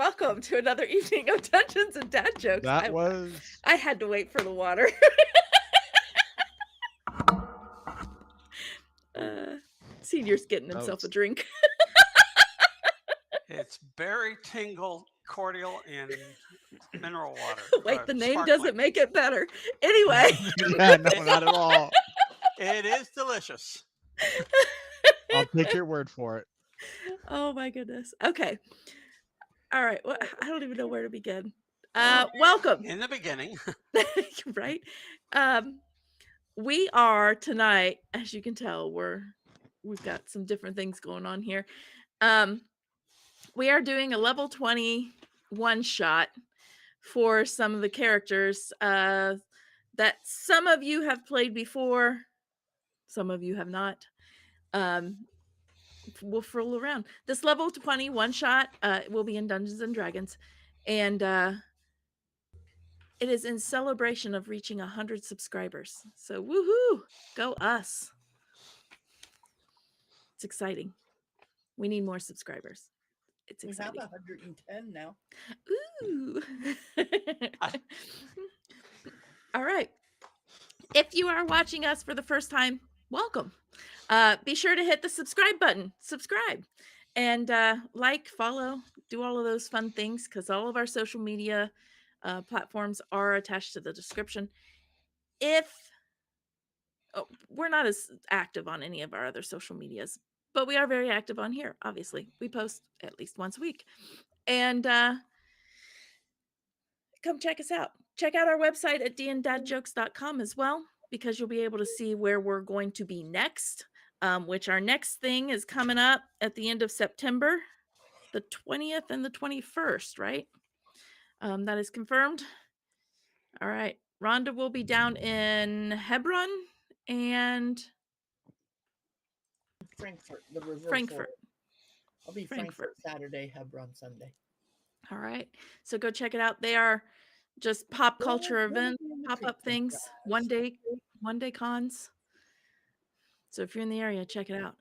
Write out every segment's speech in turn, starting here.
welcome to another evening of Dungeons and Dad Jokes. That was I had to wait for the water. Senior's getting that himself a was drink. It's berry tingle cordial in mineral water. Wait, the name sparkling. doesn't make it better. Anyway, yeah, no, not at all. It is delicious. I'll take your word for it. oh my goodness. Okay. All right. Well, I don't even know where to begin. Welcome. In the beginning, right? We are tonight, as you can tell, we've got some different things going on here. We are doing a level 20 one shot for some of the characters that some of you have played before, some of you have not. We'll fool around. This level 20 one shot will be in Dungeons and Dragons, and it is in celebration of reaching 100 subscribers. So woohoo! Go us! It's exciting. We need more subscribers. It's exciting. We have 110 now. Ooh. All right. If you are watching us for the first time, welcome. Be sure to hit the subscribe button. Subscribe. And like, follow, do all of those fun things because all of our social media platforms are attached to the description. We're not as active on any of our other social medias, but we are very active on here, obviously. We post at least once a week. And come check us out. Check out our website at dndaddjokes.com as well, because you'll be able to see where we're going to be next, which our next thing is coming up at the end of September, the 20th and the 21st, right? That is confirmed. All right. Rhonda will be down in Hebron and Frankfurt, the reverse Frankfurt. order. I'll be Frankfurt Saturday, Hebron Sunday. All right. So go check it out. They are just pop culture events, pop-up things, one day cons. So if you're in the area, check it out.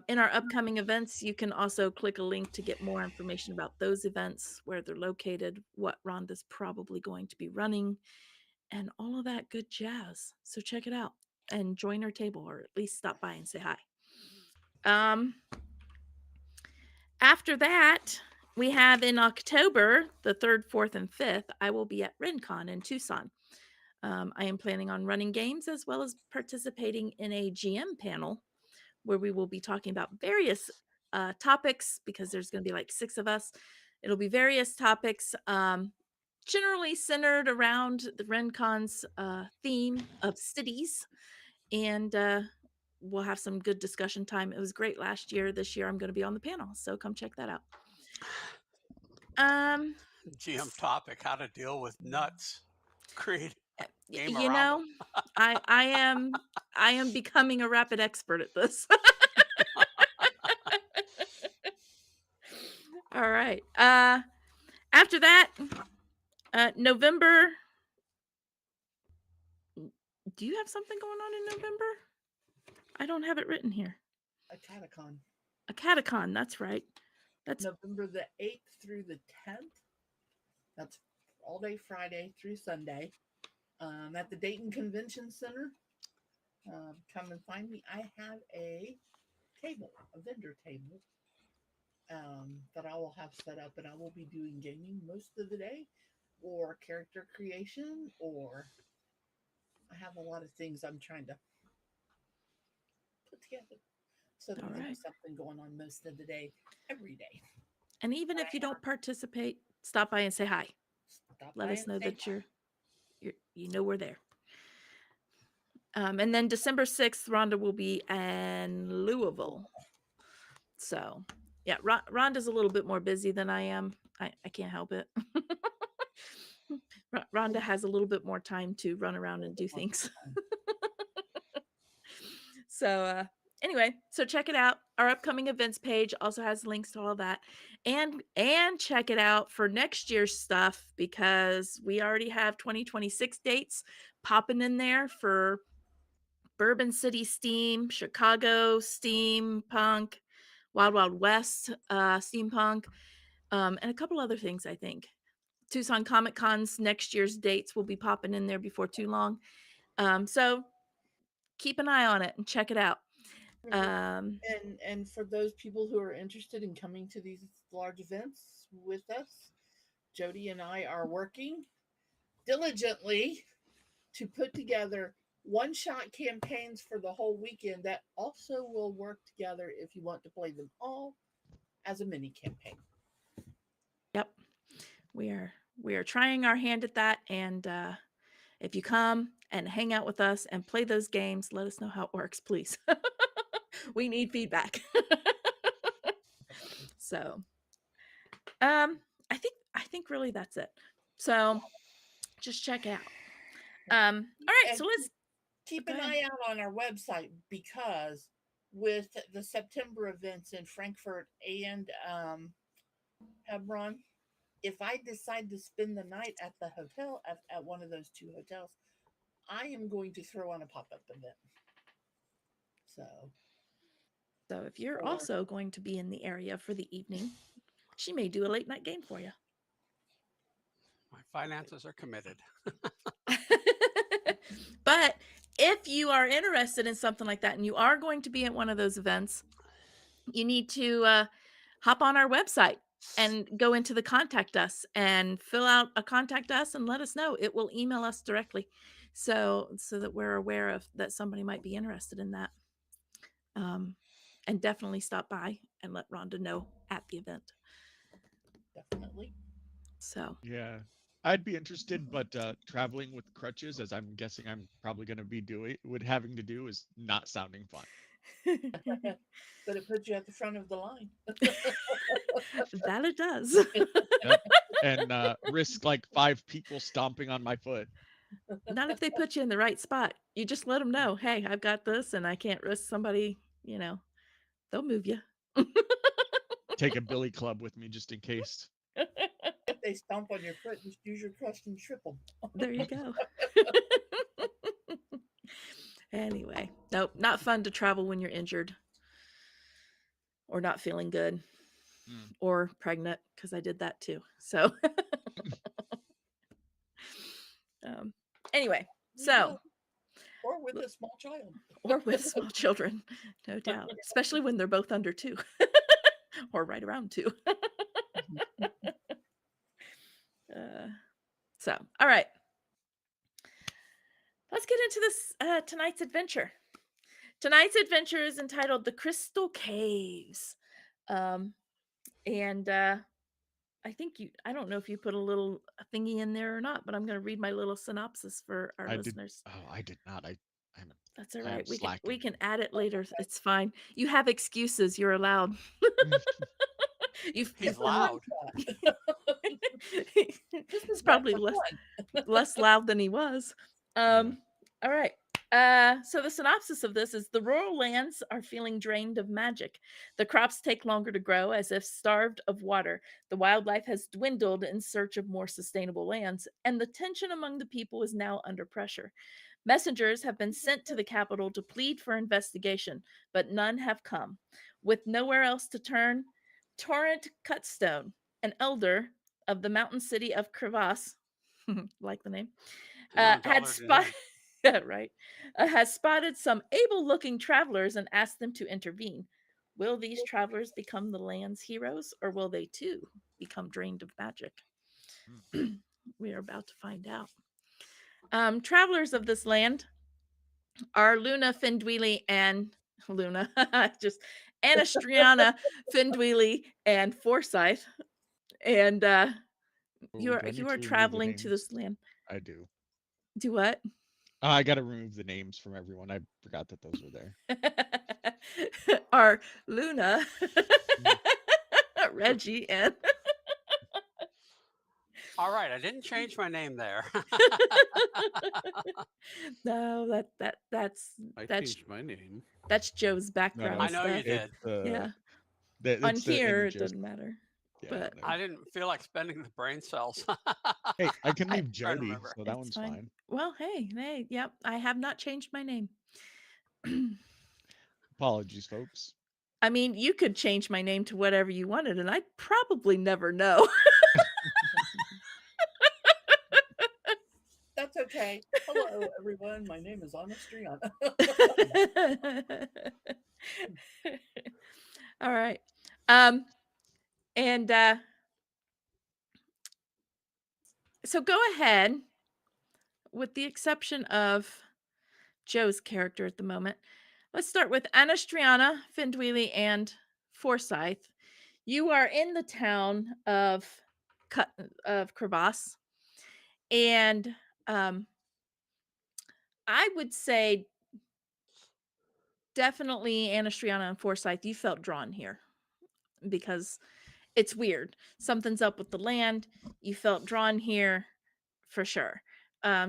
In our upcoming events, you can also click a link to get more information about those events, where they're located, what Rhonda's probably going to be running, and all of that good jazz. So check it out and join our table, or at least stop by and say hi. After that, we have in October, the 3rd, 4th, and 5th, I will be at RenCon in Tucson. I am planning on running games as well as participating in a GM panel where we will be talking about various topics, because there's going to be like 6 of us. It'll be various topics, generally centered around the RenCon's theme of cities. And we'll have some good discussion time. It was great last year. This year I'm going to be on the panel, so come check that out. GM topic: how to deal with nuts. Create. You know, I am becoming a rapid expert at this. All right. After that, November. Do you have something going on in November? I don't have it written here. A catacon. A catacon, that's right. That's November the 8th through the 10th. That's all day Friday through Sunday. At the Dayton Convention Center. Come and find me. I have a table, a vendor table, that I will have set up, and I will be doing gaming most of the day, or character creation, or I have a lot of things I'm trying to put together. So there's going to be something going on most of the day, every day. And even if you don't participate, stop by and say hi. Let us know that you know we're there. And then December 6th, Rhonda will be in Louisville. So, yeah, Rhonda's a little bit more busy than I am. I can't help it. Rhonda has a little bit more time to run around and do things. So, anyway, so check it out. Our upcoming events page also has links to all of that. And check it out for next year's stuff, because we already have 2026 dates popping in there for Bourbon City Steam, Chicago Steampunk, Wild Wild West Steampunk, and a couple other things, I think. Tucson Comic Con's next year's dates will be popping in there before too long. So keep an eye on it and check it out. Um, And for those people who are interested in coming to these large events with us, Jody and I are working diligently to put together one-shot campaigns for the whole weekend that also will work together if you want to play them all as a mini campaign. yep, we are trying our hand at that, and if you come and hang out with us and play those games, let us know how it works, please. We need feedback. So, I think really that's it. So, just check out. All right, so And let's keep go an ahead. eye out on our website because with the September events in Frankfurt and Hebron, if I decide to spend the night at the hotel at one of those two hotels, I am going to throw on a pop-up event. So So, if you're or also going to be in the area for the evening, she may do a late night game for you. My finances are committed. But if you are interested in something like that and you are going to be at one of those events, you need to hop on our website and go into the contact us and fill out a contact us and let us know. It will email us directly, so that we're aware of that somebody might be interested in that. And definitely stop by and let Rhonda know at the event. definitely. So Yeah. I'd be interested, but traveling with crutches, as I'm guessing I'm probably going to be having to do, is not sounding fun. But it puts you at the front of the line. that it does. Yep. And risk like 5 people stomping on my foot. Not if they put you in the right spot. You just let them know, hey, I've got this and I can't risk somebody, they'll move you. Take a billy club with me just in case. If they stomp on your foot, just use your crutch and trip them. There you go. Anyway, nope, not fun to travel when you're injured or not feeling good or pregnant, because I did that too. So anyway, so Or with a small child. or with small children, no doubt, especially when they're both under 2 or right around 2. So, all right. Let's get into this tonight's adventure. Tonight's adventure is entitled The Crystal Caves. And I don't know if you put a little thingy in there or not, but I'm going to read my little synopsis for our listeners. I did not. I'm That's all I am right. We slacking. can add it later. It's fine. You have excuses. You're allowed. He's loud. It's probably less loud than he was. All right. So the synopsis of this is: the rural lands are feeling drained of magic. The crops take longer to grow as if starved of water. The wildlife has dwindled in search of more sustainable lands, and the tension among the people is now under pressure. Messengers have been sent to the capital to plead for investigation, but none have come. With nowhere else to turn, Torrent Cutstone, an elder of the mountain city of Crevas, like the name, Sounds had older than him. right, has spotted some able-looking travelers and asked them to intervene. Will these travelers become the land's heroes, or will they too become drained of magic? We are about to find out. Travelers of this land are Luna Findweely and Luna, just Anastriana Findweely and Forsyth, and you Do I need are to remove the traveling to names? this land. I do. Do what? I got to remove the names from everyone. I forgot that those were there. Are Luna, Reggie, and All right, I didn't change my name there. no, that's I changed my name. that's Joe's background I know you stuff. did. Yeah, on It's the here it images. doesn't matter. Yeah, But no. I didn't feel like spending the brain cells. Hey, I can I- leave trying to Jody, remember. so that it's one's fine. fine. Well, hey, yep. I have not changed my name. Apologies, folks. I mean, you could change my name to whatever you wanted, and I'd probably never know. That's okay. Hello, everyone. My name is Anastriana. All right. And so go ahead, with the exception of Joe's character at the moment. Let's start with Anastriana, Findweely, and Forsyth. You are in the town of Crevas, and I would say definitely Anastriana and Forsyth, you felt drawn here because it's weird. Something's up with the land. You felt drawn here for sure.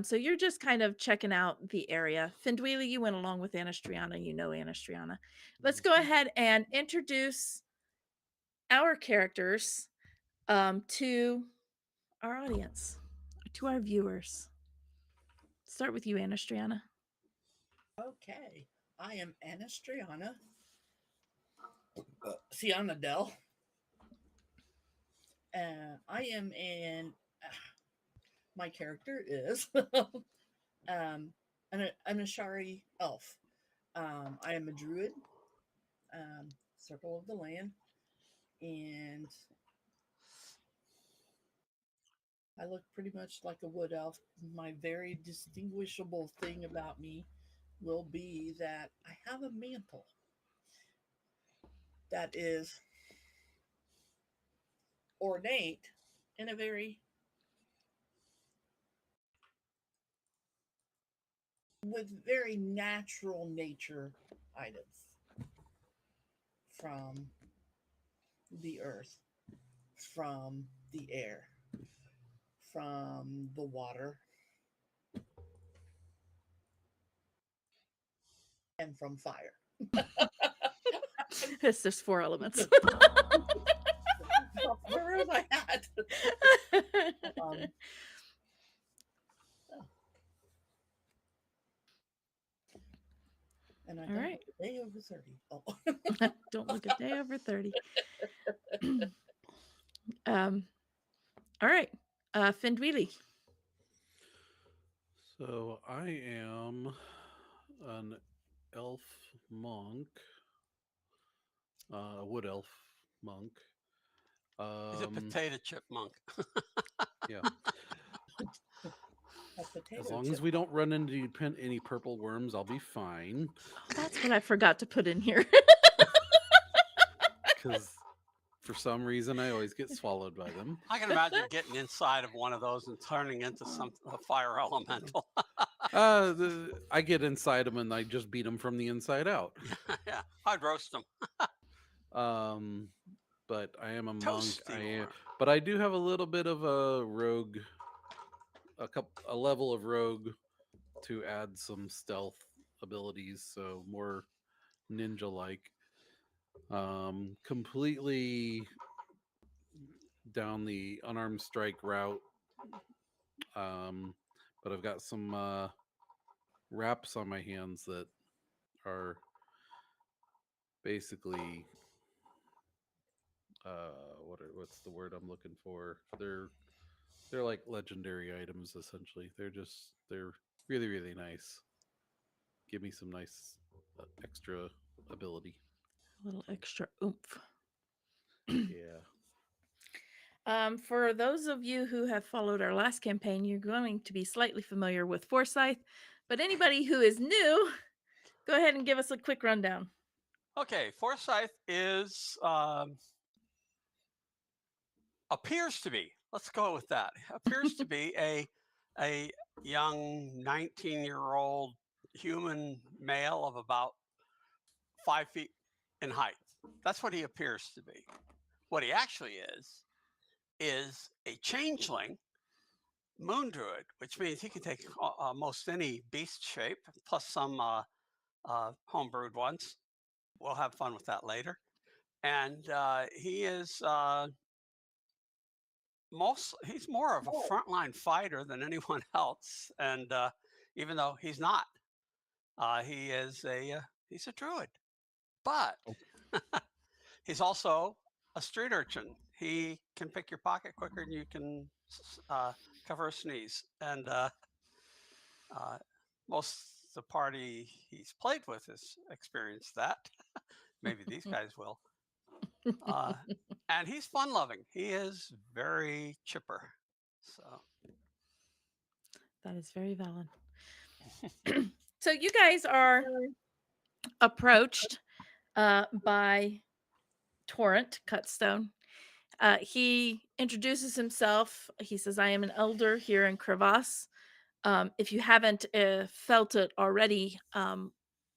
So you're just kind of checking out the area. Findweely, you went along with Anastriana. You know Anastriana. Let's go ahead and introduce our characters to our audience, to our viewers. Start with you, Anastriana. Okay. I am Anastriana. Siana Dell. I am in. My character is an Ashari elf. I am a druid, circle of the land, and I look pretty much like a wood elf. My very distinguishable thing about me will be that I have a mantle that is ornate in a very with very natural nature items from the earth, from the air, from the water, and from fire. Yes, there's 4 elements. Where was I at? um, and I All don't right. look a day over 30. Oh. Don't look a day over 30. All right. Findweely. So I am an elf monk, a wood elf monk. He's a potato chip monk. Yeah. A potato As long chip. as we don't run into any purple worms, I'll be fine. Oh, that's what I forgot to put in here. Because for some reason I always get swallowed by them. I can imagine getting inside of one of those and turning into a fire elemental. I get inside them and I just beat them from the inside out. Yeah, I'd roast them. But I am a monk. Toasty But I do have a little bit of a rogue, a level of rogue to add some stealth abilities, so more ninja-like. Completely down the unarmed strike route. But I've got some wraps on my hands that are basically what's the word I'm looking for? They're like legendary items essentially. They're really really nice. Give me some nice extra ability. A little extra oomph. Yeah. For those of you who have followed our last campaign, you're going to be slightly familiar with Forsyth, but anybody who is new, go ahead and give us a quick rundown. Okay, Forsyth is appears to be. Let's go with that. Appears to be a young 19-year-old human male of about 5 feet in height. That's what he appears to be. What he actually is a changeling moon druid, which means he can take most any beast shape, plus some homebrewed ones. We'll have fun with that later. And he is he's more of a frontline fighter than anyone else. And even though he's not, he's a druid. But He's also a street urchin. He can pick your pocket quicker than you can cover a sneeze. And uh, most the party he's played with has experienced that. Maybe these guys will. Uh, and he's fun loving. He is very chipper. So That is very valid. So you guys are approached by Torrent Cutstone. He introduces himself. He says, I am an elder here in Crevas. If you haven't felt it already,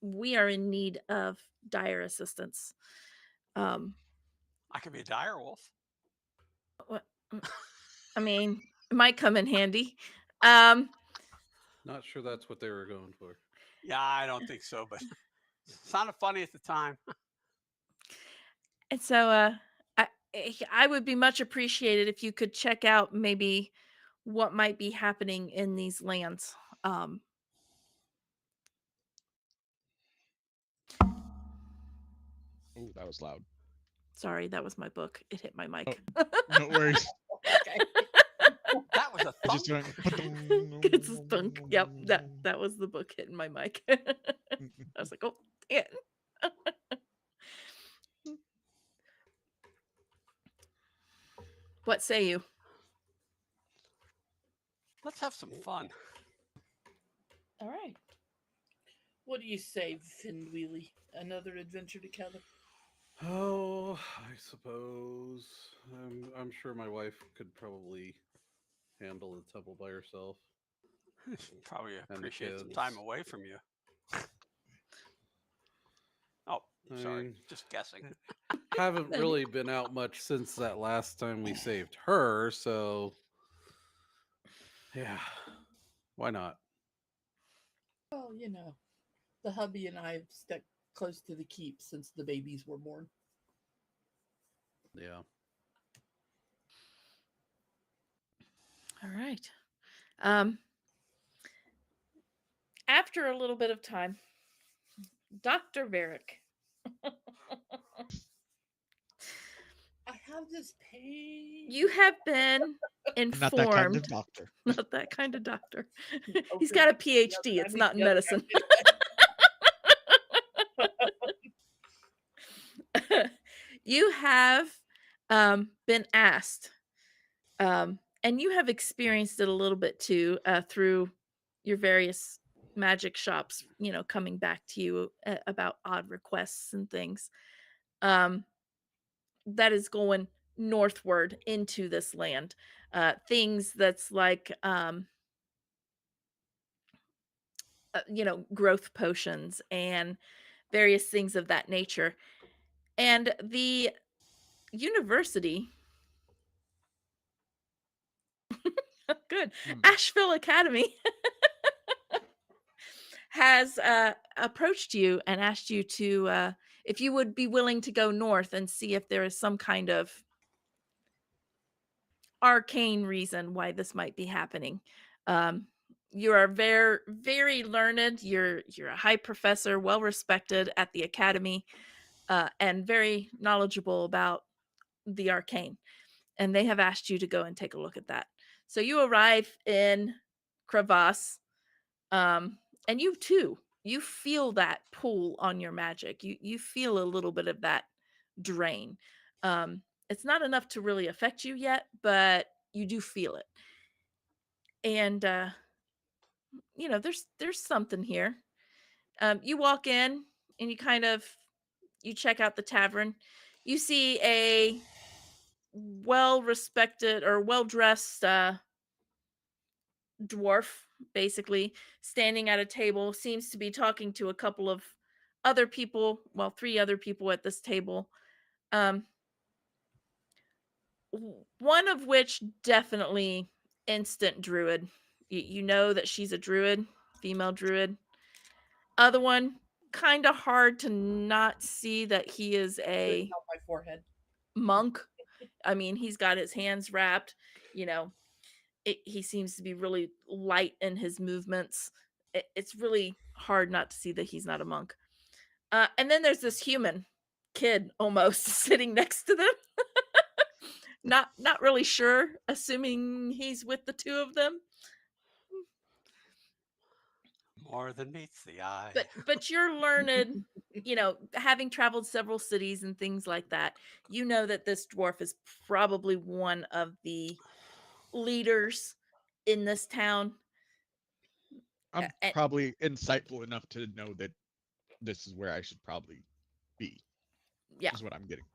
we are in need of dire assistance. Um, I could be a dire wolf. what, I mean, it might come in handy. Um, Not sure that's what they were going for. Yeah, I don't think so, but sounded funny at the time. and so I would be much appreciated if you could check out maybe what might be happening in these lands. Oh, that was loud. Sorry, that was my book. It hit my mic. No worries. Okay. That was a I just thump. went. It's a stunk. Yep, that was the book hitting my mic. I was like, oh, dang it. What say you? Let's have some fun. All right. What do you say, Findweely? Another adventure together? Oh, I suppose. I'm sure my wife could probably handle the temple by herself. Probably the appreciate some kids. time away from you. Oh, I sorry. mean, Just guessing. Haven't really been out much since that last time we saved her, so yeah, why not? Well, the hubby and I have stuck close to the keep since the babies were born. Yeah. All right. After a little bit of time, Dr. Varick. I have this pain. You have been I'm not that kind of informed. doctor. Not that kind of doctor. Oh, He's got a goodness, PhD. I It's need not in the other medicine. You have been asked, and you have experienced it a little bit too through your various magic shops, coming back to you about odd requests and things. That is going northward into this land. Things that's like, growth potions and various things of that nature. And the university, good, Asheville Academy has approached you and asked you to, if you would be willing to go north and see if there is some kind of arcane reason why this might be happening. You are very, very learned. You're a high professor, well respected at the academy, and very knowledgeable about the arcane. And they have asked you to go and take a look at that. So you arrive in Crevas, and you too, you feel that pull on your magic. You feel a little bit of that drain. It's not enough to really affect you yet, but you do feel it. And there's something here. You walk in and you check out the tavern. You see a well respected or well dressed dwarf, basically standing at a table, seems to be talking to a couple of other people, well, three other people at this table. Um, one of which definitely instant druid. You know that she's a druid, female druid. Other one, kind of hard to not see that he is a On my forehead. monk. I mean, he's got his hands wrapped, you know. He seems to be really light in his movements. It's really hard not to see that he's not a monk. And then there's this human kid almost sitting next to them. Not really sure, assuming he's with the two of them. More than meets the eye. But you're learned, having traveled several cities and things like that, you know that this dwarf is probably one of the leaders in this town. I'm And probably insightful enough to know that this is where I should probably be, yeah, is what I'm getting.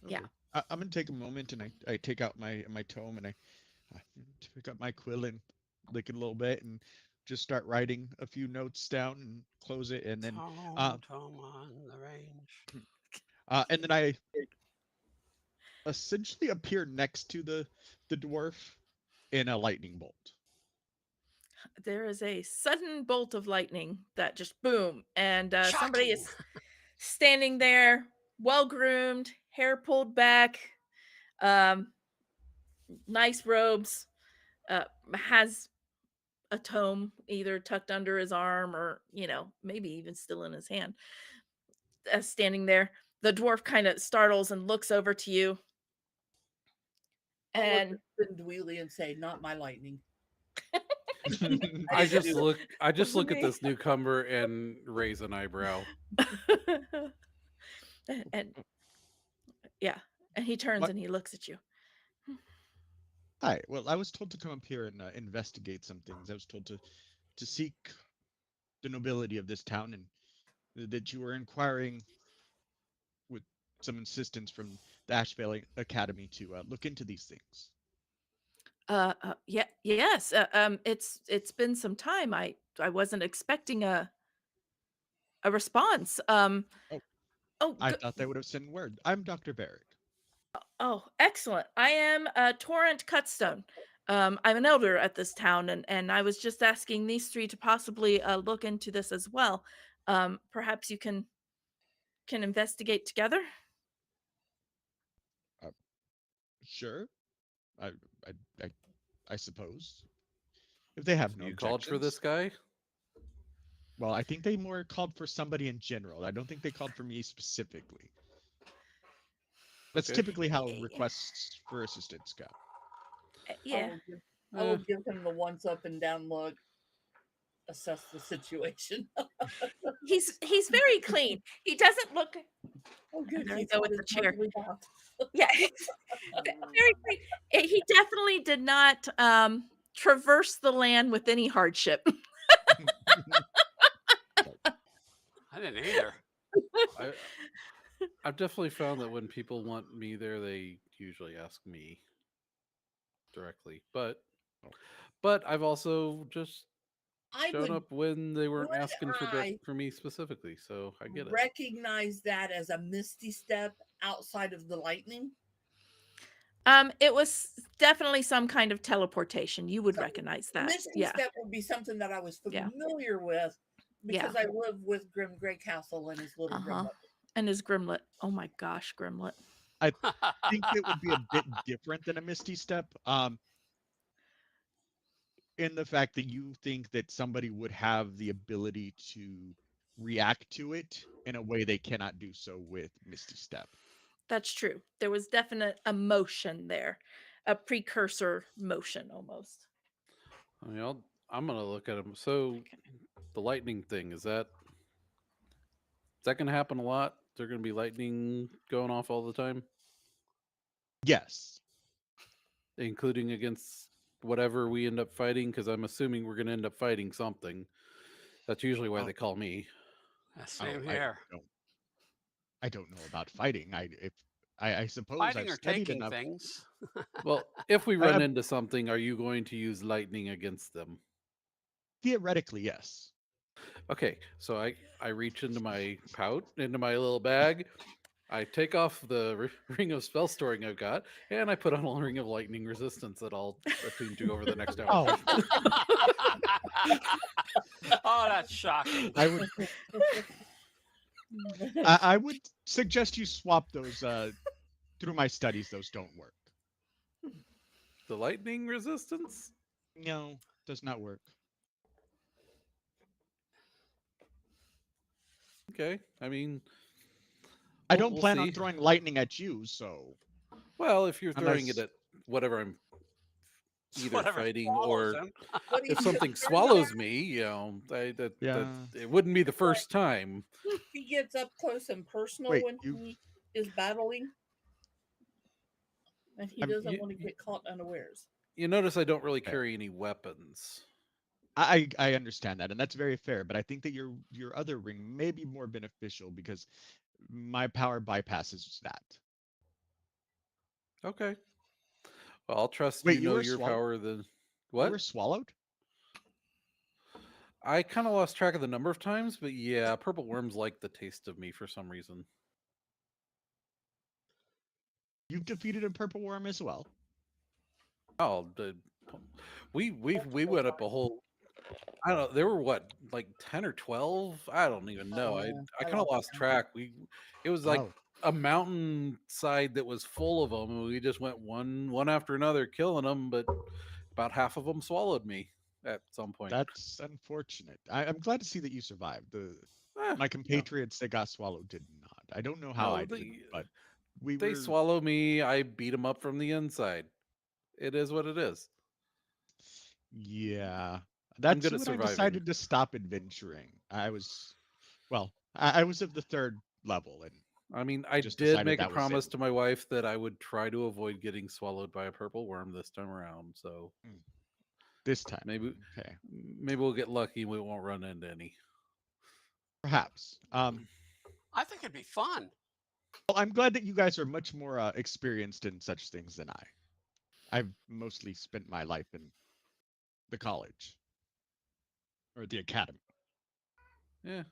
yeah. Okay. I'm gonna take a moment and I take out my tome and I pick up my quill and lick it a little bit and just start writing a few notes down and close it and then uh, Tom on the range. I essentially appear next to the dwarf in a lightning bolt. There is a sudden bolt of lightning that just boom, and somebody Shocking. is standing there, well groomed, hair pulled back, um, nice robes, has a tome either tucked under his arm or maybe even still in his hand, standing there. The dwarf kind of startles and looks over to you, I'll look and at Spin Dweely and say, "Not my lightning." I didn't just do look I just wasn't look at me. this newcomer and raise an eyebrow. And yeah, and he turns What? and he looks at you. Hi. Well, I was told to come up here and investigate some things. I was told to seek the nobility of this town and that you were inquiring with some insistence from the Ashvale Academy to look into these things. Yeah, yes. It's been some time. I wasn't expecting a response. Oh, Oh, I thought they would have sent word. I'm Dr. Barrick. oh, excellent. I am Torrent Cutstone. I'm an elder at this town, and I was just asking these three to possibly look into this as well. Perhaps you can investigate together. Uh, sure. I, I, I, I suppose if they have So no you called for this objections. guy? Well, I think they more called for somebody in general. I don't think they called for me specifically. That's Okay. typically how requests for assistance go. I Yeah. will give, I Eh, will give him the once up and down look, assess the situation. He's very clean. He doesn't look. Oh, good. There I He's go not with as the chair. mentally bad. Yeah, very clean. He definitely did not traverse the land with any hardship. I didn't either. I I've definitely found that when people want me there, they usually ask me directly. But I've also just I shown would up when they weren't would asking I for me specifically, so I get it. recognize that as a misty step outside of the lightning. It was definitely some kind of teleportation. You would So recognize that. misty Yeah, step would be something that I was yeah, familiar with yeah. because I live with Grim Grey Castle and his little Uh-huh. Grimlet. And his Grimlet. Oh my gosh, Grimlet. I think it would be a bit different than a Misty Step, in the fact that you think that somebody would have the ability to react to it in a way they cannot do so with Misty Step. That's true. There was definite emotion there, a precursor motion almost. I mean, I'm gonna look at them. So the lightning thing is that gonna happen a lot? Is there gonna be lightning going off all the time, Yes. including against whatever we end up fighting? Because I'm assuming we're gonna end up fighting something. That's usually why Oh, they call me. Same I here. don't I don't know about fighting. I suppose Fighting I've or studied taking enough. things. Well, if we I, run I, into something, are you going to use lightning against them? theoretically, yes. Okay, so I reach into my into my little bag. I take off the ring of spell storing I've got, and I put on a ring of lightning resistance that I'll attune to over the next hour. Oh, Oh, that's shocking. I would I would suggest you swap those through my studies. Those don't work. The lightning resistance? No, does not work. Okay, I mean, I We'll, don't we'll plan on see. throwing lightning at you, so Well, if you're throwing it unless at whatever I'm either Whatever fighting swallows or him. What he's if something concerned about, swallows me, that yeah. it wouldn't be the it's like first time. he gets up close and personal Wait, when you he is battling, and he I'm doesn't You, want to get caught unawares. you notice I don't really fair. carry any weapons. I understand that, and that's very fair. But I think that your other ring may be more beneficial because my power bypasses that. Okay. Well, I'll trust Wait, you you know were your swallowed? power than You were what? swallowed? I kind of lost track of the number of times, but yeah, purple worms like the taste of me for some reason. You've defeated a purple worm as well. Oh, we Multiple went up a times. whole. I don't know. There were what, like 10 or 12? I don't even know. Oh I yeah, I I kind of lost lost count. track. It was like Oh, a mountainside that was full of them, and we just went one after another killing them. But about half of them swallowed me at some point. that's unfortunate. I'm glad to see that you survived. Eh, My you know, compatriots that got swallowed did not. I don't know how no, I did, but we they were. swallow me. I beat them up from the inside. It is what it is. Yeah, I'm that's good at when I surviving. decided to stop adventuring. I was of the third level and I mean, I just did decided make a that was it. promise to my wife that I would try to avoid getting swallowed by a purple worm this time around. So Hmm, This time. maybe Okay. maybe we'll get lucky and we won't run into any. Perhaps. I think it'd be fun. Well, I'm glad that you guys are much more experienced in such things than I. I've mostly spent my life in the college or the academy. Yeah,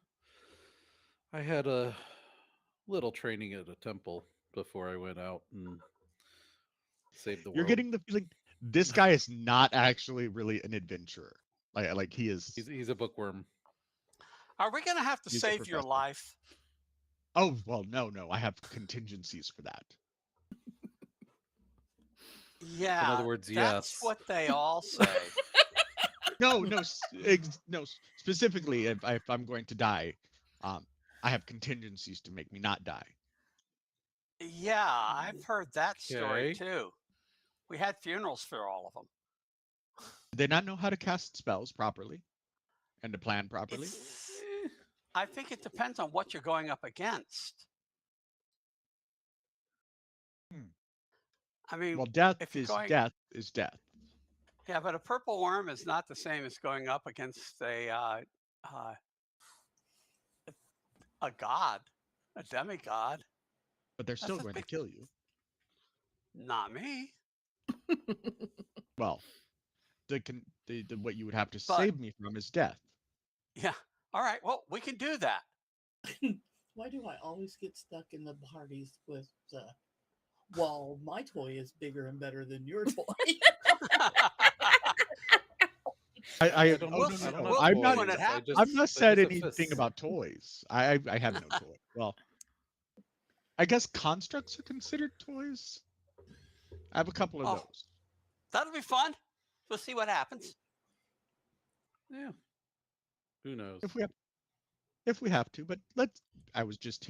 I had a little training at a temple before I went out and saved the You're world. getting the feeling this guy is not actually really an adventurer. Like he He's is. he's a bookworm. Are we going to have to He's a save your professor. life? Oh well, no. I have contingencies for that. In other Yeah, words, that's yes. what they all say. No. Specifically, if I'm going to die, um, I have contingencies to make me not die. Yeah, I've heard that story Okay. too. We had funerals for all of them. Do they not know how to cast spells properly and to plan properly? It's, Eh, I think it depends on what you're going up against. Hmm. I mean, Well, death if you're is going, death is death. yeah, but a purple worm is not the same as going up against uh, a god, a demigod. But they're That's still a going to big, kill you. not me. Well, the what you would have to But save me from is death. yeah, all right. Well, we can do that. Why do I always get stuck in the parties with well, my toy is bigger and better than your toy? I don't oh know. we'll no I no don't no. have we'll see I'm not when it toys. I've happens. not I said just have anything fists. about toys. I have no toy. Well, I guess constructs are considered toys. I have a couple of Oh, those. that'll be fun. We'll see what happens. Yeah. Who knows? If we have if we have to, but let's I was just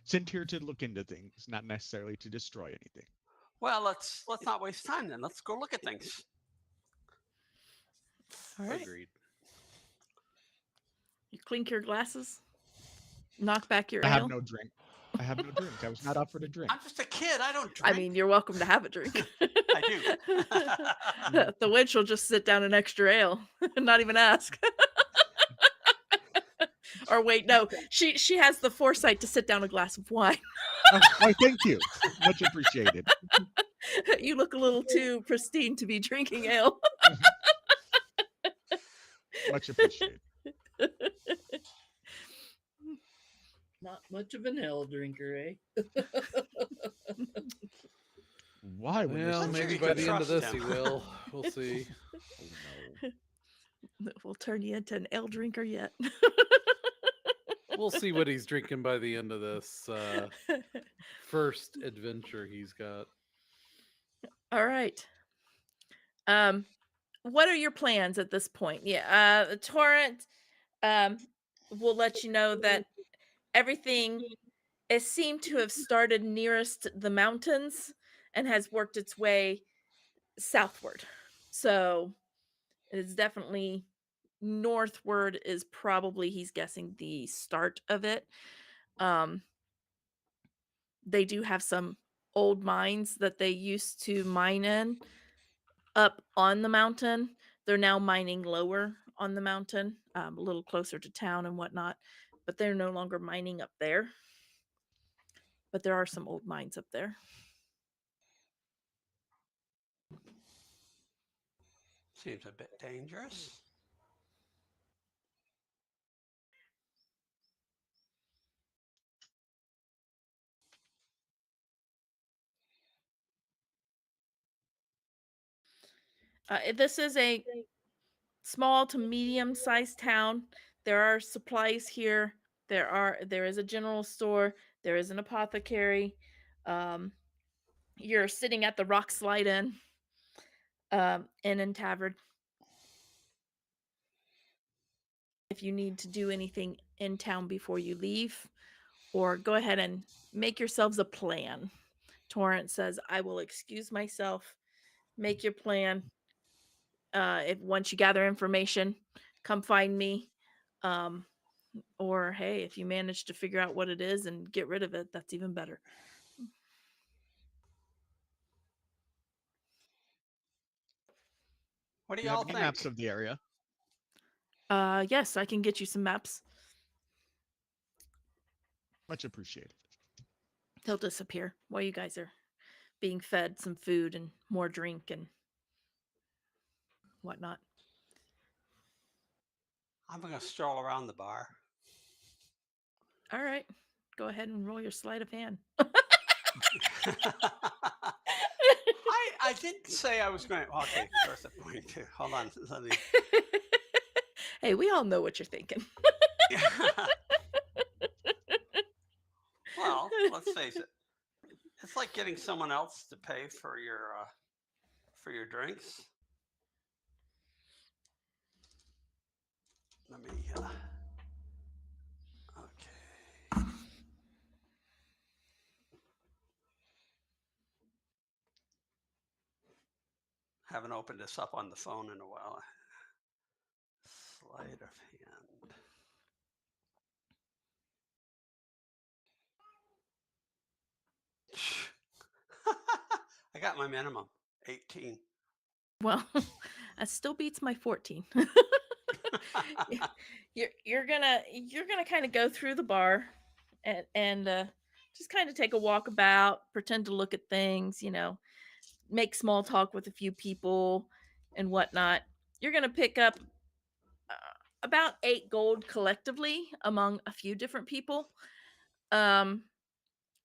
sent here to look into things, not necessarily to destroy anything. Well, let's not waste time then. Let's go look at things. All right. Agreed. You clink your glasses, knock back your I have ale. no drink. I have no drink. I was not offered a drink. I'm just a kid. I don't I drink. mean, you're welcome to have a drink. I do. The witch will just sit down an extra ale and not even ask. Or wait, no, she has the foresight to sit down a glass of wine. Oh, why, thank you. Much appreciated. You look a little too pristine to be drinking ale. Much appreciated. Not much of an ale drinker, eh? Why? When there's Well, I'm so sure maybe you by can the end of trust this he him. will. We'll see. Oh no. We'll turn you into an ale drinker yet. We'll see what he's drinking by the end of this first adventure he's got. All right. What are your plans at this point? The Torrent will let you know that everything it seemed to have started nearest the mountains and has worked its way southward. So it is definitely northward is probably he's guessing the start of it. Um, they do have some old mines that they used to mine in up on the mountain. They're now mining lower on the mountain, a little closer to town and whatnot, but they're no longer mining up there. But there are some old mines up there. Seems a bit dangerous. This is a small to medium sized town. There are supplies here. There is a general store. There is an apothecary. Um, you're sitting at the Rock Slide Inn and Tavern. If you need to do anything in town before you leave, or go ahead and make yourselves a plan. Torrent says, "I will excuse myself. Make your plan. If once you gather information, come find me. Um, or hey, if you manage to figure out what it is and get rid of it, that's even better." What do Do you have y'all any think? maps of the area? Yes, I can get you some maps. Much appreciated. He'll disappear while you guys are being fed some food and more drink and whatnot. I'm gonna stroll around the bar. All right, go ahead and roll your sleight of hand. I didn't say I was going. Okay, first I'm going to hold on. Let me. Hey, we all know what you're thinking. Well, let's face it. It's like getting someone else to pay for your drinks. Let me. Okay. Haven't opened this up on the phone in a while. Sleight of hand. I got my minimum, 18. Well, that still beats my 14. You're gonna kind of go through the bar and just kind of take a walk about, pretend to look at things, make small talk with a few people and whatnot. You're gonna pick up uh, about 8 gold collectively among a few different people. Um,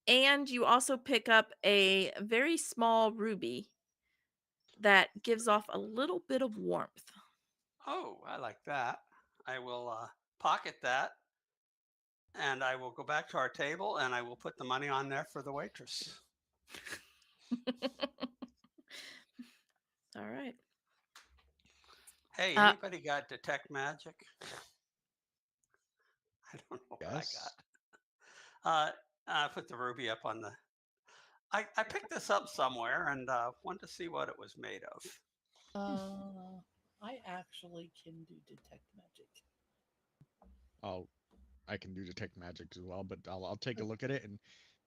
and you also pick up a very small ruby that gives off a little bit of warmth. Oh, I like that. I will pocket that and I will go back to our table and I will put the money on there for the waitress. All right. Hey, Uh, anybody got detect magic? I don't know what Yes. I got. I put the ruby up on the. I picked this up somewhere and wanted to see what it was made of. I actually can do detect magic. I can do detect magic as well, but I'll take a look at it, and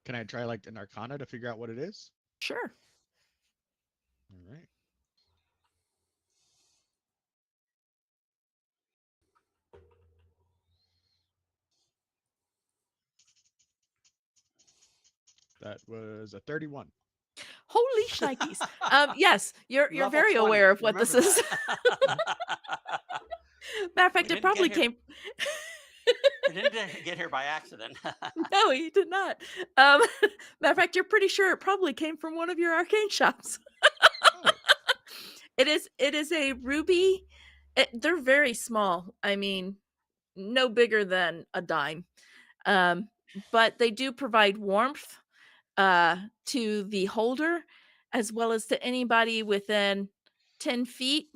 can I try like an arcana to figure out what it is? sure. All right. That was a 31. Holy shnikes. Yes, you're Level very 20. aware of what Remember this is. that. Matter of fact, We it didn't probably get here. came. We didn't get here by accident. No, he did not. Matter of fact, you're pretty sure it probably came from one of your arcane shops. Oh, It is a ruby. They're very small. I mean, no bigger than a dime. Um, but they do provide warmth to the holder as well as to anybody within 10 feet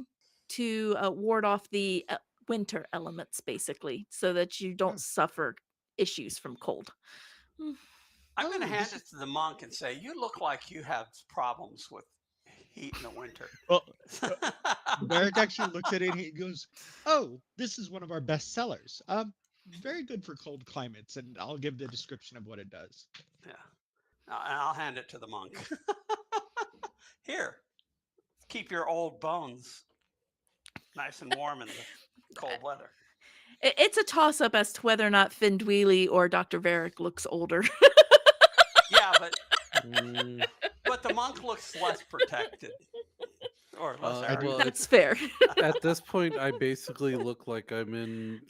to ward off the winter elements, basically, so that you don't oh, suffer issues from cold. Mm. I'm going to Oh, hand this it is to the monk and say, "You look like you have problems with heat in the winter." well. Uh, Varric actually looks at it and he goes, "Oh, this is one of our best sellers. Very good for cold climates." And I'll give the description of what it does. Yeah. And I'll hand it to the monk. Here, keep your old bones nice and warm in the cold weather. It's a toss up as to whether or not Finn Dwelly or Dr. Varick looks older. Yeah, Mm, but the monk looks less protected or less I do. well, arrogant. That's fair. at this point, I basically look like I'm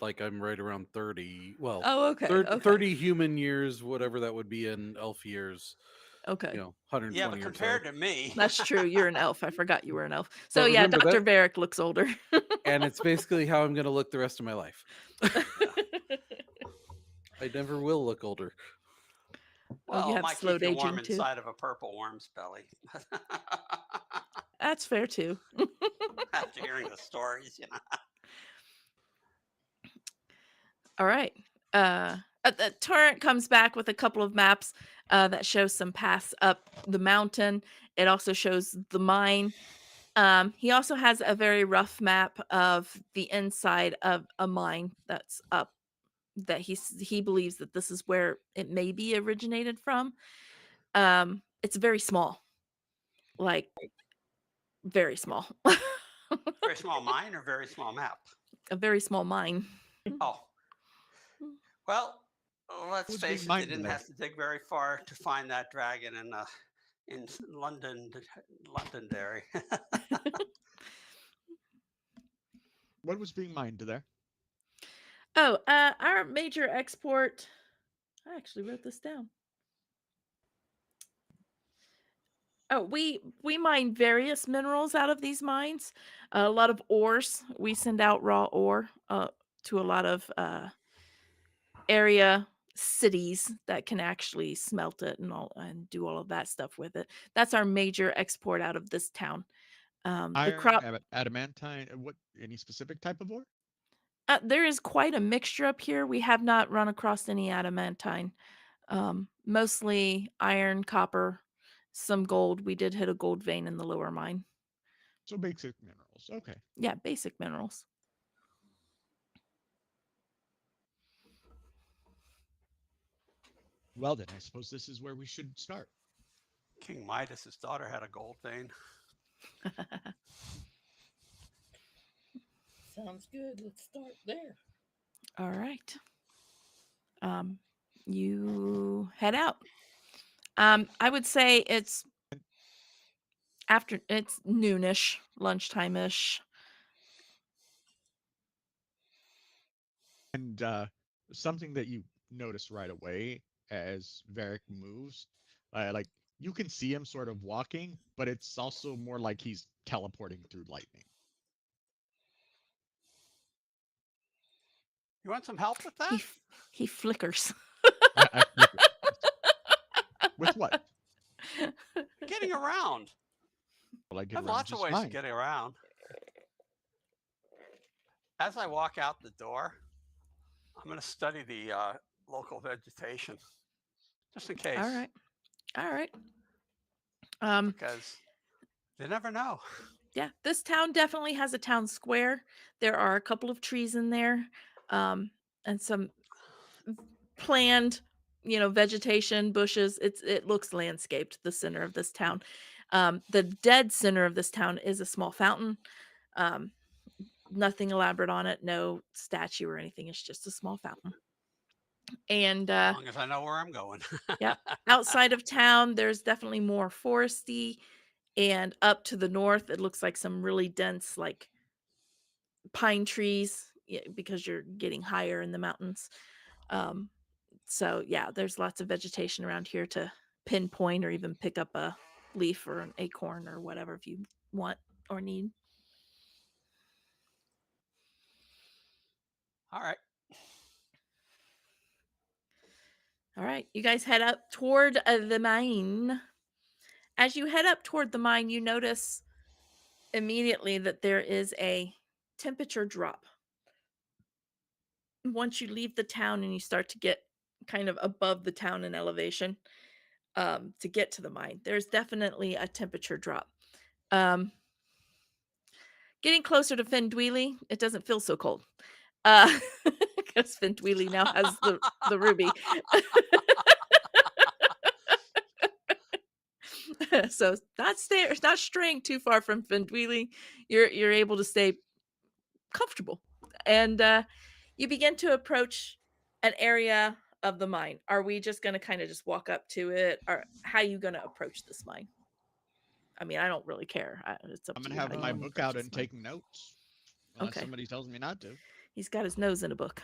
right around 30. Well, Oh, okay. 30, Okay. 30 human years, whatever that would be in elf years. Okay. 120 Yeah, but or so. compared to me, That's true. You're an elf. I forgot you were an elf. So But yeah, remember Dr. that, Varick looks older. and it's basically how I'm going to look the rest of my life. yeah. I never will look older. Well, you Well, it have might slowed keep you warm aging too. inside of a purple worm's belly. That's fair too. After hearing the stories, All right. The Torrent comes back with a couple of maps that show some paths up the mountain. It also shows the mine. He also has a very rough map of the inside of a mine that's up. That he believes that this is where it may be originated from. It's very small, like very small, Very small mine or very small map? a very small mine. Oh, well, let's What was being face it, they mined didn't there? have to dig very far to find that dragon in Londonderry. What was being mined there? Oh, our major export. I actually wrote this down. Oh, we mine various minerals out of these mines. A lot of ores. We send out raw ore to a lot of area cities that can actually smelt it and do all of that stuff with it. That's our major export out of this town. The Iron, crop adamantine. What? Any specific type of ore? there is quite a mixture up here. We have not run across any adamantine. Mostly iron, copper, some gold. We did hit a gold vein in the lower mine. So basic minerals. Okay. Yeah, basic minerals. Well then, I suppose this is where we should start. King Midas's daughter had a gold vein. Sounds good. Let's start there. All right. You head out. I would say it's noonish, lunchtime-ish. And something that you notice right away as Varric moves, like you can see him sort of walking, but it's also more like he's teleporting through lightning. You want some help with that? He flickers. I flicker. With what? Getting around. Well, I I get have around lots of just ways fine. of getting around. As I walk out the door, I'm going to study the local vegetation, just in case. All right. All right. Because you never know. Yeah, this town definitely has a town square. There are a couple of trees in there, and some planned, vegetation, bushes. It looks landscaped. The center of this town, the dead center of this town is a small fountain. Um, Nothing elaborate on it. No statue or anything. It's just a small fountain. And As long as I know where I'm going. yeah, outside of town, there's definitely more foresty. And up to the north, it looks like some really dense, like pine trees, because you're getting higher in the mountains. Um, so yeah, there's lots of vegetation around here to pinpoint or even pick up a leaf or an acorn or whatever if you want or need. All right. All right, you guys head up toward the mine. As you head up toward the mine, you notice immediately that there is a temperature drop. Once you leave the town and you start to get kind of above the town in elevation to get to the mine. There's definitely a temperature drop. Um, Getting closer to Fendweely, it doesn't feel so cold. Because Fendweely now has the ruby. So not straying too far from Fendweely. You're able to stay comfortable. And you begin to approach an area of the mine. Are we just going to kind of just walk up to it? Or how are you going to approach this mine? I mean, I don't really care. It's up I'm to gonna you how have you my want to book approach out this and mine. taking notes, unless Okay. somebody tells me not to. He's got his nose in a book.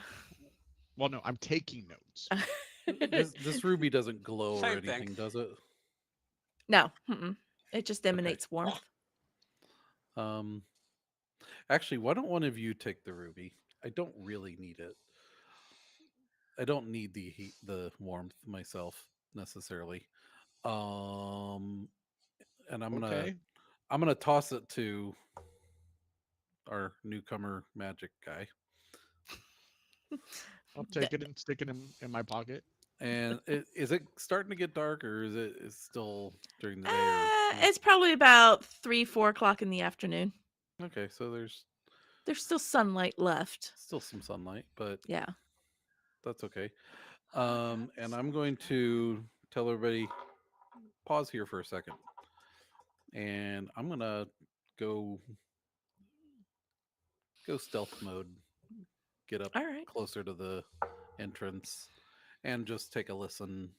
Well, no, I'm taking notes. This ruby doesn't glow or Same thing. anything, does it? No, it just emanates warmth. Um, Actually, why don't one of you take the ruby? I don't really need it. I don't need the heat, the warmth myself necessarily. Um, and Okay, I'm gonna toss it to our newcomer magic guy. I'll take it and stick it in my pocket. And is it starting to get dark, or is it still during the day? Or It's probably about 3-4 o'clock in the afternoon. okay, so there's There's still sunlight left. still some sunlight, but Yeah. that's okay. And I'm going to tell everybody pause here for a second, and I'm gonna go stealth mode, get up All right. closer to the entrance, and just take a listen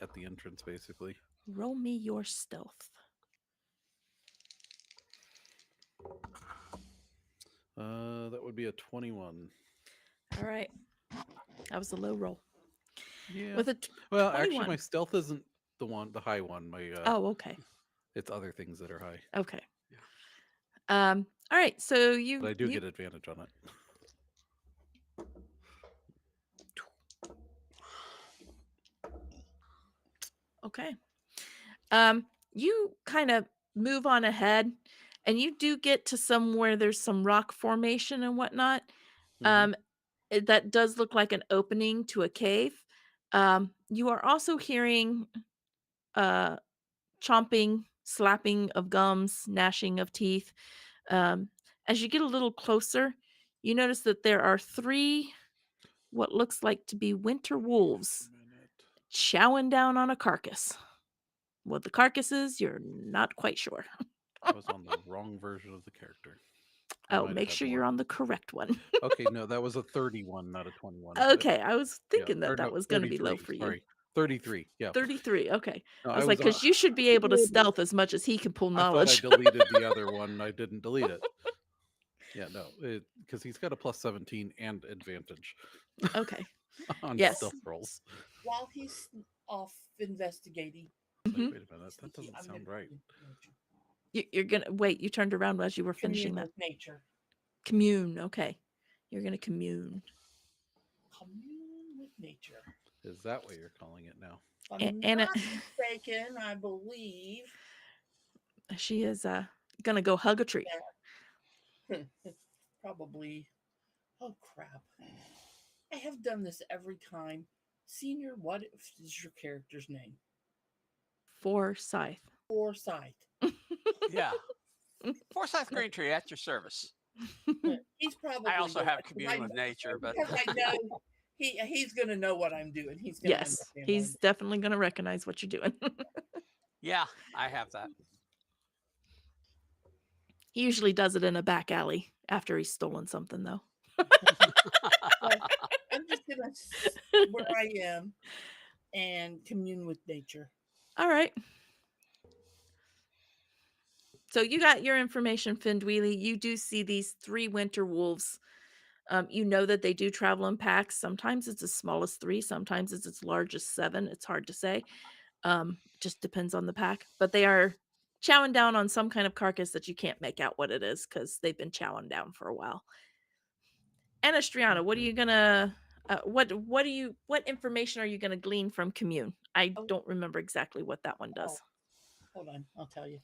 at the entrance, basically. Roll me your stealth. That would be a 21. All right. That was a low roll. Yeah. With a Well, 21. actually, my stealth isn't the high one. My Oh, okay. it's other things that are high, Okay. All right. So you but I do you get advantage on it. okay. You kind of move on ahead and you do get to somewhere there's some rock formation and whatnot. Mhm. That does look like an opening to a cave. You are also hearing uh chomping, slapping of gums, gnashing of teeth. Um, as you get a little closer, you notice that there are 3 what looks like to be winter wolves Minute. chowing down on a carcass. What the carcass is, you're not quite sure. I was on the wrong version of the character. I Oh, might have make had sure more. you're on the correct one. Okay, no, that was a 31, not a 21. Okay, I was Yeah, thinking or that no, that was going to be low 33. for you. Sorry, 33. Yeah, 33. Okay. no, I was like, because you should be able to stealth as much as he can pull I thought I knowledge. deleted the other one. I didn't delete it. Yeah, no, because he's got a plus 17 and advantage Okay. on Yes. stealth rolls. While he's off investigating, Mhm. Wait a minute, that doesn't I'm sound gonna right. You're going to wait. You turned around as you were finishing commune that. with nature. Commune. Okay. You're going to commune. Commune with nature. Is that what you're calling it now? If I'm Anna, not mistaken, I believe she is going to go hug a tree. probably. Oh crap! I have done this every time. Senior, what is your character's name? Forsyth. Forsyth. Yeah. Forsyth Green Tree at your service. He's probably. I also the have one, 'cause commune with nature, but because I know he's going to know what I'm doing. He's going to Yes. understand. He's definitely going to recognize what you're doing. yeah, I have that. He usually does it in a back alley after he's stolen something, though. Well, I'm just going to where I am and commune with nature. All right. So you got your information, Findweely. You do see these 3 winter wolves. You know that they do travel in packs. Sometimes it's as small as 3. Sometimes it's as large as 7. It's hard to say. Just depends on the pack. But they are chowing down on some kind of carcass that you can't make out what it is because they've been chowing down for a while. Anastriana, what are you gonna? What information are you gonna glean from Commune? I don't remember exactly what that one does. Hold on, I'll tell you.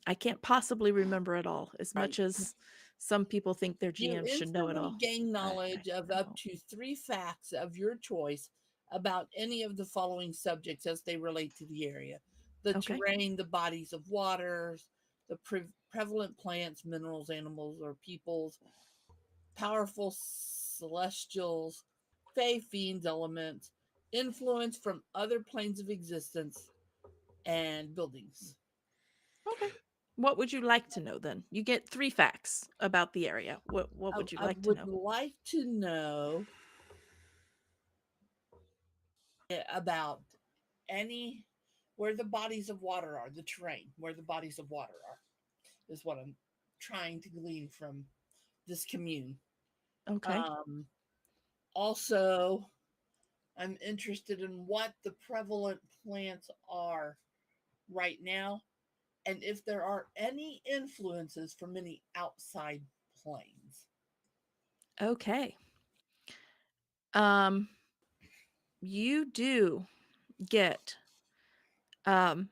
I can't possibly remember it all as much as some people think their You GM should know it instantly all. gain knowledge of I up won't. to 3 facts of your choice about any of the following subjects as they relate to the area: the Okay. terrain, the bodies of waters, the prevalent plants, minerals, animals, or peoples, powerful celestials, fey, fiends, elements, influence from other planes of existence, and buildings. Okay. What would you like to know then? You get 3 facts about the area. What would you I like to would know? like to know about any where the bodies of water are, the terrain, where the bodies of water are, is what I'm trying to glean from this commune. Okay. Um, Also, I'm interested in what the prevalent plants are right now and if there are any influences from any outside planes. Okay. Um you do get um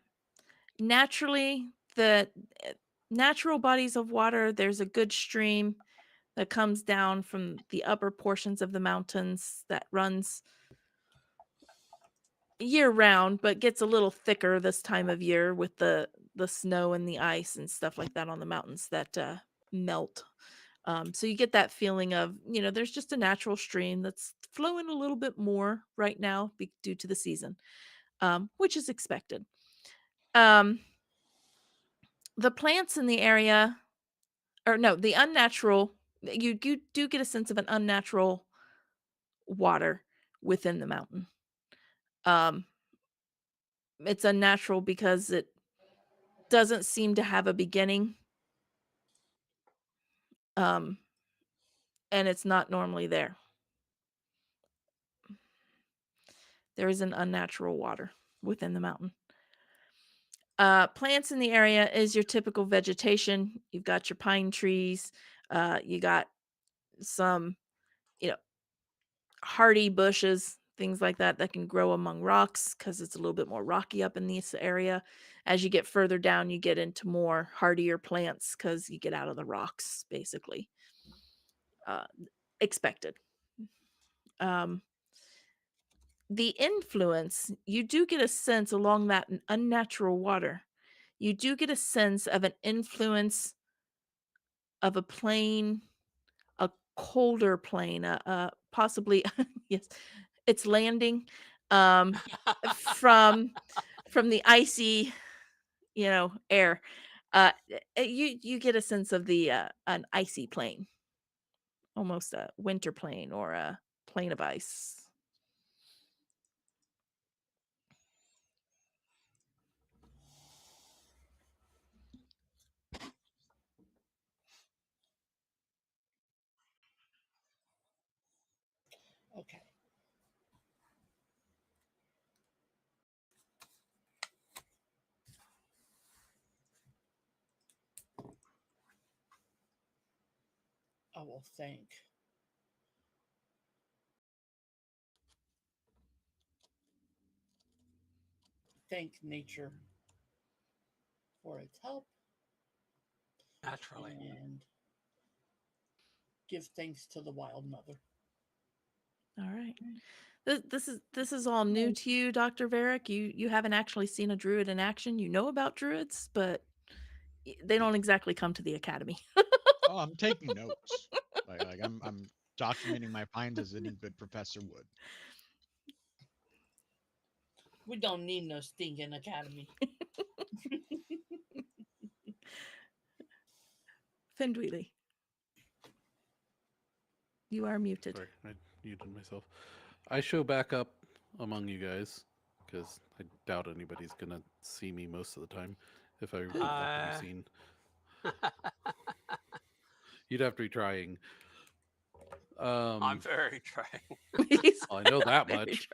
naturally the eh, natural bodies of water. There's a good stream that comes down from the upper portions of the mountains that runs year round, but gets a little thicker this time of year with the snow and the ice and stuff like that on the mountains that melt. So you get that feeling of, there's just a natural stream that's flowing a little bit more right now due to the season, which is expected. Um, the plants in the area, or no, the unnatural, you do get a sense of an unnatural water within the mountain. Um, it's unnatural because it doesn't seem to have a beginning, um, and it's not normally there. There is an unnatural water within the mountain. Plants in the area is your typical vegetation. You've got your pine trees. You got some, you know, hardy bushes, things like that can grow among rocks because it's a little bit more rocky up in this area. As you get further down, you get into more hardier plants because you get out of the rocks, basically. Uh, Expected. Um, the influence, you do get a sense along that unnatural water. You do get a sense of an influence of a plane, a colder plane, possibly yes, it's landing um, from the icy, air. You get a sense of the an icy plane, almost a winter plane or a plane of ice. Okay. I will thank nature for its help Naturally. and give thanks to the wild mother. All right. This is all new to you, Dr. Varick. You haven't actually seen a druid in action. You know about druids, but they don't exactly come to the academy. Oh, I'm taking notes. I'm documenting my finds as any good professor would. We don't need no stinking academy. Fendweely, you are muted. Sorry, I muted myself. I show back up among you guys because I doubt anybody's gonna see me most of the time if I would want to be Uh, seen. You'd have to be trying. I'm very trying. He's Well, I know that very much.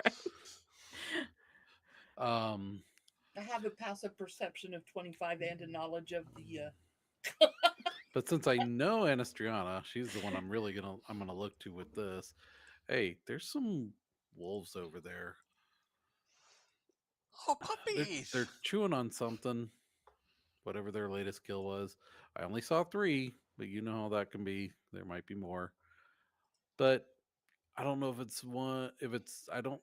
Um, I have a passive perception of 25 and a knowledge of the. but since I know Anastriana, she's the one I'm gonna look to with this. Hey, there's some wolves over there. Oh, They're puppies. they're chewing on something, whatever their latest kill was. I only saw 3. but you know how that can be. There might be more, but I don't know if it's one. If it's, I don't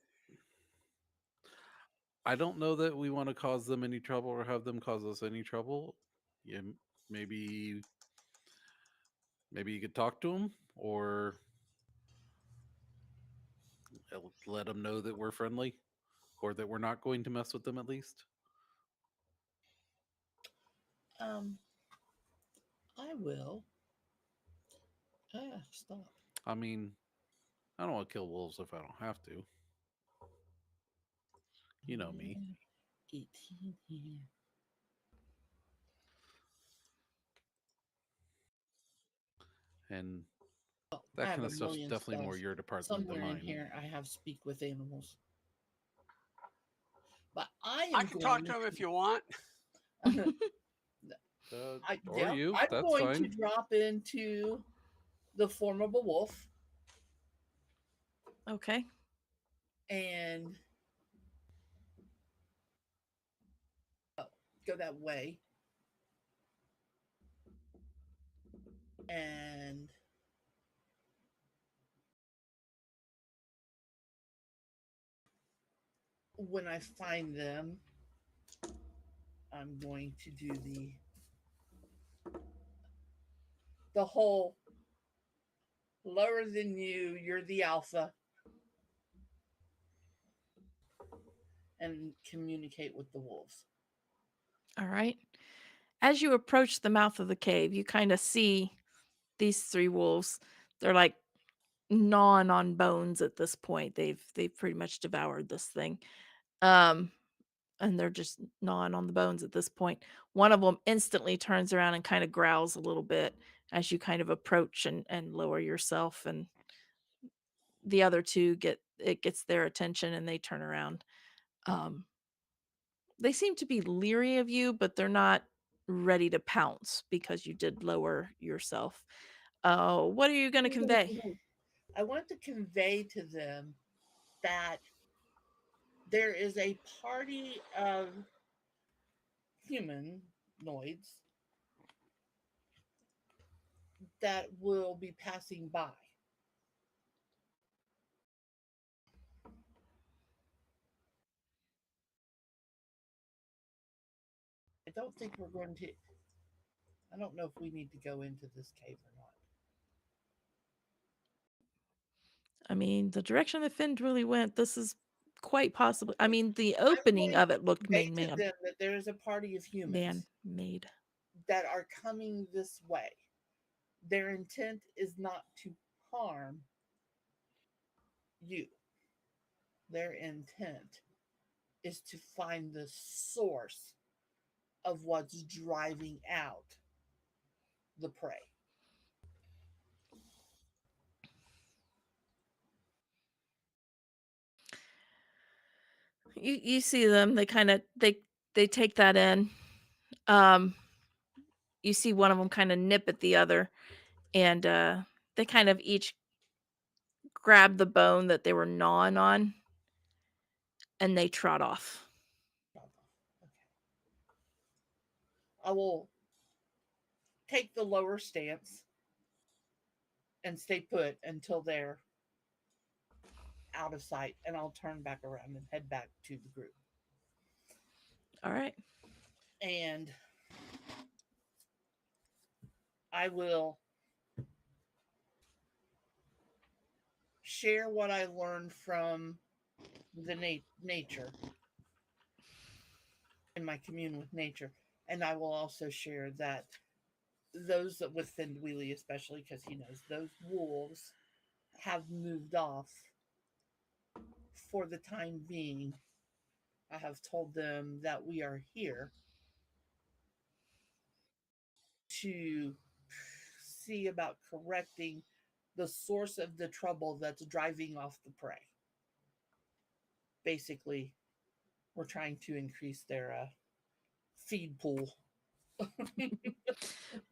know that we want to cause them any trouble or have them cause us any trouble. Yeah, maybe maybe you could talk to them or let them know that we're friendly or that we're not going to mess with them at least. Um, I will. Stop. I mean, I don't want to kill wolves if I don't have to. You know me. 18 here. And I that have kind a of stuff's million definitely more spells. your department than Somewhere in mine. here, I have speak with animals. But I I am can talk going to him if you want. to. Or Yeah, you, I'm that's going to fine. drop into the form of a wolf Okay. and go that way. And when I find them, I'm going to do the whole lower than you, you're the alpha, and communicate with the wolves. All right. As you approach the mouth of the cave, you kind of see these three wolves. They're like gnawing on bones at this point. They've pretty much devoured this thing. Um and they're just gnawing on the bones at this point. One of them instantly turns around and kind of growls a little bit as you kind of approach and lower yourself, and the other two gets their attention and they turn around. Um they seem to be leery of you, but they're not ready to pounce because you did lower yourself. What are you going to convey? I want to convey to them that there is a party of humanoids that will be passing by. I don't think we're going to. I don't know if we need to go into this cave or not. I mean, the direction the Finn really went, this is quite possibly. I mean, the I'm opening going of to it looked convey to man them that there is a party of humans made. that are coming this way. Their intent is not to harm you. Their intent is to find the source of what's driving out the prey. You see them. They kind of they take that in. Um, you see one of them kind of nip at the other, and they kind of each grab the bone that they were gnawing on, and they trot off. Okay. I will take the lower stance and stay put until they're out of sight, and I'll turn back around and head back to the group. All right. And I will share what I learned from the nature in my commune with nature. And I will also share that those that with Findwheelie, especially because he knows those wolves have moved off for the time being. I have told them that we are here to see about correcting the source of the trouble that's driving off the prey. Basically, we're trying to increase their feed pool.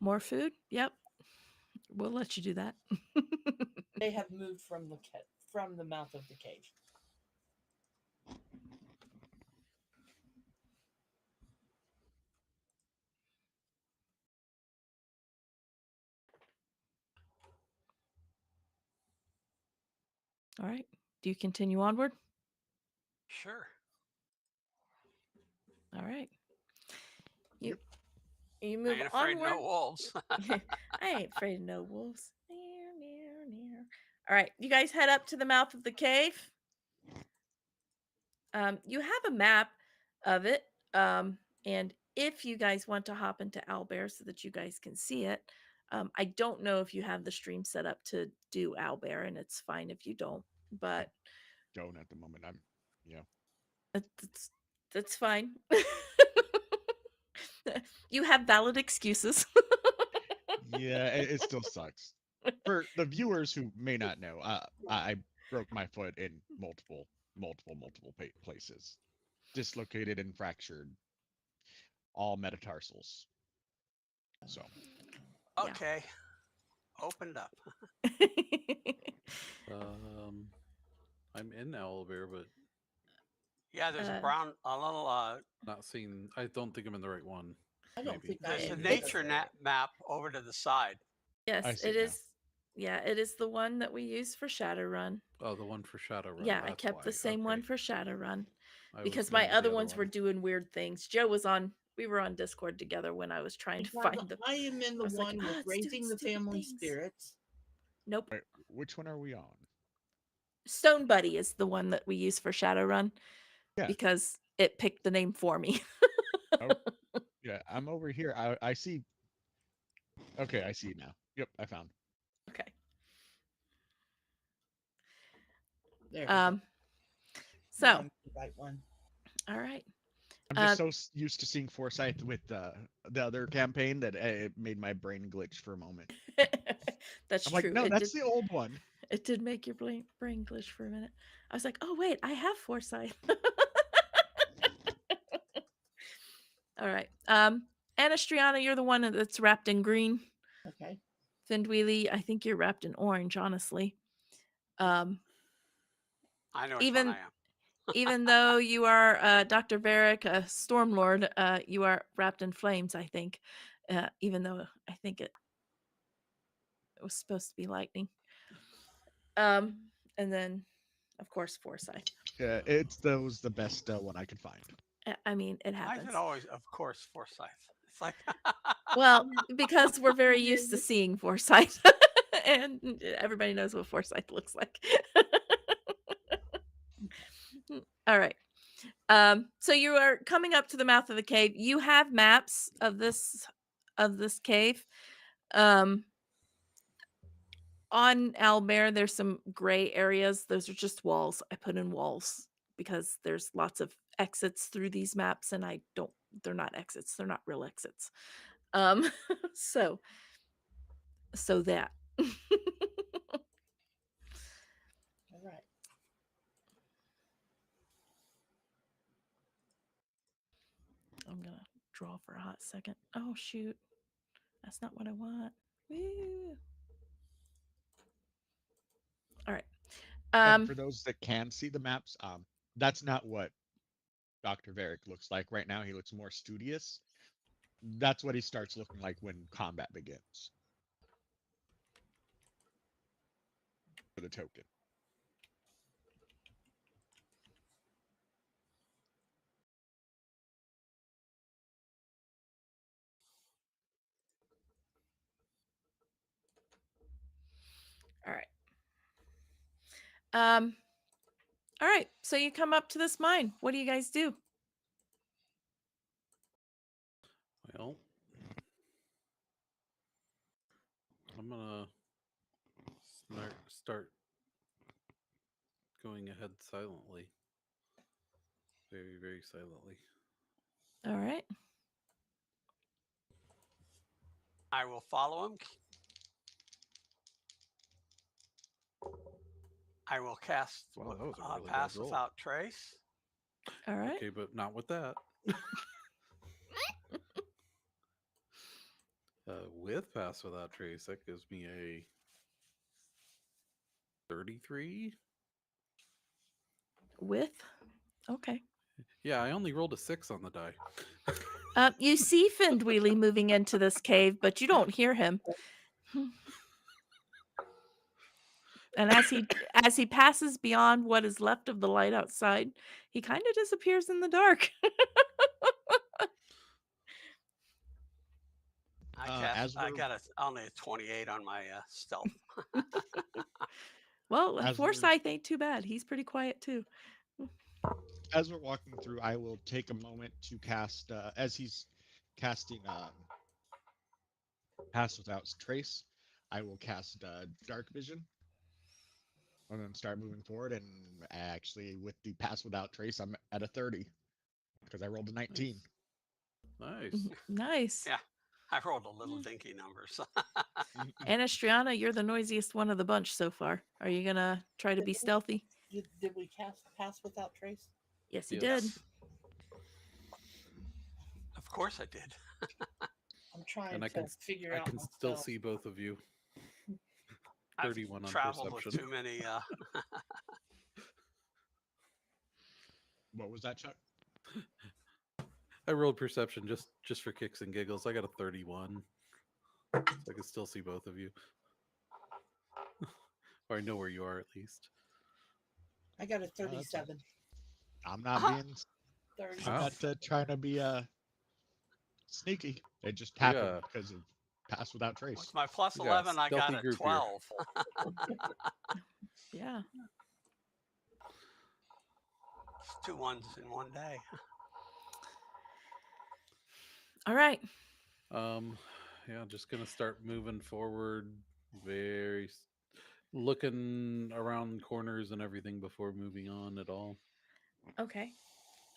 More food? Yep. We'll let you do that. They have moved from the mouth of the cave. All right. Do you continue onward? Sure. All right. You Yep. you I move ain't afraid of onward. no wolves. I ain't afraid of no wolves. Near, near, near. All right, you guys head up to the mouth of the cave. You have a map of it, and if you guys want to hop into Owlbear so that you guys can see it, I don't know if you have the stream set up to do Owlbear, and it's fine if you don't. But Don't at the moment. that's that's fine. You have valid excuses. Yeah, it still sucks. For the viewers who may not know, I broke my foot in multiple places, dislocated and fractured all metatarsals. So Yeah. Okay. Opened up. I'm in Owlbear, but Yeah, there's Uh, a little, not seeing. I don't think I'm in the right one. I don't Maybe. think I there's a am nature either. map over to the side. yes, I see it now. is. Yeah, it is the one that we use for Shadowrun. Oh, the one for Shadowrun. Yeah, I That's kept the why. same one Okay. for Shadowrun I was because going my to other the other ones were one. doing weird things. Joe was on. We were on Discord together when I was trying to Because find them. I am in I the was like, one "Ah, with it's doing raising the stupid family things." spirits. Nope. Wait, which one are we on? Stone Buddy is the one that we use for Shadowrun Yeah. because it picked the name for me. Oh, yeah. I'm over here. I see. Okay, I see now. Yep, I found. Okay. There we go. Um. Now So, I'm the right one. all right. I'm just so used to seeing Forsyth with the other campaign that it made my brain glitch for a moment. That's I'm like, true. no, that's the old one. It did make your brain glitch for a minute. I was like, oh wait, I have foresight. All right. Anastriana, you're the one that's wrapped in green. Okay. Findweely, I think you're wrapped in orange, honestly. Um, I know which even one I am. even though you are Dr. Varric, a Stormlord, you are wrapped in flames, I think. Even though I think it was supposed to be lightning. And then, of course, Forsyth. Yeah, that was the best one I could find. I mean, it Why is happens. it always, of course, Forsyth? It's like, Well, because we're very used to seeing Forsyth, and everybody knows what Forsyth looks like. All right. So you are coming up to the mouth of the cave. You have maps of this cave. On Owlbear, there's some gray areas. Those are just walls. I put in walls because there's lots of exits through these maps, and they're not exits. They're not real exits. So that. All right. I'm gonna draw for a hot second. Oh shoot, that's not what I want. Woo. All right. And for those that can see the maps, that's not what Dr. Varric looks like right now. He looks more studious. That's what he starts looking like when combat begins. For the token. All right. All right. So you come up to this mine. What do you guys do? Well, I'm gonna start going ahead silently, very, very silently. All right. I will follow him. I will cast Wow, that was a really bad Pass roll. Without Trace. All right. Okay, but not with that. With Pass Without Trace, that gives me a 33. With. Okay. Yeah, I only rolled a 6 on the die. You see Findweely moving into this cave, but you don't hear him. And as he passes beyond what is left of the light outside, he kind of disappears in the dark. As I we're got only a 28 on my stealth. Well, as we're Forsyth ain't too bad. He's pretty quiet too. as we're walking through, I will take a moment to cast as he's casting Pass Without Trace. I will cast Dark Vision and then start moving forward. And actually, with the Pass Without Trace, I'm at a 30 because I rolled a 19. Nice. Nice. Yeah, I rolled a little dinky number. So Anastriana, you're the noisiest one of the bunch so far. Are you gonna try to be stealthy? Did we cast Pass Without Trace? Yes, you Yes. did. yes, of course I did. I'm trying And I to can figure I out can still myself. see both of you. I've 31 on traveled with perception. too many. What was that, Chuck? I rolled perception just for kicks and giggles. I got a 31. So I can still see both of you. Or I know where you are at least. I got a that's all. 37. I'm not being. 30. I'm Wow. not trying to be sneaky. It just We happened because of Pass Without Trace. With my plus We got a 11, I got stealthy a group here. 12. Yeah. It's 2 ones in one day. All right. Yeah, just gonna start moving forward, looking around corners and everything before moving on at all. Okay.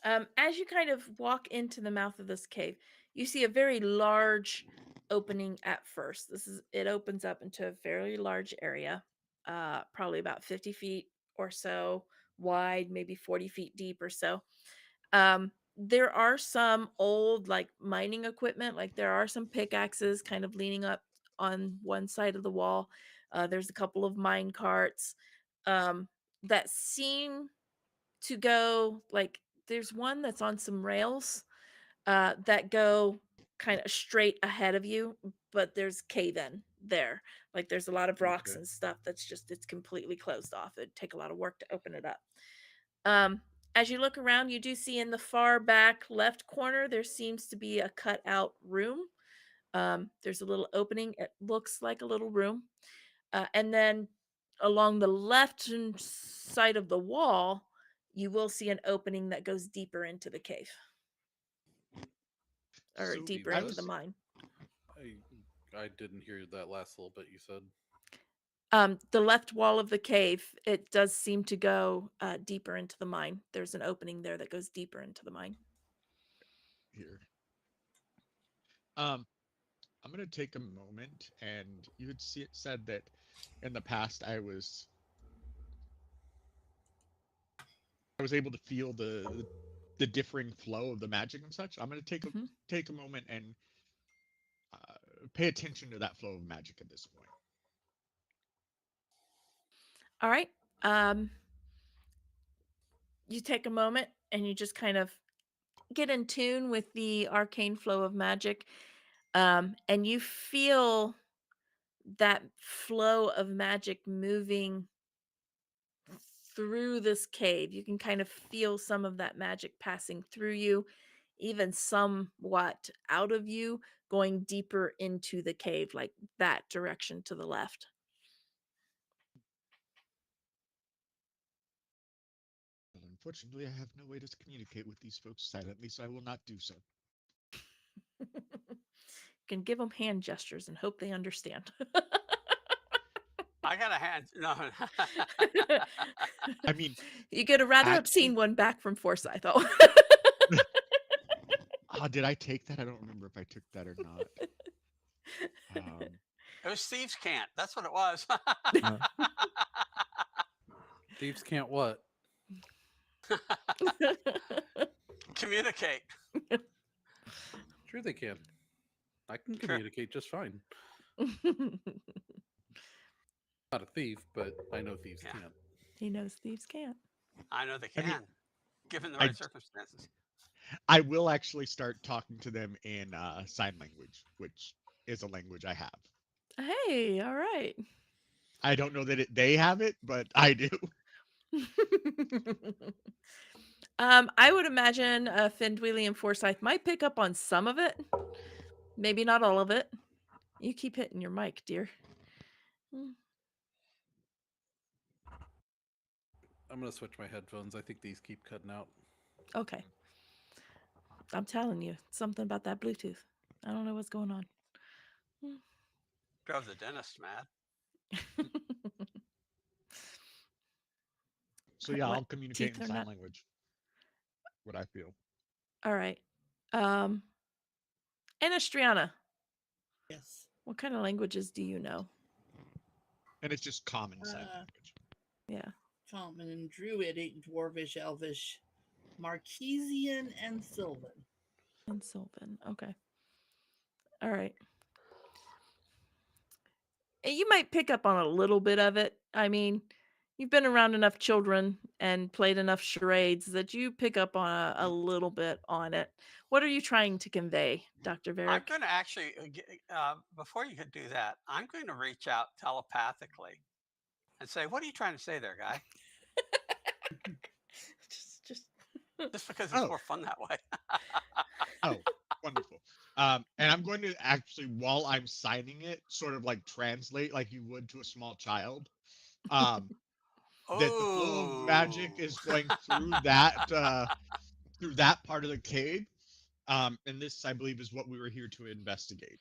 As you kind of walk into the mouth of this cave, you see a very large opening at first. It opens up into a fairly large area, probably about 50 feet or so wide, maybe 40 feet deep or so. There are some old like mining equipment, like there are some pickaxes kind of leaning up on one side of the wall. There's a couple of mine carts that seem to go like there's one that's on some rails that go kind of straight ahead of you, but there's cave in there. Like there's a lot of rocks Okay. and stuff that's just it's completely closed off. It'd take a lot of work to open it up. Um, as you look around, you do see in the far back left corner there seems to be a cut out room. There's a little opening. It looks like a little room. And then along the left side of the wall, you will see an opening that goes deeper into the cave or So deeper I into the was mine. I didn't hear that last little bit you said. The left wall of the cave, it does seem to go deeper into the mine. There's an opening there that goes deeper into the mine. here. I'm gonna take a moment, and you had said that in the past I was able to feel the differing flow of the magic and such. I'm gonna Mhm. take a moment and pay attention to that flow of magic at this point. All right. You take a moment and you just kind of get in tune with the arcane flow of magic. And you feel that flow of magic moving through this cave. You can kind of feel some of that magic passing through you, even somewhat out of you, going deeper into the cave, like that direction to the left. Well, unfortunately, I have no way to communicate with these folks silently, so I will not do so. Can give them hand gestures and hope they understand. I got a hand. No. I mean, You get a rather obscene actually, one back from Forsyth, though. did I take that? I don't remember if I took that or not. It was Thieves' Cant. That's what it was. Thieves can't what? Communicate. Sure they can. I can communicate just fine. Not a thief, but I know thieves Yeah. can't. He knows thieves can't. I know they I can, mean, given the I right circumstances. I will actually start talking to them in sign language, which is a language I have. Hey, all right. I don't know that they have it, but I do. I would imagine Findweely and Forsyth might pick up on some of it. Maybe not all of it. You keep hitting your mic, dear. I'm gonna switch my headphones. I think these keep cutting out. Okay. I'm telling you, something about that Bluetooth. I don't know what's going on. Drove the dentist mad. So yeah, What I'll communicate teeth in are sign not- language. What I feel. All right. Anastriana, Yes. what kind of languages do you know? And it's just common sign Uh, language. Yeah. Common, Druidic, Dwarvish, Elvish, Marquesian, and Sylvan. And Sylvan. Okay. All right. And you might pick up on a little bit of it. I mean, you've been around enough children and played enough charades that you pick up on a little bit on it. What are you trying to convey, Dr. I'm Varick? going to actually, before you could do that, I'm going to reach out telepathically and say, "What are you trying to say there, guy?" just Just because it's Oh. more fun that way. Oh, wonderful. And I'm going to actually, while I'm signing it, sort of like translate like you would to a small child. That the flow of magic Oh. is going through that part of the cave. And this, I believe, is what we were here to investigate.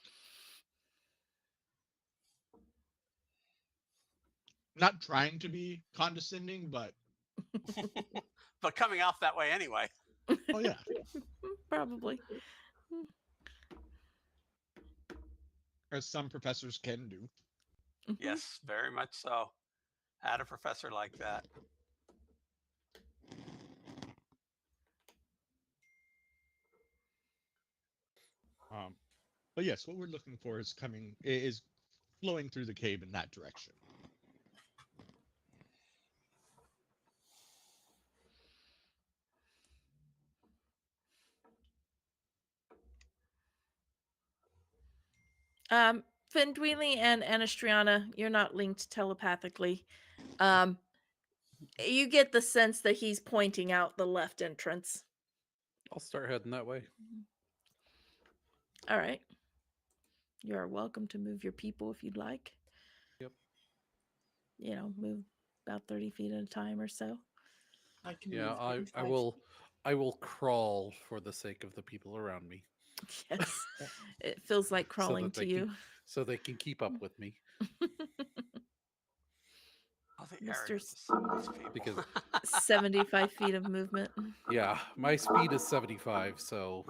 Not trying to be condescending, but But coming off that way anyway. oh yeah. probably. As some professors can do. Mhm. Yes, very much so. Had a professor like that. But yes, what we're looking for is flowing through the cave in that direction. Findweely and Anastriana, you're not linked telepathically. You get the sense that he's pointing out the left entrance. I'll start heading that way. All right. You are welcome to move your people if you'd like. Yep. You know, move about 30 feet at a time or so. I can Yeah, move I 35 will. I will crawl for the sake of the people around me, Yes. It feels like crawling that to they you. so they can keep up with me. Oh, the Mr. arrogance of some of these people. Because 75 feet of movement. yeah, my speed is 75, so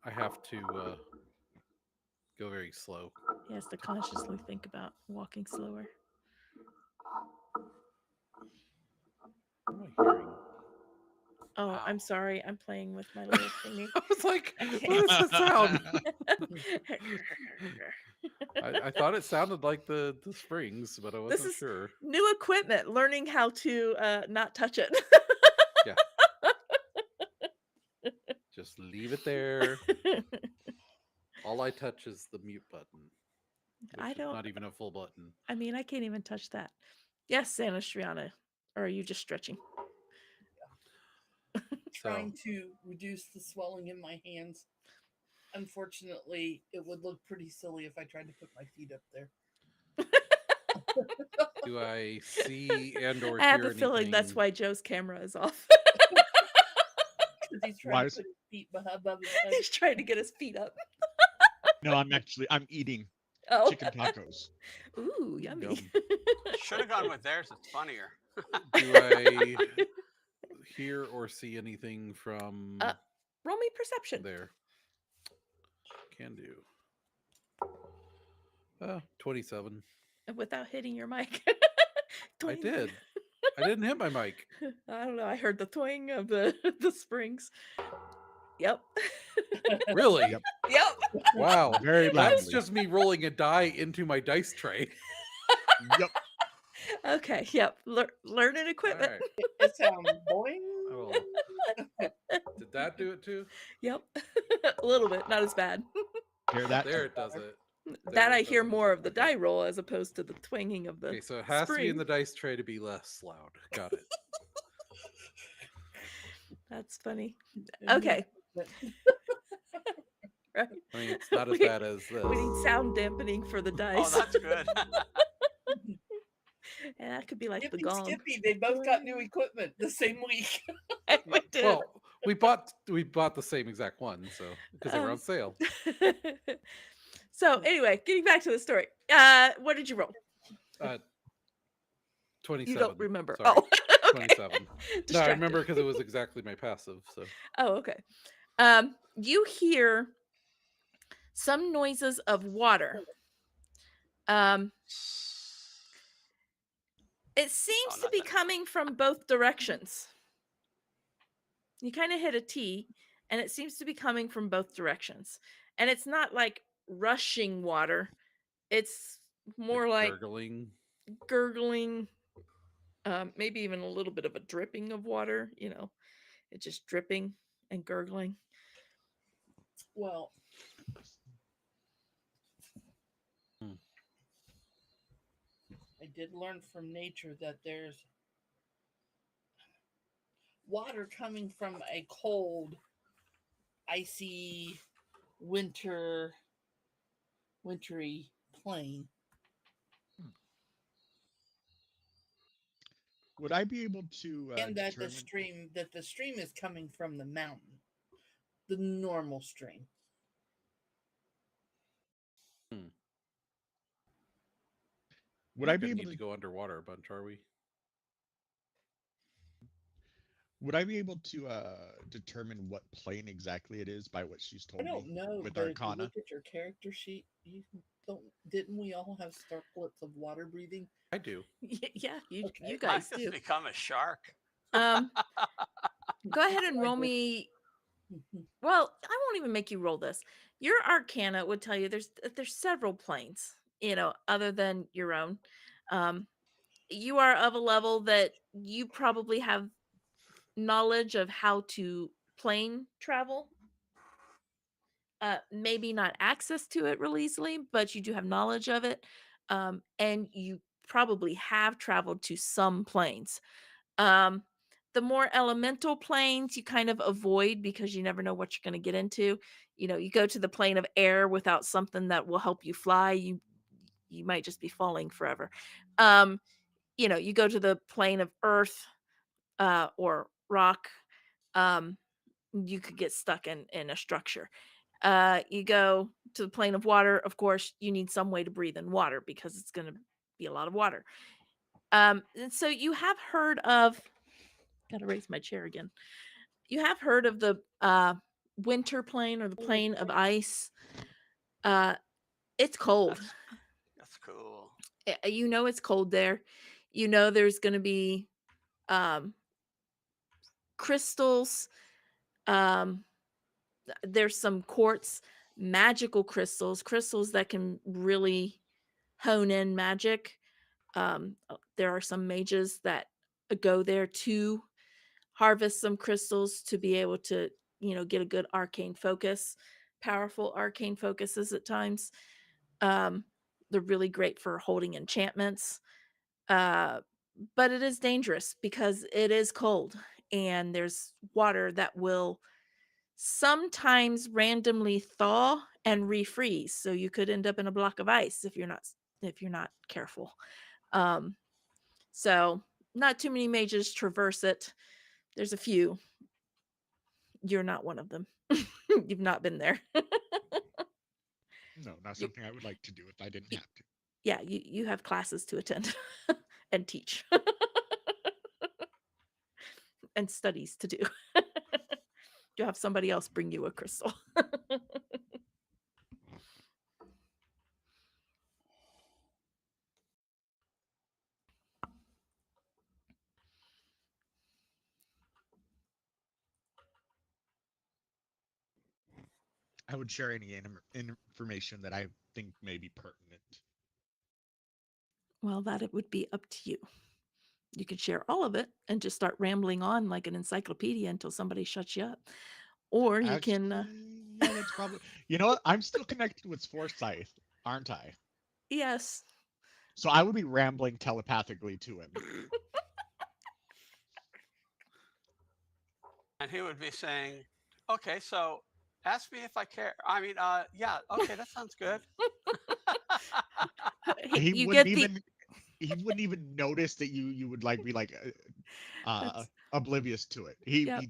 I have to go very slow. He has to consciously think about walking slower. What am I hearing? Oh, Wow. I'm sorry. I'm playing with my little thingy. I was like, I what can't- is that sound? I thought it sounded like the springs, but I wasn't is- sure. New equipment, learning how to not touch it. Yeah. Just leave it there. All I touch is the mute button. Which I is don't- not even a full button. I mean, I can't even touch that. Yes, Anastriana. Or are you just stretching? trying to reduce the swelling in my hands. Unfortunately, it would look pretty silly if I tried to put my feet up there. Do I see and or I have hear a feeling that's anything? why Joe's camera is off. Because he's Why trying is- to put his feet above his head. He's trying to get his feet up. No, I'm eating Oh, chicken tacos. ooh, yummy. Yum. Should have gone with theirs. It's funnier. Do I hear or see anything from Roll me perception. there? Can do. 27. Without hitting your mic. I Twing. did. I didn't hit my mic. I don't know. I heard the twang of the the springs. Yep. Really? Yep. Yep. Wow. Very That's loudly. just me rolling a die into my dice tray. Yep. Okay. Yep. Learning All equipment. right. It sounds boing. Oh. Did that do it too? Yep. A little bit. Not as bad. Hear that? There it does it. That There, I it hear doesn't. more of the Okay. die roll as opposed to the twanging of the Okay, so it has to be in spring. the dice tray to be less loud. Got it. That's funny. And Okay. Right. I mean, it's not as We, bad as we need this. sound dampening for the Oh, dice. that's good. And that could be like the Skippy, gong. Skippy, they both got new equipment the same week. We did. Well, we bought the same exact one, so because they were Um, on sale. So anyway, getting back to the story. What did you roll? 27. You don't remember. Sorry. Oh, okay. 27. No, I Distracted. remember because it was exactly my passive. So Oh, okay. You hear some noises of water. It seems to be nothing. coming from both directions. You kind of hit a T, and it seems to be coming from both directions. And it's not like rushing water. It's more like gurgling. maybe even a little bit of a dripping of water, it's just dripping and gurgling. Well, I did learn from nature that there's water coming from a cold, icy, wintry plain. Would I be able to And that determine? the stream is coming from the mountain, the normal stream. Would I We're be gonna able need to? to go underwater a bunch, are we? Would I be able to determine what plane exactly it is by what she's I told don't me know, with but if you Arcana? look at your character sheet, you don't. Didn't we all have circlets of water breathing? I do. Yeah, you Okay. guys Might do. just become a shark. Go ahead and roll me. Well, I won't even make you roll this. Your Arcana would tell you there's several planes, other than your own. You are of a level that you probably have knowledge of how to plane travel. Maybe not access to it real easily, but you do have knowledge of it. And you probably have traveled to some planes. The more elemental planes you kind of avoid because you never know what you're going to get into. You go to the plane of air without something that will help you fly, you might just be falling forever. You go to the plane of earth or rock, you could get stuck in a structure. You go to the plane of water, of course, you need some way to breathe in water because it's going to be a lot of water. And so you have heard of, gotta raise my chair again. You have heard of the winter plane or the plane of ice. It's cold. That's cool. It's cold there. There's going to be crystals. There's some quartz, magical crystals that can really hone in magic. There are some mages that go there to harvest some crystals to be able to, get a good arcane focus, powerful arcane focuses at times. They're really great for holding enchantments. But it is dangerous because it is cold and there's water that will sometimes randomly thaw and refreeze. So you could end up in a block of ice if you're not careful. So not too many mages traverse it. There's a few. You're not one of them. You've not been there. No, not something I would like to do if I didn't have to. Yeah, you have classes to attend and teach and studies to do. You have somebody else bring you a crystal. I would share any information that I think may be pertinent. Well, that it would be up to you. You could share all of it and just start rambling on like an encyclopedia until somebody shuts you up. Or you Actually, can yeah, that's probably. You know what? I'm still connected with Forsyth. aren't I? Yes. So I would be rambling telepathically to him. And he would be saying, okay, so ask me if I care. I mean, yeah, okay, that sounds good. He You wouldn't get the even he wouldn't even notice that you would like be like that's oblivious to it. yep,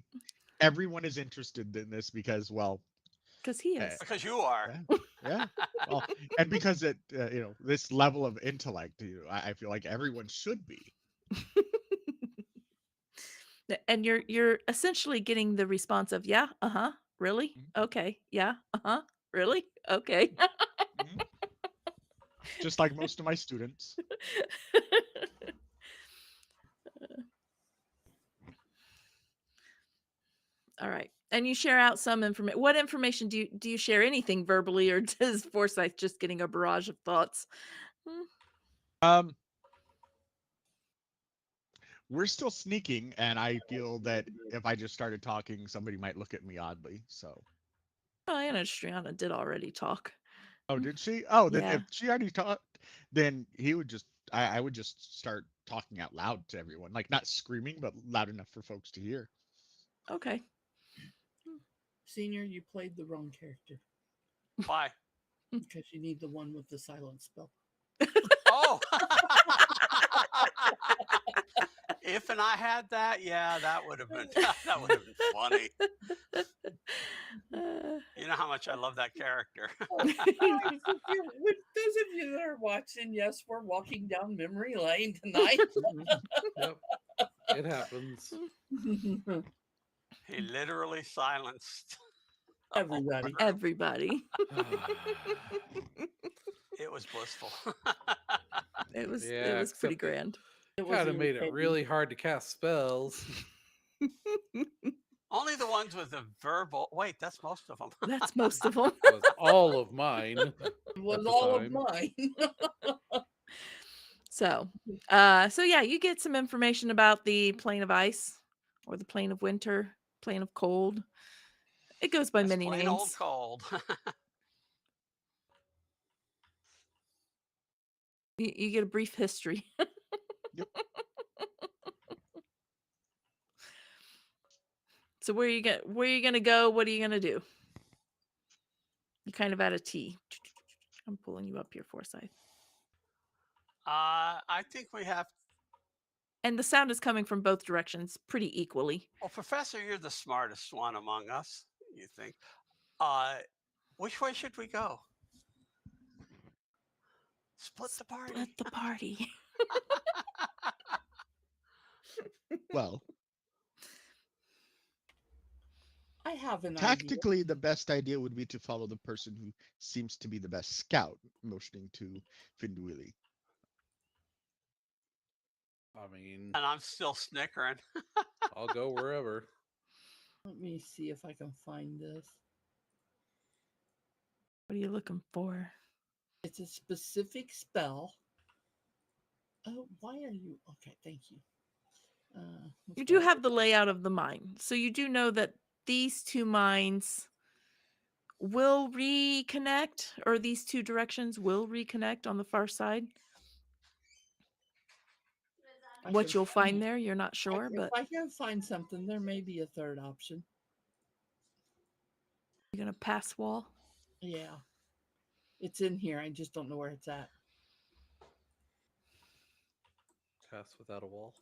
Everyone is interested in this because, well, because he uh, is. Because you are. yeah, yeah, well, and because it this level of intellect, I feel like everyone should be. And you're essentially getting the response of yeah, uh-huh, really? Mhm, Okay, yeah, uh-huh, really? Okay. mhm. Just like most of my students. All right. And you share out some information. What information do you share anything verbally, or does Forsyth just getting a barrage of thoughts? Hmm. Um, we're still sneaking, and I feel that if I just started talking, somebody might look at me oddly. So, Oh, Anna Striana did already talk. oh, did she? Oh, then Yeah. if she already talked, then he would just, I would just start talking out loud to everyone, like not screaming, but loud enough for folks to hear. Okay. Senior, you played the wrong character Why? because you need the one with the silent spell. Oh. If and I had that, yeah, that would have been that would have been funny. Uh, You know how much I love that character. Those of you that are watching, yes, we're walking down memory lane tonight. Yep, it happens. He literally silenced. Everybody. Everybody. It was blissful. It was Yeah, pretty except it grand. It was kind of made it irritating. really hard to cast spells. Only the ones with the verbal. Wait, that's most of them. That's most of them. Was all of mine. It was at the all of time. mine. So yeah, you get some information about the plane of ice or the plane of winter, plane of cold. It goes by That's many plain old names. cold. You get a brief history. Yep. So where you gonna go? What are you gonna do? You're kind of at a T. I'm pulling you up here, Forsyth. I think we have. And the sound is coming from both directions pretty equally. Well, Professor, you're the smartest one among us. You think? Which way should we go? Split the party. Split the party. Well, I have an idea. tactically, the best idea would be to follow the person who seems to be the best scout, motioning to Finduili. I mean, And I'm still snickering. I'll go wherever. Let me see if I can find this. What are you looking for? It's a specific spell. Oh, why are you? Okay, thank you. You do have the layout of the mine. So you do know that these two mines will reconnect, or these two directions will reconnect on the far side. What you'll find there, you're not sure, but if I can find something, there may be a third option. you're gonna pass wall. Yeah, it's in here. I just don't know where it's at. Pass without a wall.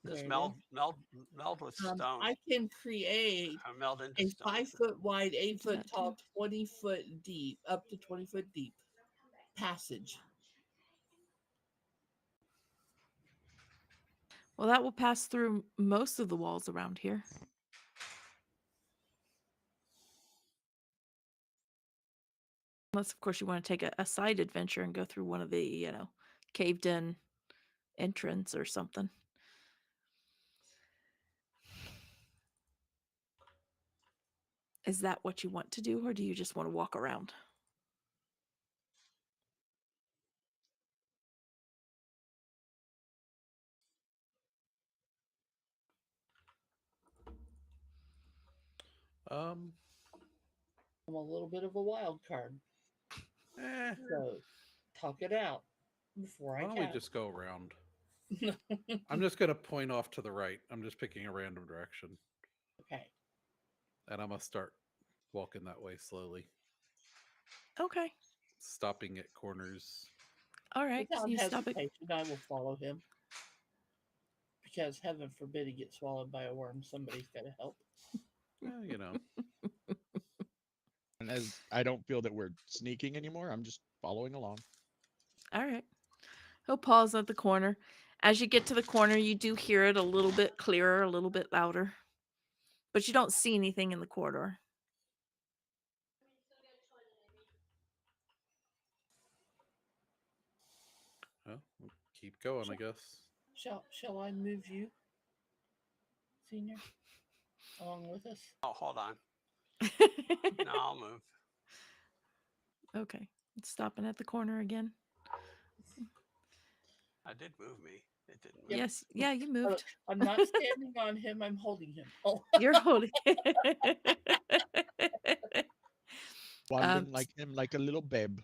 Just There it meld is. with stone. I can create Meld into a stone. 5-foot wide, 8-foot That tall, too. 20-foot deep, up to 20-foot deep passage. Well, that will pass through most of the walls around here. Unless, of course, you want to take a side adventure and go through one of the, caved in entrance or something. Is that what you want to do, or do you just want to walk around? Um, I'm a little bit of a wild card. Eh, So talk it out before I why don't we cast. just go around? I'm just gonna point off to the right. I'm just picking a random direction, Okay. and I'm gonna start walking that way slowly, Okay. stopping at corners. All right. So Without you stop it. hesitation, I will follow him because heaven forbid he gets swallowed by a worm. Somebody's got to help. You know, And as I don't feel that we're sneaking anymore, I'm just following along. All right. He'll pause at the corner. As you get to the corner, you do hear it a little bit clearer, a little bit louder, but you don't see anything in the corridor. well, we'll keep going, I guess. Shall I move you, Senior, along with us? Oh, hold on. No, I'll move. Okay. It's stopping at the corner again. I did move me. It didn't move. Yep. Yes. Yeah, you Oh, moved. I'm not standing on him. I'm holding him. Oh, You're holding. Wandering like him, like a little babe.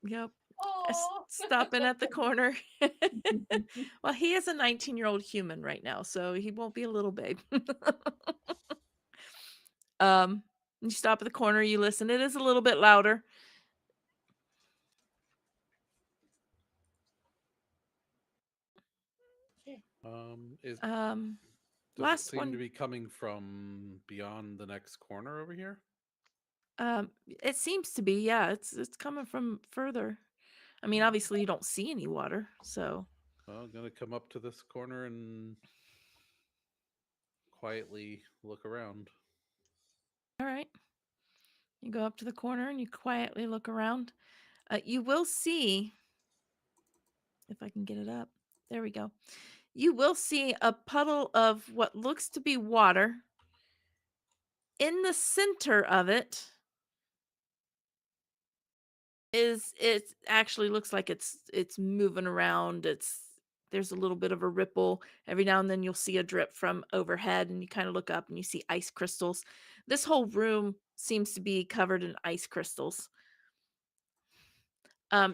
Yep. oh. Stopping at the corner. Well, he is a 19-year-old human right now, so he won't be a little babe. You stop at the corner, you listen. It is a little bit louder. Okay. Is Um, does it last seem to one. be coming from beyond the next corner over here? It seems to be, yeah. It's coming from further. I mean, obviously you don't see any water, so Well, I'm gonna come up to this corner and quietly look around. all right. You go up to the corner and you quietly look around. You will see, if I can get it up. There we go. You will see a puddle of what looks to be water. In the center of it is it actually looks like it's moving around. There's a little bit of a ripple. Every now and then you'll see a drip from overhead and you kind of look up and you see ice crystals. This whole room seems to be covered in ice crystals.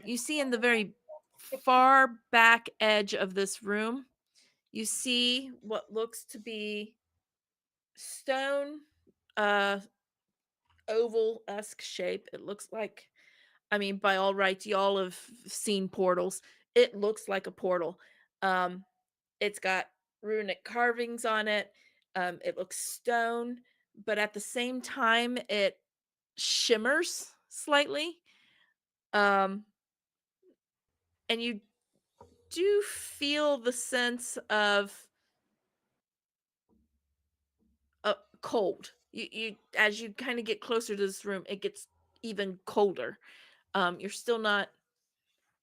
You see in the very far back edge of this room, you see what looks to be stone, uh, oval-esque shape. It looks like, I mean, by all rights, y'all have seen portals. It looks like a portal. Um, it's got runic carvings on it. It looks stone, but at the same time, it shimmers slightly. Um, and you do feel the sense of cold. You as you kind of get closer to this room, it gets even colder. You're still not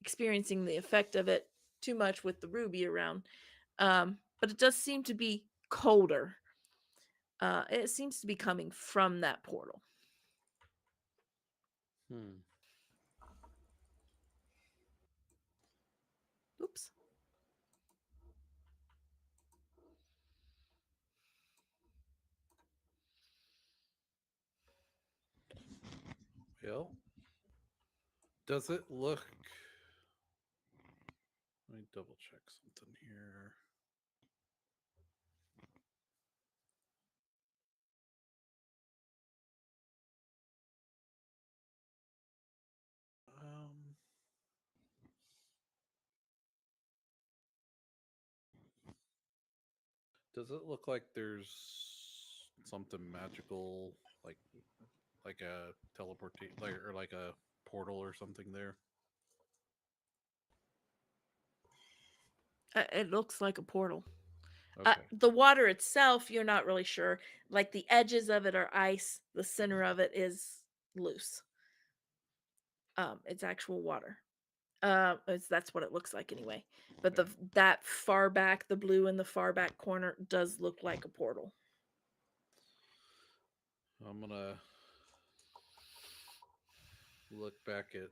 experiencing the effect of it too much with the ruby around, but it does seem to be colder. It seems to be coming from that portal. Hmm. Oops. Well, does it look? Let me double check something here. Um, does it look like there's something magical, like a teleportation, or like a portal or something there? It looks like a portal. Okay. The water itself, you're not really sure. Like the edges of it are ice. The center of it is loose. It's actual water. That's what it looks like anyway. But Okay. that far back, the blue in the far back corner does look like a portal. I'm gonna look back at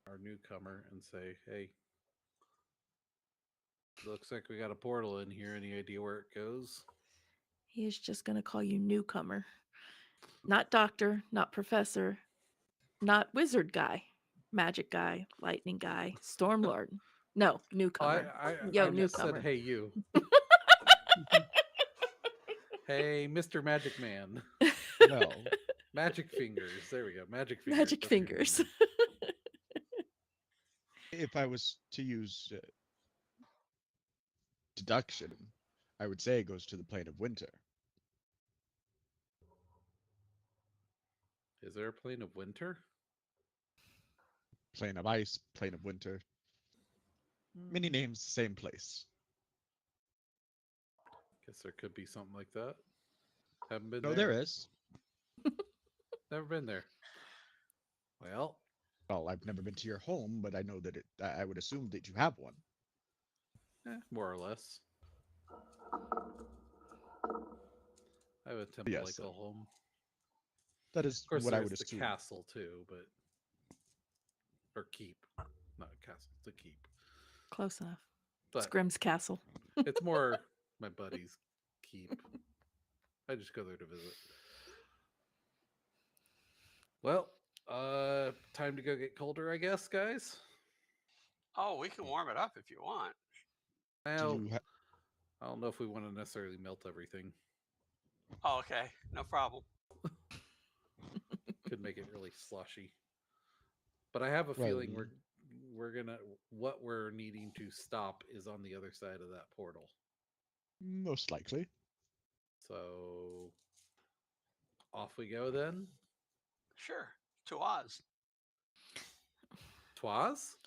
our newcomer and say, "Hey, looks like we got a portal in here. Any idea where it goes?" He is just going to call you newcomer. Not doctor, not professor, Not wizard guy, magic guy, lightning guy, storm lord. No, newcomer. Yo, I just said, newcomer. hey, you. Hey, Mr. Magic Man. Well, Magic fingers. There we go. Magic fingers. Magic That's your fingers. name. if I was to use deduction, I would say it goes to the plane of winter. Is there a plane of winter? Plane of ice, plane of winter. Many names, same place. Guess there could be something like that. Haven't been No, there. there is. Never been there. Well, Well, I've never been to your home, but I know that I would assume that you have one. more or less. I have a temple Yes, I call home. That is Of course, what I there's would the assume. castle too, but or keep, not a castle, it's a keep. Close enough. It's But Grimm's castle. it's more my buddy's keep. I just go there to visit. Well, time to go get colder, I guess, guys. Oh, we can warm it up if you want. Well, Do you I don't know if we want to necessarily melt everything. Oh, okay, no problem. Could make it really slushy. But I have a feeling Well- we're gonna what we're needing to stop is on the other side of that portal. most likely? So off we go then. Sure, to Oz. Twas?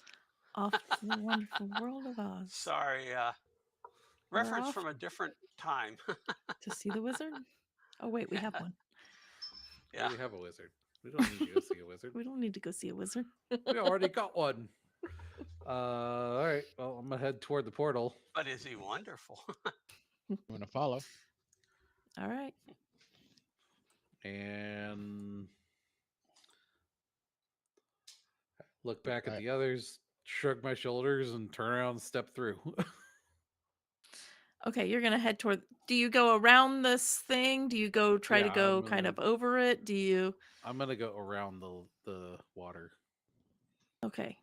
Off to the wonderful world of Oz. Sorry, We're reference off from a different time. to see the wizard. Oh wait, we have one. Yeah. Yeah. We have a wizard. We don't need to go see a wizard. We don't need to go see a wizard. We already got one. All right. Well, I'm gonna head toward the portal. But is he wonderful? You want to follow? All right. And look back at I- the others, shrug my shoulders, and turn around and step through. Okay, you're gonna head toward. Do you go around this thing? Do you go try to Yeah, go I'm kind of gonna- over it? Do you? I'm gonna go around the water. Okay,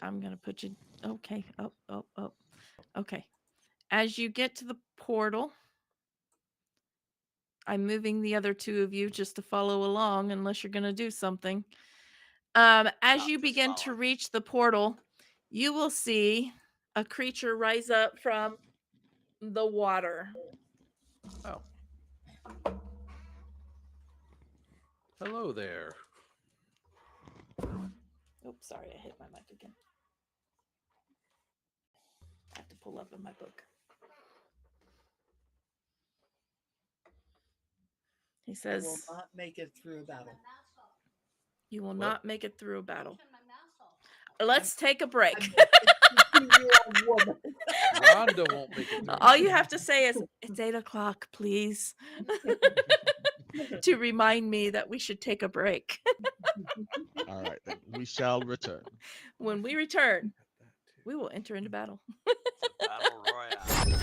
I'm gonna put you. Okay. Oh. Okay. As you get to the portal, I'm moving the other two of you just to follow along, unless you're gonna do something. As Not you just begin to follow. reach the portal, you will see a creature rise up from the water. Oh. Hello there. Oops, sorry, I hit my mic again. I have to pull up in my book. He I says, will not make it through a battle. "You will What? not make it through a battle." Let's take a break. I'm a 62-year-old woman. Rhonda won't make it through. All you have to say is, "It's 8:00, please," to remind me that we should take a break. All right, then we shall return. When we return, we will enter into battle. Battle Royale.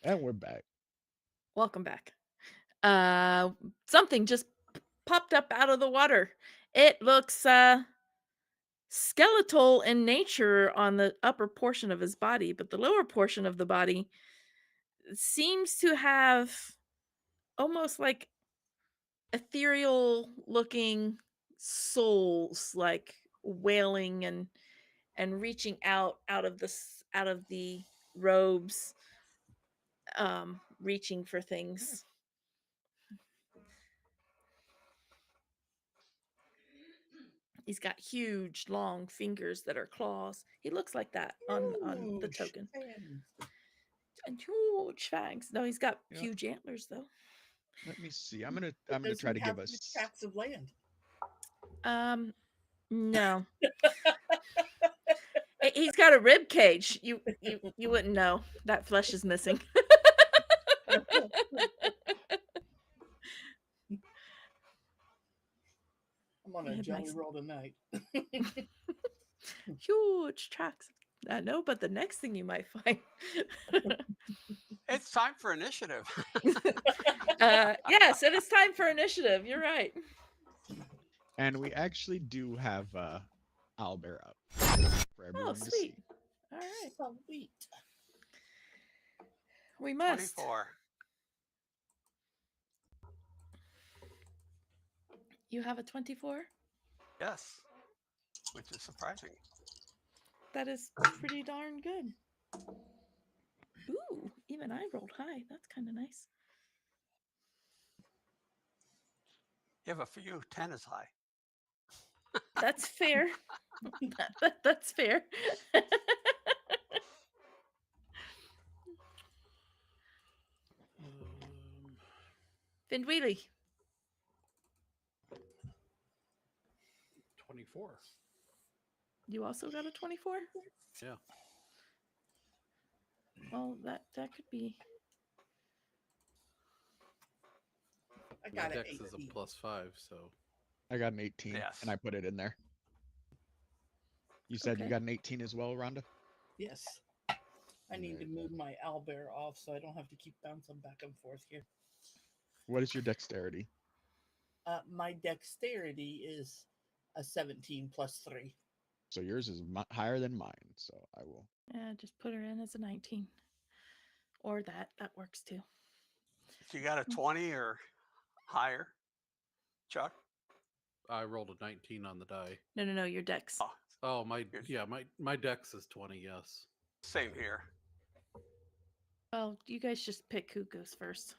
And we're back. Welcome back. Something just popped up out of the water. It looks skeletal in nature on the upper portion of his body, but the lower portion of the body seems to have almost like ethereal looking souls, like wailing and reaching out of out of the robes, reaching for things. He's got huge long fingers that are claws. He looks like that on the Huge token. fangs. And huge fangs. No, he's got Yeah. huge antlers though. Let me see. I'm gonna Does try he to have give huge us. tracts of land? No. He's got a rib cage. You wouldn't know. That flesh is missing. I'm on I a have jelly nice- roll tonight. Huge tracks. No, but the next thing you might find. It's time for initiative. Yes, it is time for initiative. You're right. And we actually do have Owlbear up for everyone to Sweet. see. All right. Sweet. We must. 24. You have a 24? Yes, which is surprising. That is pretty darn good. Ooh, even I rolled high. That's kind of nice. You have a few 10 is high. That's fair. That's fair. Findweely. 24. You also got a 24? Yeah. Well, that could be. I My got an dex is 18. a +5, so I got an 18, Yes. and I put it in there. You said you Okay. got an 18 as well, Rhonda? Yes. I need to move my owlbear off so I don't have to keep bouncing back and forth here. What is your dexterity? My dexterity is a 17 plus 3. So yours is higher than mine. So I will. Yeah, just put her in as a 19. Or that. That works too. If you got a 20 or higher, Chuck? I rolled a 19 on the die. No, your dex. Oh, Oh, my dex is 20, yes. same here. Well, you guys just pick who goes first.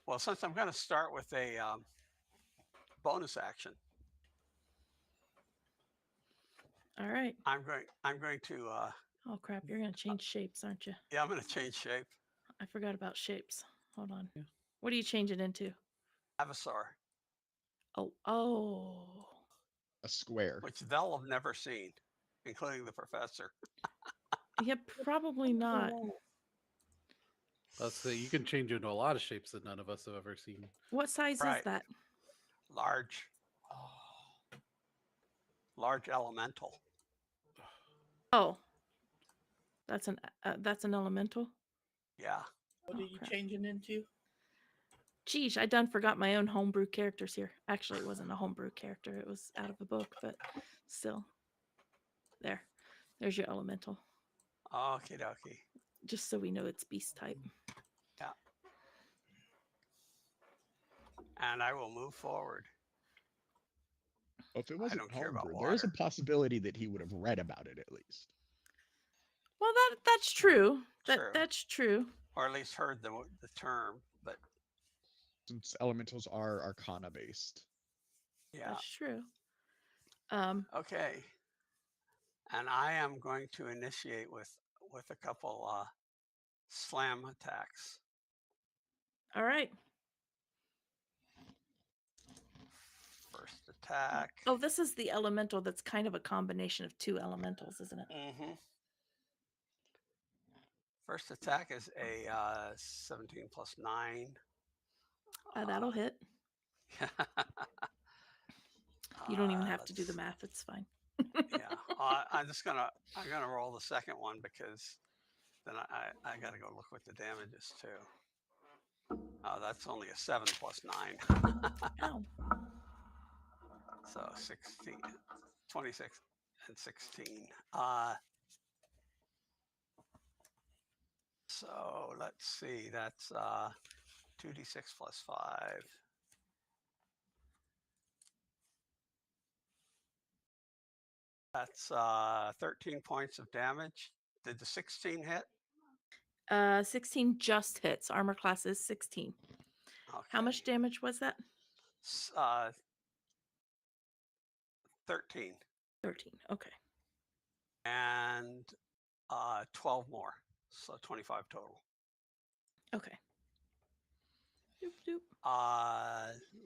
Well, since I'm going to start with a bonus action, All right. I'm going to Oh crap, you're gonna change shapes, aren't you? yeah, I'm going to change shape. I forgot about shapes. Hold on. Yeah. What are you changing into? Avasaur, Oh. A square. which they'll have never seen, including the professor. Yeah, probably not. Let's say you can change into a lot of shapes that none of us have ever seen. What size is Right. that? Large elemental. Oh. That's an elemental. Yeah. What Oh, are you crap. changing into? Geez, I done forgot my own homebrew characters here. Actually, it wasn't a homebrew character. It was out of a book, but still. There's your elemental. Okie dokie. Just so we know it's beast type. Yeah. And I will move forward. Well, if it wasn't don't care about homebrew, there is a water. possibility that he would have read about it at least. Well, that's true. True. That's true. Or at least heard the term, but Since elementals are arcana based. yeah. That's true. Okay. And I am going to initiate with a couple slam attacks. All right. First attack. Oh, this is the elemental that's kind of a combination of two elementals, isn't it? Mm-hmm. First attack is a 17 plus 9. That'll hit. You don't even have to do the math. It's fine. Yeah, I'm gonna roll the second one because Then I got to go look what the damage is too. Oh, that's only a 7 plus 9. Ow. So 16, 26 and 16. So let's see. That's 2d6 plus 5. That's 13 points of damage. Did the 16 hit? 16 just hits. Armor class is 16. Okay. How much damage was that? 13. 13. Okay. And 12 more. So 25 total. Okay. Doop, doop.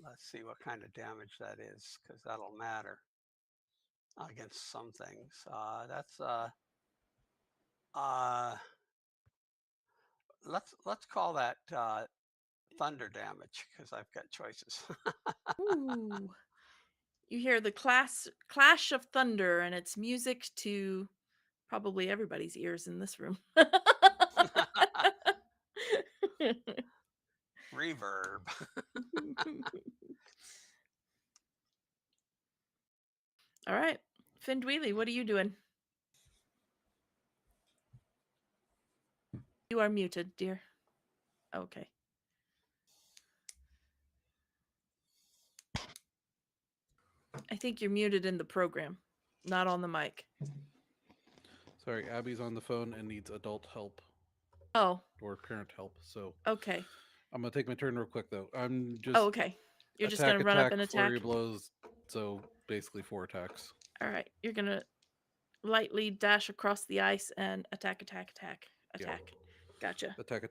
Let's see what kind of damage that is, because that'll matter against some things. That's let's call that thunder damage, because I've got choices. Ooh. You hear the clash of thunder, and it's music to probably everybody's ears in this room. Reverb. All right. Finn Dweely, what are you doing? You are muted, dear. Okay. I think you're muted in the program, not on the mic. Sorry, Abby's on the phone and needs adult help Oh, or parent help. So okay. I'm gonna take my turn real quick though. I'm just Oh, okay. You're just going to run up and attack? flurry blows. So basically 4 attacks. All right. You're going to lightly dash across the ice and attack. Yeah. Gotcha. Attack.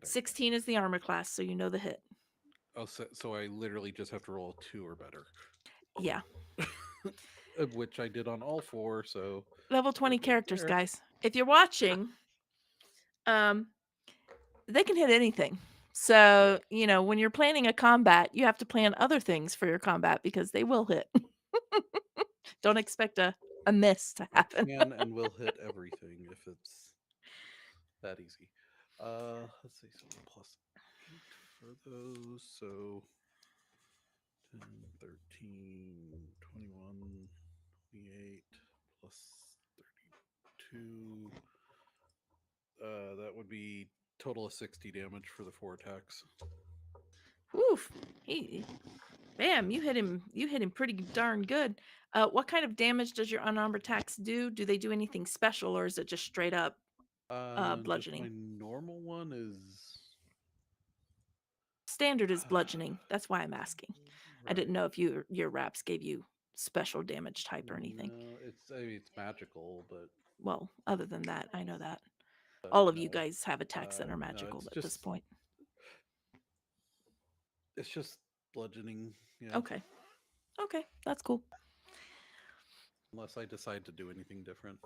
16 is the armor class, so you know the hit. Oh, so I literally just have to roll a 2 or better. Yeah. Which I did on all 4, so Level 20 good characters, there. guys. If you're watching, they can hit anything. So, when you're planning a combat, you have to plan other things for your combat because they will hit. Don't expect a miss to happen. Can and will hit everything if it's that easy. Let's see, so plus 8 for those, so 10, 13, 21, 28 plus 32. That would be total of 60 damage for the 4 attacks. Oof. Bam, you hit him pretty darn good. What kind of damage does your unarmed attacks do? Do they do anything special, or is it just straight up bludgeoning? Just my normal one is Standard is bludgeoning. That's why I'm asking. I didn't right. know if your wraps gave you special damage type or anything. No, it's magical, but Well, other than that, I know that. All of you no. guys have attacks that are No, magical it's at this just point. it's just bludgeoning. Yeah. Okay. Okay, that's cool. Unless I decide to do anything different.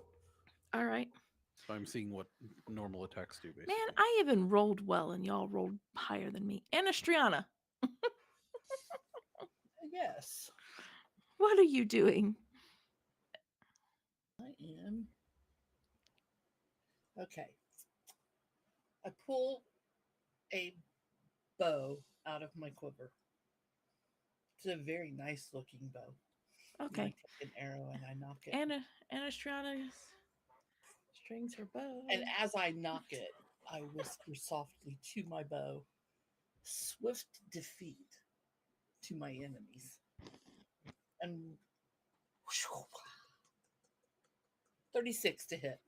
All right. So I'm seeing what normal attacks do, basically. Man, I even rolled well, and y'all rolled higher than me. Anastriana, Yes, what are you doing? I am. Okay. I pull a bow out of my quiver. It's a very nice looking bow. And I Okay. take an arrow and I knock it. Anastriana strings her bow. And as I knock it, I whisper softly to my bow, "Swift defeat to my enemies." And 36 to hit.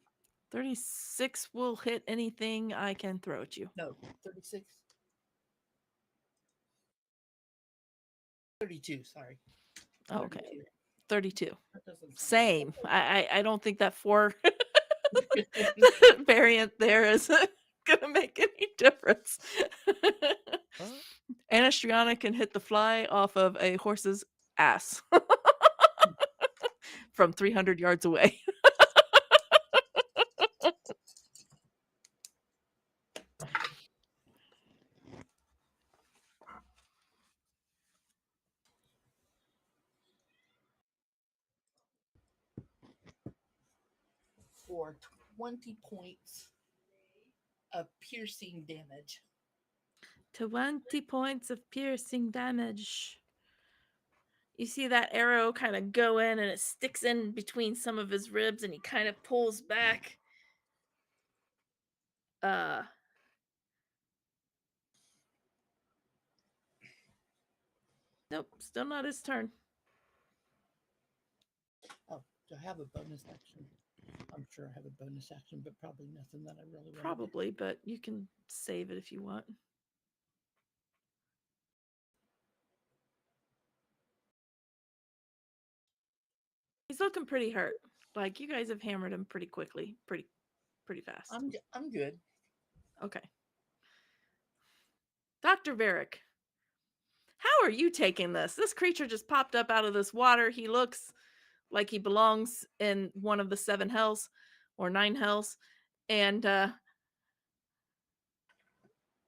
36 will hit anything I can throw at you. No, 36. 32, sorry. Oh, okay. 32. 32. That doesn't sound Same. I don't think that 4 right. variant there is gonna make any difference. Anastriana can hit the fly off of a horse's ass from 300 yards away. For 20 points of piercing damage. 20 points of piercing damage. You see that arrow kind of go in and it sticks in between some of his ribs and he kind of pulls back. Nope, still not his turn. Oh, do I have a bonus action? I'm sure I have a bonus action, but probably nothing that I really want. Probably, but you can save it if you want. He's looking pretty hurt. Like, you guys have hammered him pretty quickly, pretty fast. I'm good. Okay. Dr. Varric, how are you taking this? This creature just popped up out of this water. He looks like he belongs in one of the 7 hells or 9 hells. And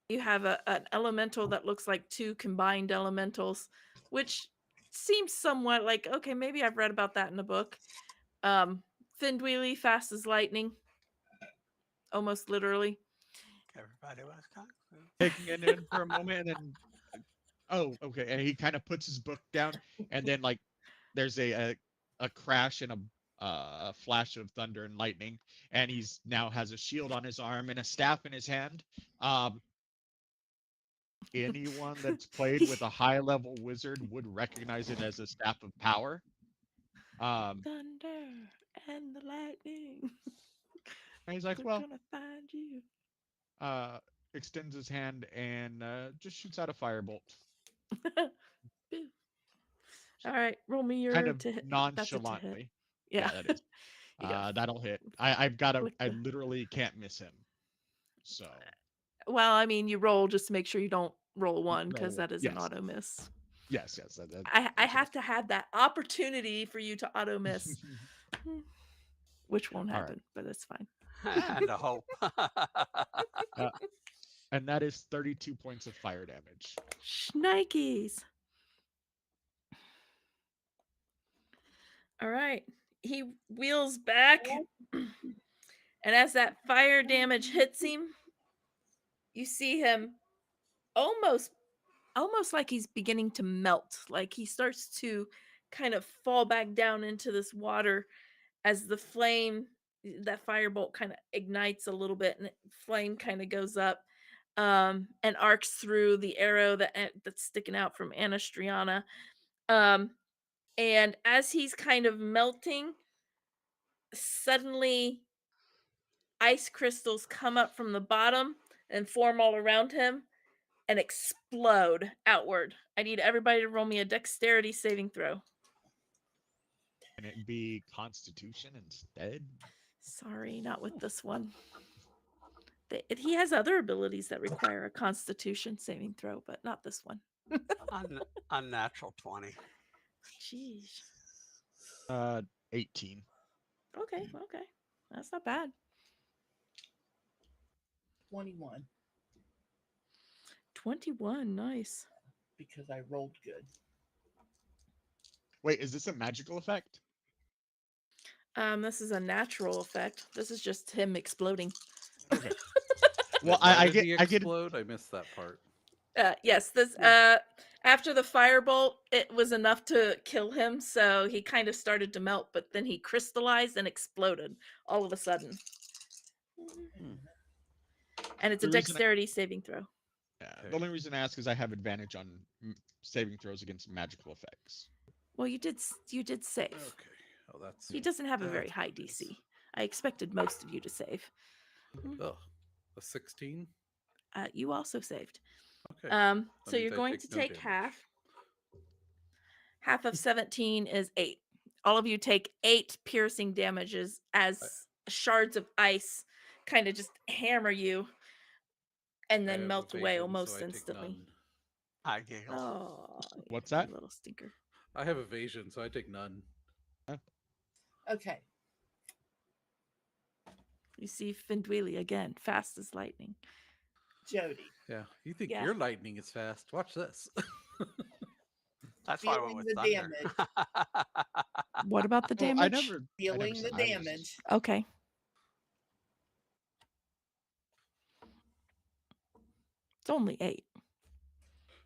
you have an elemental that looks like 2 combined elementals, which seems somewhat like, okay, maybe I've read about that in a book. Findweely, fast as lightning. Almost literally. Everybody was kung fu. Taking it in for a moment, and then oh, okay. And he kind of puts his book down, and then like there's a crash and a flash of thunder and lightning, and he's now has a shield on his arm and a staff in his hand. Anyone that's played with a high level wizard would recognize it as a staff of power. Thunder and the lightning. And he's like, They're well, gonna find you. extends his hand and just shoots out a firebolt. All right, roll me your Kind of to hit. That's a to hit. nonchalantly. Yeah, that is. You got That'll hit. I've got flick I the- literally can't miss him. So Well, I mean, you roll just to make sure you don't roll a 1 because roll. that is an Yes. auto miss. Yes. I have to have that opportunity for you to auto miss, which won't All right. happen, but it's fine. And a hope. And that is 32 points of fire damage. Shnikes. All right. He wheels back, and as that fire damage hits him, you see him almost like he's beginning to melt. Like he starts to kind of fall back down into this water as the flame, that firebolt kind of ignites a little bit, and flame kind of goes up and arcs through the arrow that's sticking out from Anastriana. And as he's kind of melting, suddenly ice crystals come up from the bottom and form all around him and explode outward. I need everybody to roll me a dexterity saving throw. Can it be Constitution instead? Sorry, not with this one. He has other abilities that require a Constitution saving throw, but not this one. Unnatural 20. Jeez. 18. Okay. That's not bad. 21 21, nice. because I rolled good. Wait, is this a magical effect? This is a natural effect. This is just him exploding. Okay. Well, Why I did he get explode? I missed that part. Yes, this after the firebolt, it was enough to kill him, so he kind of started to melt, but then he crystallized and exploded all of a sudden. And it's a The reason dexterity saving throw. Yeah, Okay. the only reason I ask is I have advantage on saving throws against magical effects. Well, you did save. Okay. Oh, that's. He doesn't have a very that's high what it is. DC. I expected most of you to save. Oh, a 16. You also saved. Okay. So means you're I going take to no take damage. half. Half of 17 is 8. All of you take 8 piercing damages as shards of ice kind of just hammer you and I then have melt away evasion, almost so I take instantly. none. I giggle. Oh, What's you that? little stinker. I have evasion, so I take none. Okay. You see Findweely again, fast as lightning. Jody. Yeah. You think Yeah. your lightning is fast? Watch this. That's why I went Feeling with the thunder. What about the Well, damage? I never Feeling the said I was- damage. Okay. It's only 8.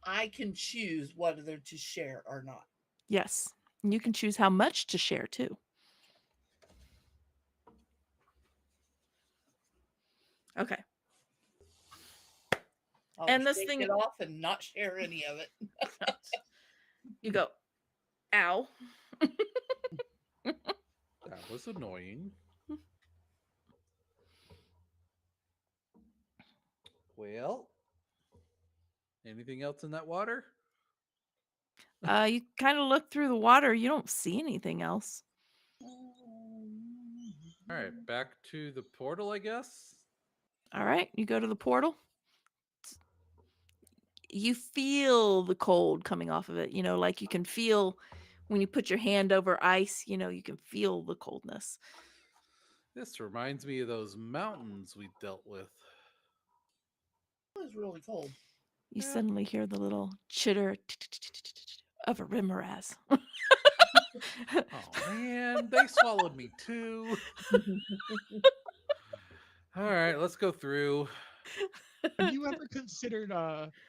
I can choose whether to share or not. Yes. And you can choose how much to share too. Okay. I'll And this shake thing- it off and not share any of it. You go, ow. That was annoying. Well, anything else in that water? You kind of look through the water. You don't see anything else. All right, back to the portal, I guess. All right. You go to the portal. You feel the cold coming off of it. Like you can feel when you put your hand over ice, you can feel the coldness. This reminds me of those mountains we dealt with. It was really cold. You Yeah. suddenly hear the little chitter of a remoraz. Oh man, they swallowed me too. All right, let's go through. Have you ever considered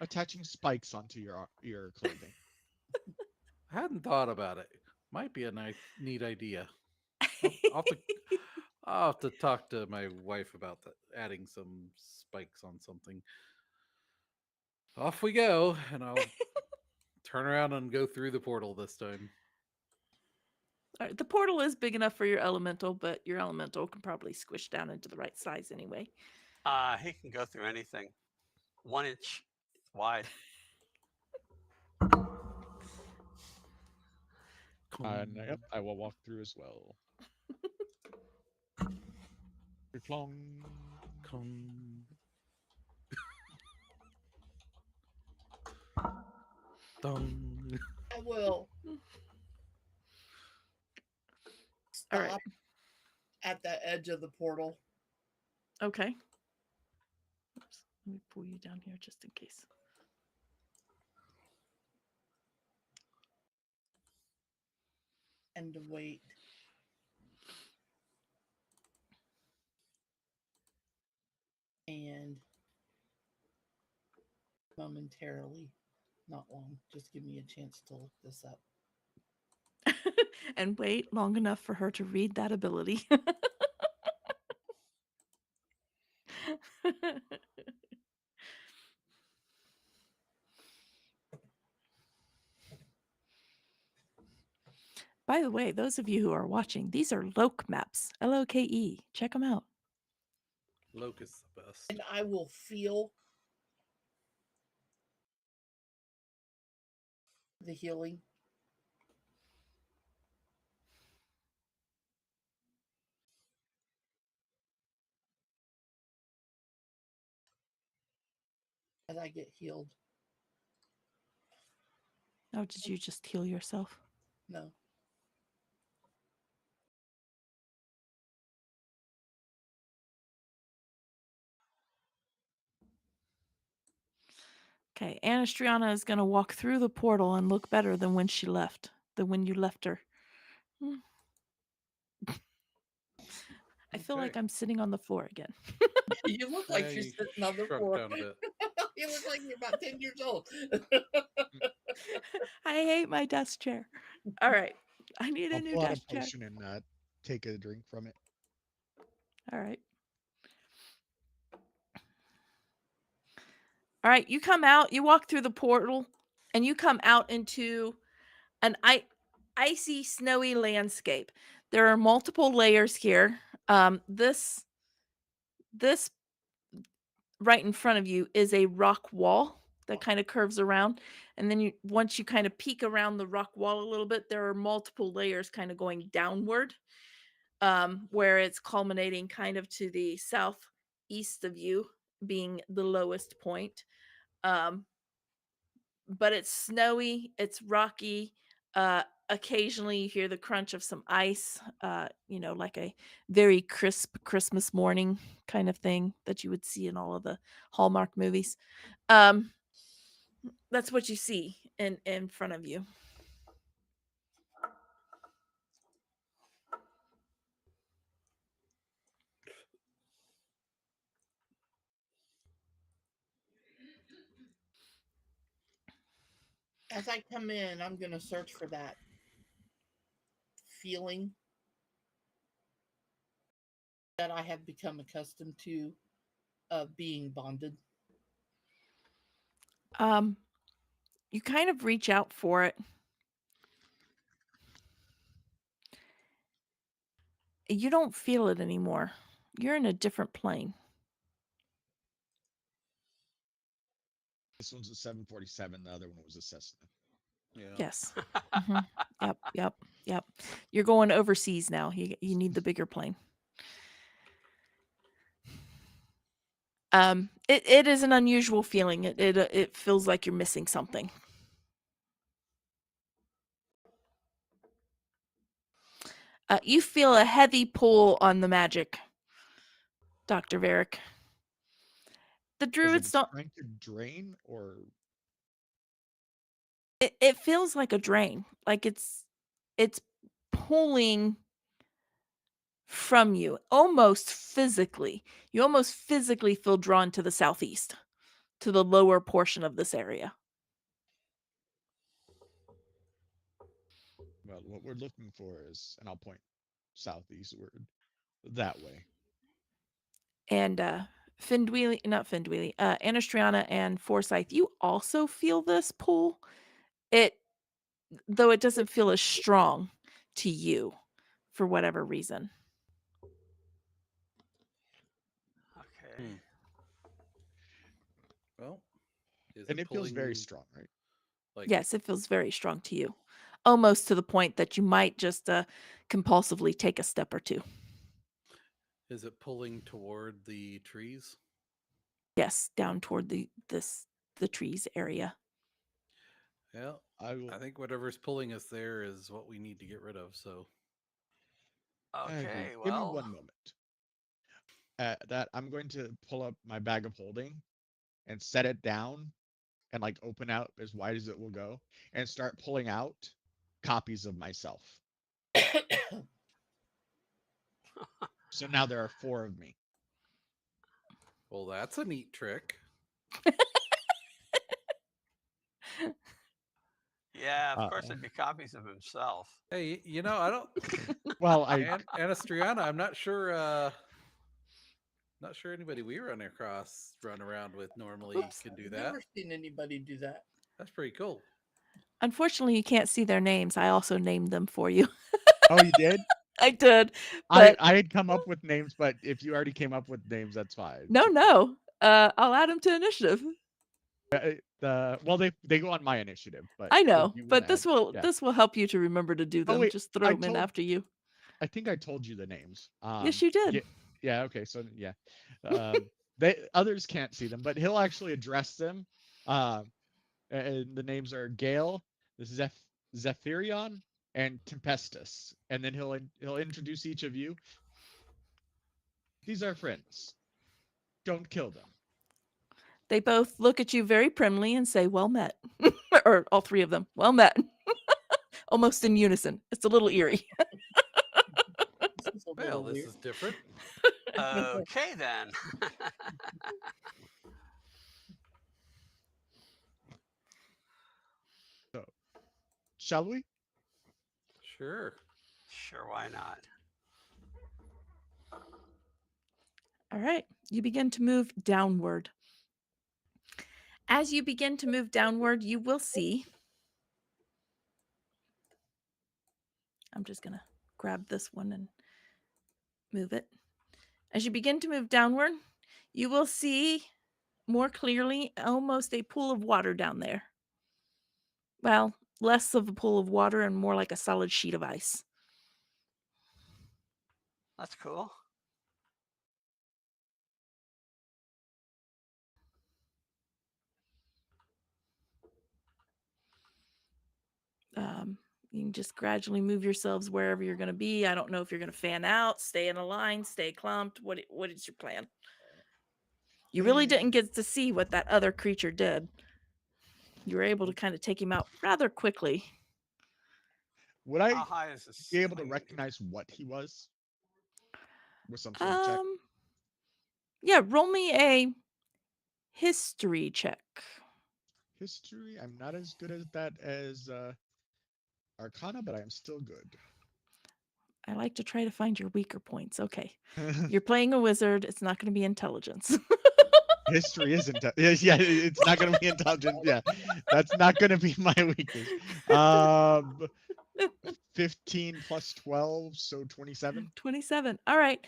attaching spikes onto your clothing? I hadn't thought about it. Might be a nice, neat idea. I'll, I'll have to talk to my wife about that, adding some spikes on something. Off we go, and I'll turn around and go through the portal this time. All right, the portal is big enough for your elemental, but your elemental can probably squish down into the right size anyway. He can go through anything. 1 inch wide. And yep, I will walk through as well. Clong. Come. Dong. I will All stop right. at the edge of the portal. Okay. Oops. Let me pull you down here just in case. And to wait. And momentarily, not long, just give me a chance to look this up. And wait long enough for her to read that ability. By the way, those of you who are watching, these are Loke maps. Loke. Check them out. Locust the best. And I will feel the healing. As I get healed. Oh, did you just heal yourself? No. Okay, Anastriana is going to walk through the portal and look better than when she left, than when you left her. I feel like Okay. I'm sitting on the floor again. You look like Yeah, you're you sitting on the shrunk floor. down a bit. You look like you're about 10 years old. I hate my desk chair. All right. I need a I'll new pull out a desk chair. potion and take a drink from it. All right. All right. You come out, you walk through the portal, and you come out into an icy, snowy landscape. There are multiple layers here. This right in front of you is a rock wall that kind of curves around, and then once you kind of peek around the rock wall a little bit, there are multiple layers kind of going downward, where it's culminating kind of to the southeast of you, being the lowest point. But it's snowy, it's rocky. Occasionally you hear the crunch of some ice, like a very crisp Christmas morning kind of thing that you would see in all of the Hallmark movies. That's what you see in front of you. As I come in, I'm going to search for that feeling that I have become accustomed to of being bonded. Um, you kind of reach out for it. You don't feel it anymore. You're in a different plane. This one's a 747. The other one was a Cessna. Yeah. Yes. Yep. You're going overseas now. You need the bigger plane. It is an unusual feeling. It feels like you're missing something. You feel a heavy pull on the magic, Dr. Varick. The As if druids it's don't. trying to drain, or It feels like a drain. Like it's pulling from you almost physically. You almost physically feel drawn to the southeast, to the lower portion of this area. well, what we're looking for is, and I'll point southeastward, that way. And Anastriana and Forsyth, you also feel this pull. Though it doesn't feel as strong to you for whatever reason. Okay. Well, is And it it feels very pulling strong, right? like Yes, it feels very strong to you. Almost to the point that you might just compulsively take a step or two. is it pulling toward the trees? Yes, down toward the trees area. Yeah. I think whatever's pulling us there is what we need to get rid of. So I agree. Okay. Give me Well, one moment. That I'm going to pull up my bag of holding and set it down and like open out as wide as it will go and start pulling out copies of myself. So now there are 4 of me. well, that's a neat trick. yeah, of course, it'd be copies of himself. Hey, I don't. Well, Anastriana, I'm not sure. Not sure anybody we run around with normally Oops. can do I've that. never seen anybody do that. That's pretty cool. Unfortunately, you can't see their names. I also named them for you. oh, you did? I did, I but had come up with names, but if you already came up with names, that's fine. no. I'll add them to initiative. Well, they go on my initiative, but I if know, you but wanna this will help you to remember to do Oh them. wait, Just throw I them in told after you. I think I told you the names. Yes, you did. Yeah, okay, so yeah. Others can't see them, but he'll actually address them. And the names are Gale, Zephyrion, and Tempestus. And then he'll introduce each of you. These are friends. Don't kill them. They both look at you very primly and say, "Well met," or all 3 of them, "Well met," almost in unison. It's a little eerie. This is a Well, little this weird. is different. Okay, then. So, shall we? Sure. Sure, why not? All right, you begin to move downward. As you begin to move downward, you will see. I'm just going to grab this one and move it. As you begin to move downward, you will see more clearly almost a pool of water down there. Well, less of a pool of water and more like a solid sheet of ice. That's cool. You can just gradually move yourselves wherever you're going to be. I don't know if you're going to fan out, stay in a line, stay clumped. What is your plan? You really didn't get to see what that other creature did. You were able to kind of take him out rather quickly. Would I How high is this? be able to recognize what he was with some sort of check? Yeah, roll me a history check. history. I'm not as good at that as Arcana, but I'm still good. I like to try to find your weaker points. Okay. You're playing a wizard. It's not going to be intelligence. History isn't. Yeah, it's not going to be intelligence. Yeah, that's not going to be my weakness. Um, 15 plus 12, so 27. 27. All right.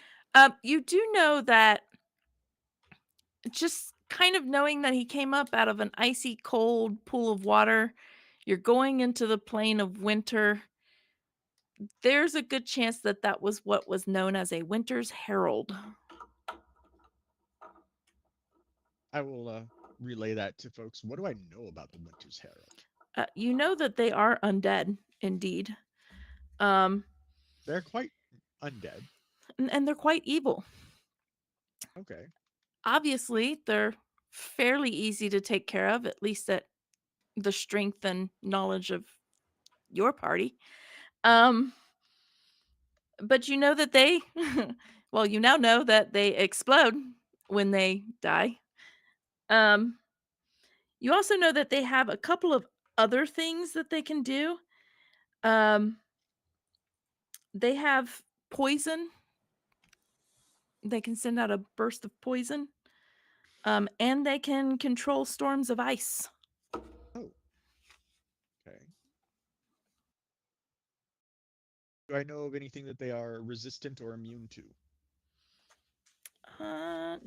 You do know that just kind of knowing that he came up out of an icy cold pool of water, you're going into the plane of winter. There's a good chance that that was what was known as a winter's herald. I will relay that to folks. What do I know about the Winter's Herald? You know that they are undead, indeed. Um, They're quite undead. and they're quite evil. Okay. Obviously, they're fairly easy to take care of, at least at the strength and knowledge of your party. Um, but you know that they, well, you now know that they explode when they die. Um, you also know that they have a couple of other things that they can do. Um, they have poison. They can send out a burst of poison. And they can control storms of ice. Oh, okay. Do I know of anything that they are resistant or immune to?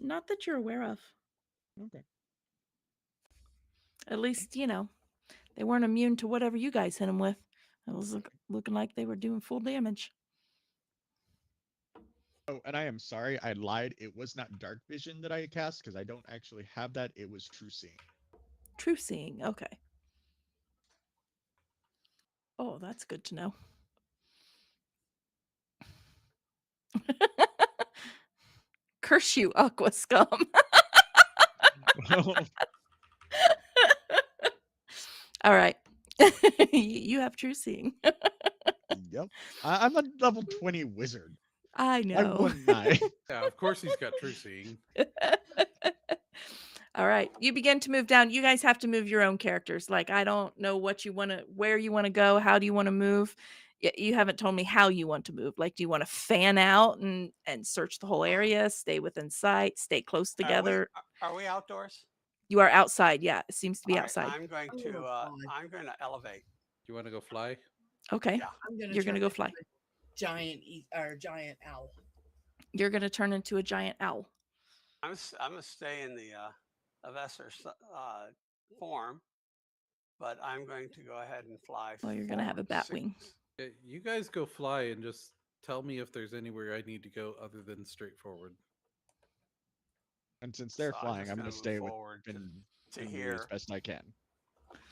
Not that you're aware of. Okay. At least, they weren't immune to whatever you guys hit them with. It was looking like they were doing full damage. Oh, and I am sorry, I lied. It was not Dark Vision that I cast because I don't actually have that. It was True Seeing. True seeing. Okay. Oh, that's good to know. Curse you, Aqua Scum. Well, All right. You have true seeing. yep. I'm a level 20 wizard. I Why know. wouldn't I? Yeah, of course he's got true seeing. All right. You begin to move down. You guys have to move your own characters. Like, I don't know where you want to go. How do you want to move? You haven't told me how you want to move. Like, do you want to fan out and search the whole area, stay within sight, stay close together? Are we outdoors? You are outside. Yeah, it seems to be All right, outside. I'm going to elevate. Do you want to go fly? Okay. Yeah. I'm gonna You're going to turn go into fly. a giant owl. You're going to turn into a giant owl. I'm gonna stay in the Avessor form, but I'm going to go ahead and fly. Well, you're going to have a bat wing. Yeah, you guys go fly and just tell me if there's anywhere I need to go other than straight forward. And since they're So I'm flying, just I'm gonna going to move stay forward within to you as here, best I can.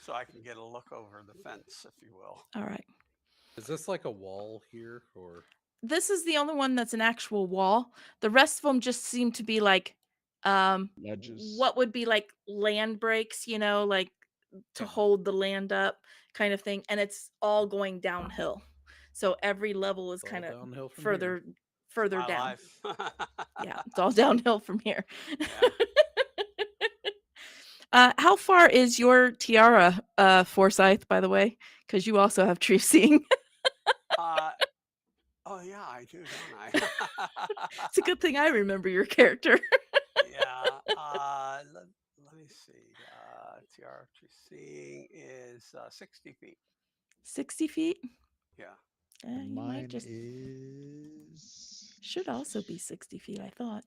so I can get a look over the fence, if you will. All right. Is this like a wall here, or This is the only one that's an actual wall. The rest of them just seem to be like Ledges. what would be like land breaks, like to Yeah. hold the land up kind of thing, and it's all going downhill. So every level is It's all kind of downhill from further here. further My down. life. Yeah, it's all downhill from here. Yeah. How far is your tiara, Forsyth, by the way? Because you also have tree seeing. Oh yeah, I do, don't I? It's a good thing I remember your character. Yeah. Let me see. TRT seeing is 60 feet. 60 feet? Yeah. And You might mine just is should also be 60 feet, I thought.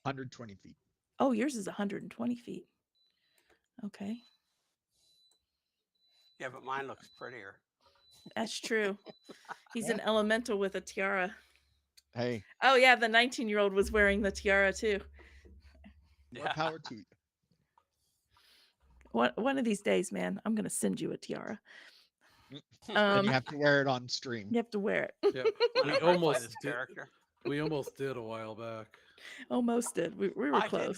120 feet. Oh, yours is 120 feet. Okay. Yeah, but mine looks prettier. That's true. He's an Yeah. elemental with a tiara. Hey, Oh yeah, the 19-year-old was wearing the tiara too. more Yeah. power to you. One of these days, man, I'm gonna send you a tiara. And you have to wear it on stream. You have to wear it. Yeah, Whenever I play almost this did. character. We almost did a while back. Almost did. We were I close.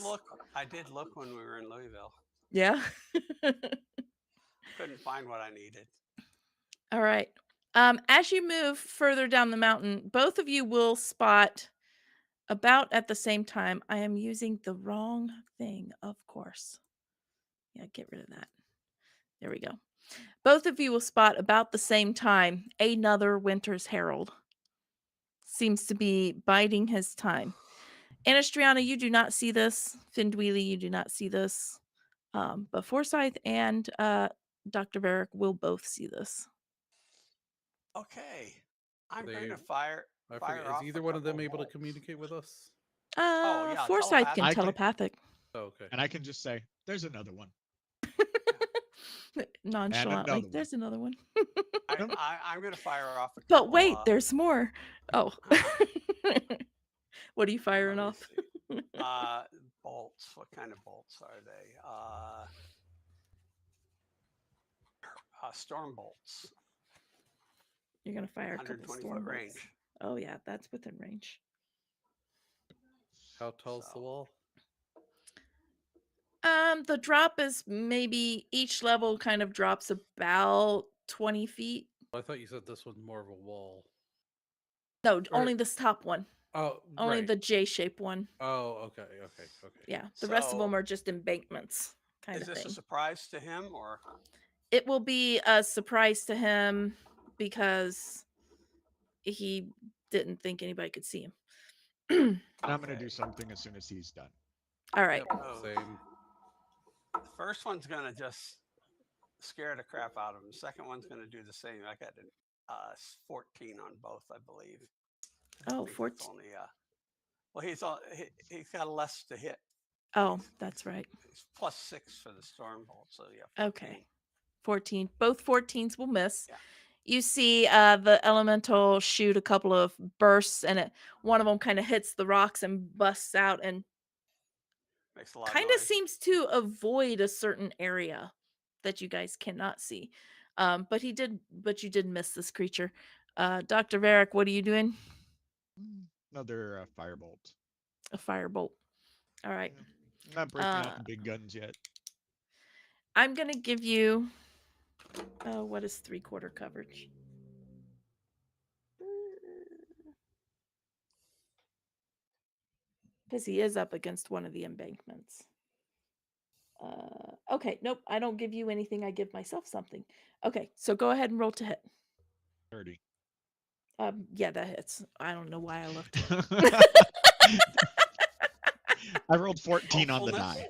did look when we were in Louisville. Yeah. Couldn't find what I needed. All right. As you move further down the mountain, both of you will spot about at the same time. I am using the wrong thing, of course. Yeah, get rid of that. There we go. Both of you will spot about the same time another Winter's Herald. Seems to be biding his time. Anastriana, you do not see this. Findweely, you do not see this. But Forsyth and Dr. Varick will both see this. Okay. I'm They- going to fire I fire forget. Is off either a one of them couple able to bolts. communicate with us? yeah, Forsyth I can can- telepathic. Oh, okay. And I can just say, "There's another one." Nonchalantly, another one. there's another one. I'm going to fire off a But couple, wait, there's more. Oh. What are you let firing me off? see. Bolts. What kind of bolts are they? Storm bolts. You're going to fire a couple 120 storm foot bolts. range. Oh, yeah, that's within range. How tall's the So- wall? The drop is maybe each level kind of drops about 20 feet. I thought you said this was more of a wall. No, only this top one. Oh, Only right. the J-shaped one. Oh, okay. Yeah, the rest of them So, are just embankments kind Is of this thing. a surprise to him or? It will be a surprise to him because he didn't think anybody could see him. And I'm going to Okay. do something as soon as he's done. All right. Yep, Oh. same. The first one's going to just scare the crap out of him. The second one's going to do the same. I got 14 on both, I believe. I Oh, think 14. that's only, well, he's got less to hit. Oh, that's right. It's +6 for the storm bolt. So yeah. 14. Okay. 14. Both 14s will miss. Yeah. You see the elemental shoot a couple of bursts, and one of them kind of hits the rocks and busts out and Makes a lot kind of of noise. seems to avoid a certain area that you guys cannot see. But you did miss this creature. Dr. Varick, what are you doing? Another firebolt. A firebolt. All right. I'm not breaking out the big guns yet. I'm going to give you what is 3/4 coverage? Because he is up against one of the embankments. Okay, nope, I don't give you anything. I give myself something. Okay, so go ahead and roll to hit. 30. Yeah, that hits. I don't know why I looked. I rolled 14 on the Hopefulness.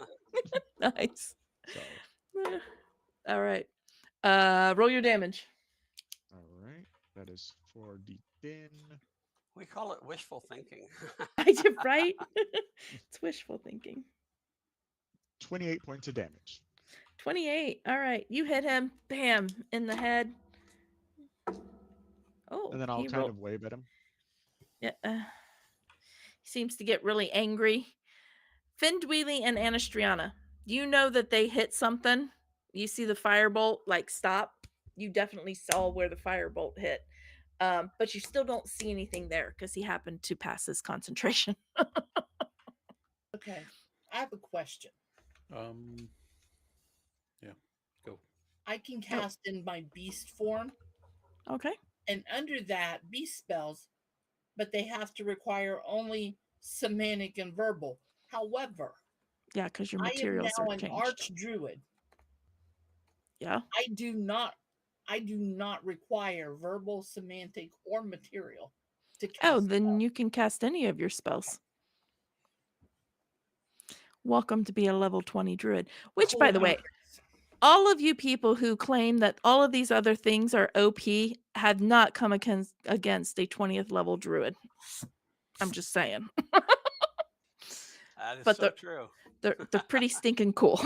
die. Nice. So, All right. Roll your damage. all right. That is 4d10. We call it wishful thinking. I did right. It's wishful thinking. 28 points of damage. 28. All right, you hit him. Bam, in the head. Oh, And then I'll he kind rolled. of wave at him. Yeah, he seems to get really angry. Findweely and Anastriana, you know that they hit something. You see the firebolt like stop. You definitely saw where the firebolt hit, but you still don't see anything there because he happened to pass his concentration. Okay, I have a question. Yeah, go. I can cast in my beast form, Okay. and under that, beast spells, but they have to require only semantic and verbal. However, Yeah, because your I am materials now are an changed. arch druid. Yeah. I do not require verbal, semantic, or material to cast. Oh, then you can cast any of your spells. Welcome to be a level 20 druid. Which, by the way, all of you people who claim that all of these other things are OP have not come against a 20th level druid. I'm just saying. That is But so true. They're pretty stinking cool.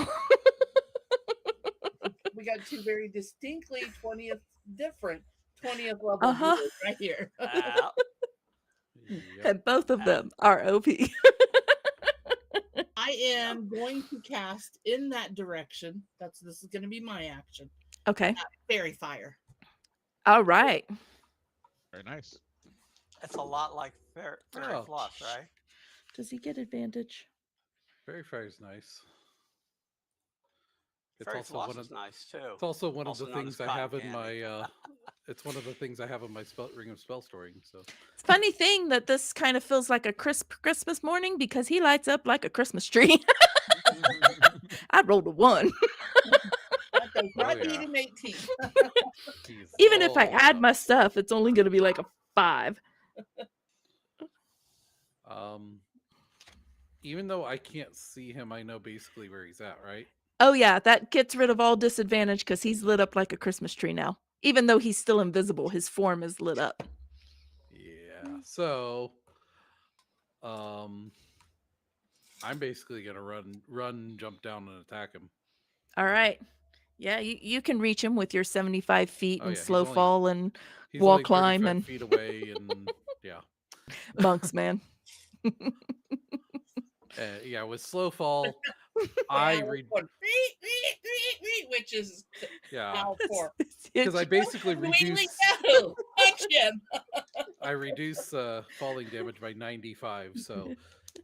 we got two very distinctly 20th different 20th level Uh-huh. druids right here. Yep. And both of them are OP. I am going to cast in that direction. This is going to be my action. Okay. Fairy fire. All right. Very nice. It's a lot like fairy Oh. floss, right? Does he get advantage? Fairy fire's nice. It's Fairy also floss one is of nice too. it's also one of Also the known as things I have cotton in candy. my it's one of the things I have in my ring of spell storing. So It's a funny thing that this kind of feels like a crisp Christmas morning because he lights up like a Christmas tree. I rolled a 1. That's Does not need yeah. an 18. Even if I add no. my stuff, it's only going to be like a 5. Even though I can't see him, I know basically where he's at, right? Oh yeah, that gets rid of all disadvantage because he's lit up like a Christmas tree now. Even though he's still invisible, his form is lit up. Yeah. So, um, I'm basically gonna run, jump down, and attack him. All right. Yeah, you can reach him with your 75 feet Oh and yeah, slow fall and he's wall only climb 35 and feet away, and yeah, monks, man. yeah. With slow fall, I I was read. going, which is Yeah, how for. because I basically Wheelie reduce. go, punch him. I reduce falling damage by 95, so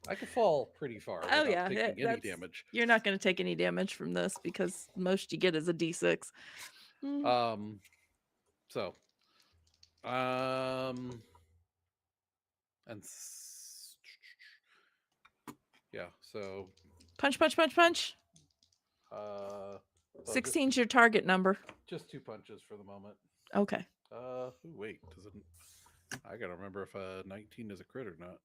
I could fall pretty far Oh without yeah, taking any that's damage. you're not going to take any damage from this because most you get is a d6. Um, so, and yeah, so Punch, punch, punch, punch. well, 16's your target number. just 2 punches for the moment. Okay. Wait, does it? I gotta remember if 19 is a crit or not.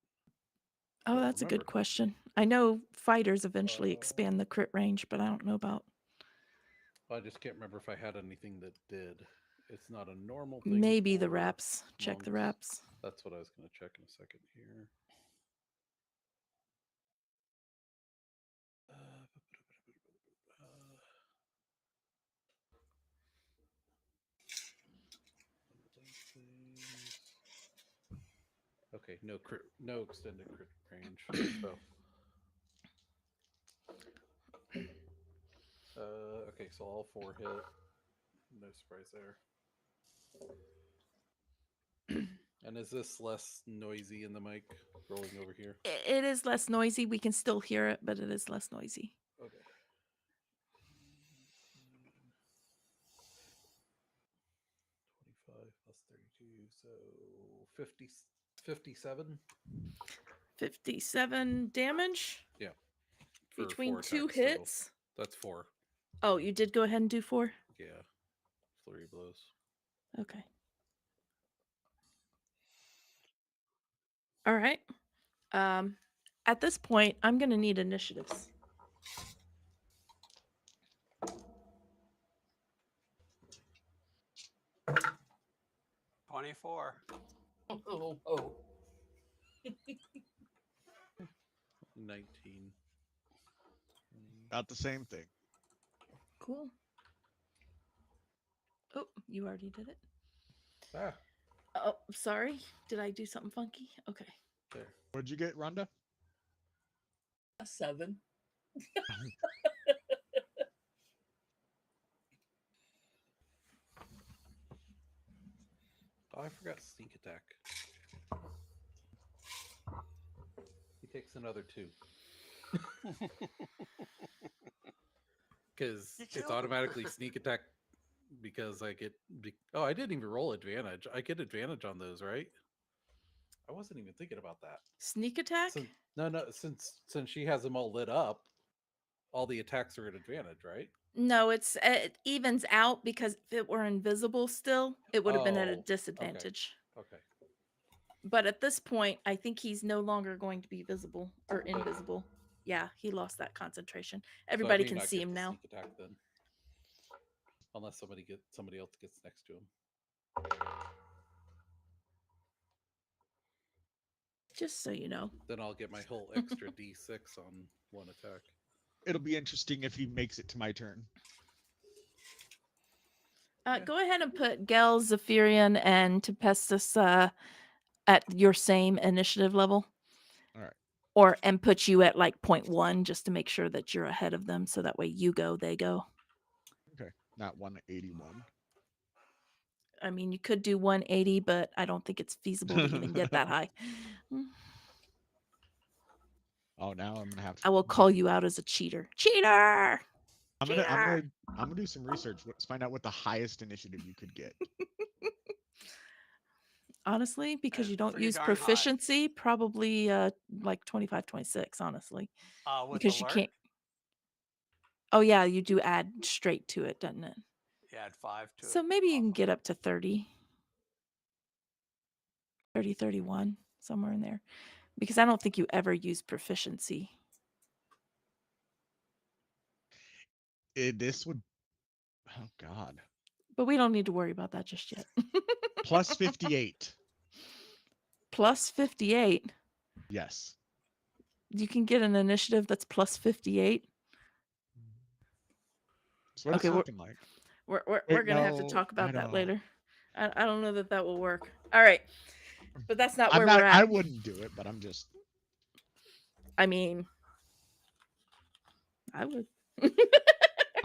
Oh, Don't that's a good remember. question. I know fighters eventually expand the crit range, but I don't know about I just can't remember if I had anything that did. It's not a normal thing. maybe the for wraps. Check the monks. wraps. That's what I was gonna check in a second here. Okay, no extended crit range. So, okay, so all 4 hit. No surprise there. And is this less noisy in the mic rolling over here? It is less noisy. We can still hear it, but it is less noisy. Okay. 25 plus 32, so 57. 57 damage Yeah. For between 4 2 attacks total. hits. That's 4. Oh, you did go ahead and do 4? Yeah. Flurry blows. Okay. All right. At this point, I'm going to need initiatives. "24." Oh. 19. About the same thing. Cool. Oh, you already did it. Ah, Oh, sorry. Did I do something funky? Okay. there. What'd you get, Rhonda? A 7. Oh, I forgot sneak attack. He takes another 2. Because You it's killed him. automatically sneak attack because I get. Oh, I didn't even roll advantage. I get advantage on those, right? I wasn't even thinking about that. Sneak attack? No. Since she has them all lit up, all the attacks are at advantage, right? No, it evens out because if it were invisible still, it would have been at a Oh, okay. disadvantage. Okay. But at this point, I think he's no longer going to be visible or invisible. Yeah, he lost that concentration. Everybody so I can not see get him the now. Sneak attack then, unless somebody else gets next to him. Just so you know. Then I'll get my whole extra D6 on one attack. It'll be interesting if he makes it to my turn. Go ahead and put Gel, Zephyrian, and Tempestus at your same initiative level. All right. And put you at like 0.1 just to make sure that you're ahead of them so that way you go, they go. Okay. Not 181. I mean, you could do 180, but I don't think it's feasible to even get that high. Oh, now I'm gonna have to. I will call you out as a cheater. Cheater! I'm gonna do some research. Let's find out what the highest initiative you could get. Honestly, because It's you don't pretty use darn high. proficiency, probably like 25, 26, honestly. With Because you alert? can't. Oh yeah, you do add straight to it, doesn't it? You add 5 to So it. maybe you can get up to 30. 30, 31, somewhere in there. Because I don't think you ever use proficiency. This would. Oh God. But we don't need to worry about that just yet. Plus 58. Plus 58. Yes. You can get an initiative that's plus 58. That's what Okay, it's looking like. We're Wait, going to have to no, talk I about that don't. later. I don't know that will work. All right. But that's not I'm where not. we're at. I wouldn't do it, but I'm just. I mean, I would.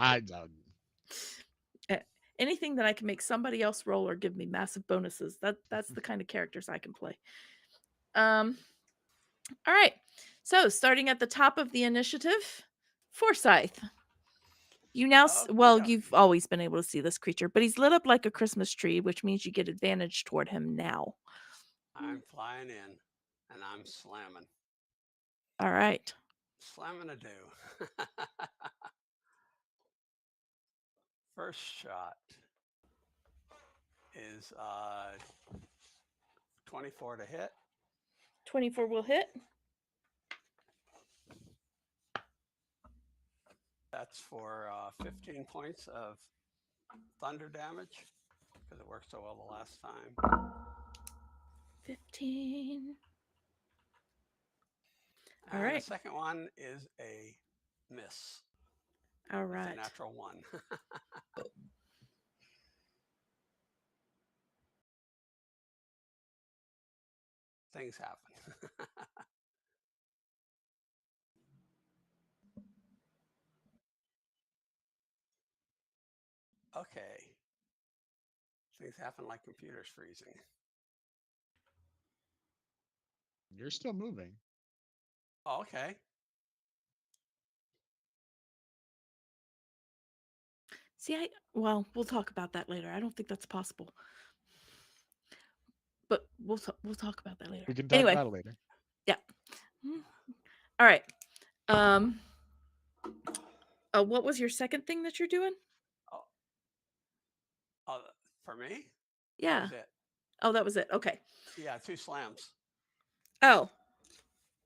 I don't. Anything that I can make somebody else roll or give me massive bonuses. That's the kind of characters I can play. All right. So starting at the top of the initiative, Forsyth. You now, well, Okey-dokey. you've always been able to see this creature, but he's lit up like a Christmas tree, which means you get advantage toward him now. I'm flying in and I'm slamming. All right. Slamming a do. First shot is 24 to hit. 24 will hit. That's for 15 points of thunder damage because it worked so well the last time. 15. And All right. the second one is a miss. All It's right. a natural 1. Things happen. Okay. Things happen like computers freezing. You're still moving. Oh, okay. See, well, we'll talk about that later. I don't think that's possible. But we'll talk about that later. We can talk Anyway, about it later. yeah. All right. What was your second thing that you're doing? Oh, for me? That Yeah. was it. Oh, that was it. Okay. Yeah, 2 slams. Oh,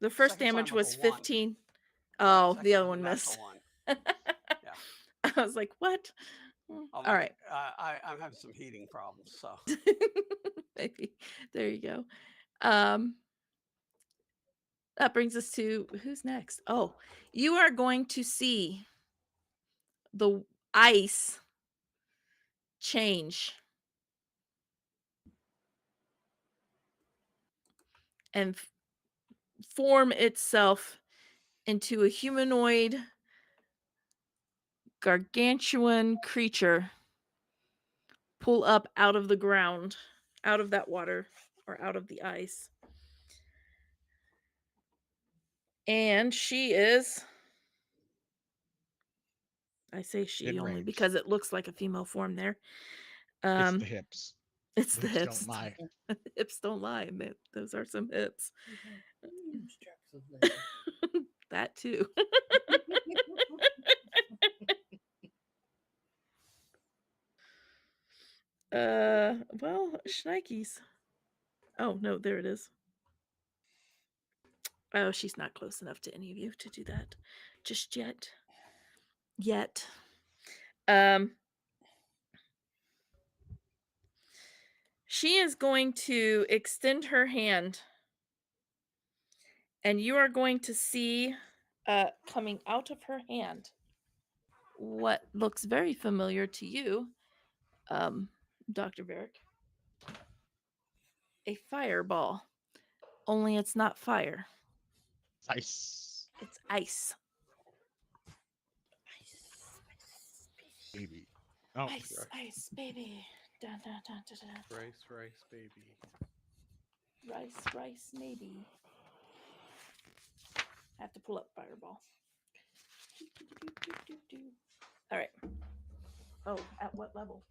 the first Second slam damage was was a 1. 15. Yeah, Oh, second the other was a one missed. natural 1. Yeah. I was like, what? Oh, All my, right. I'm having some heating problems, so. Maybe. There you go. That brings us to who's next? Oh, you are going to see the ice change and form itself into a humanoid gargantuan creature pull up out of the ground, out of that water or out of the ice. And she is, I say she In only range. because it looks like a female form there. It's the hips. It's The the hips hips. don't lie. Hips don't lie. Those are some hips. Huge tracts of land. That too. Well, Schnikes. Oh no, there it is. Oh, she's not close enough to any of you to do that just yet. Yet. She is going to extend her hand, and you are going to see coming out of her hand what looks very familiar to you, Dr. Varick. A fireball. Only it's not fire. Ice. It's ice. Baby. Oh, Ice, ice, baby. Dun, dun, dun, dun, dun. Rice, baby. Rice, rice, maybe. I have to pull up fireball. All right. Oh, at what level?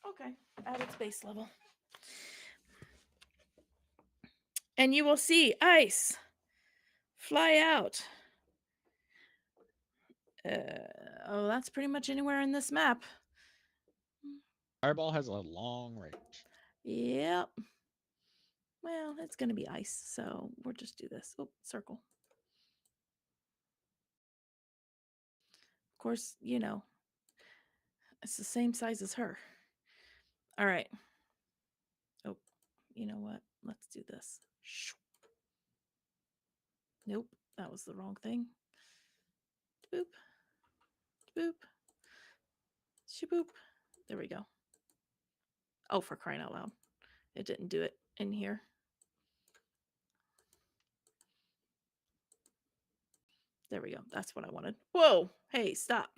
Okay, at its base level. and you will see ice fly out. Oh, that's pretty much anywhere in this map. Fireball has a long range. Yep. Well, it's going to be ice, so we'll just do this. Oh, circle. Of course, it's the same size as her. All right. Oh, you know what? Let's do this. Nope, that was the wrong thing. Boop. Boop. Shaboop. There we go. Oh, for crying out loud. It didn't do it in here. There we go. That's what I wanted. Whoa. Hey, stop.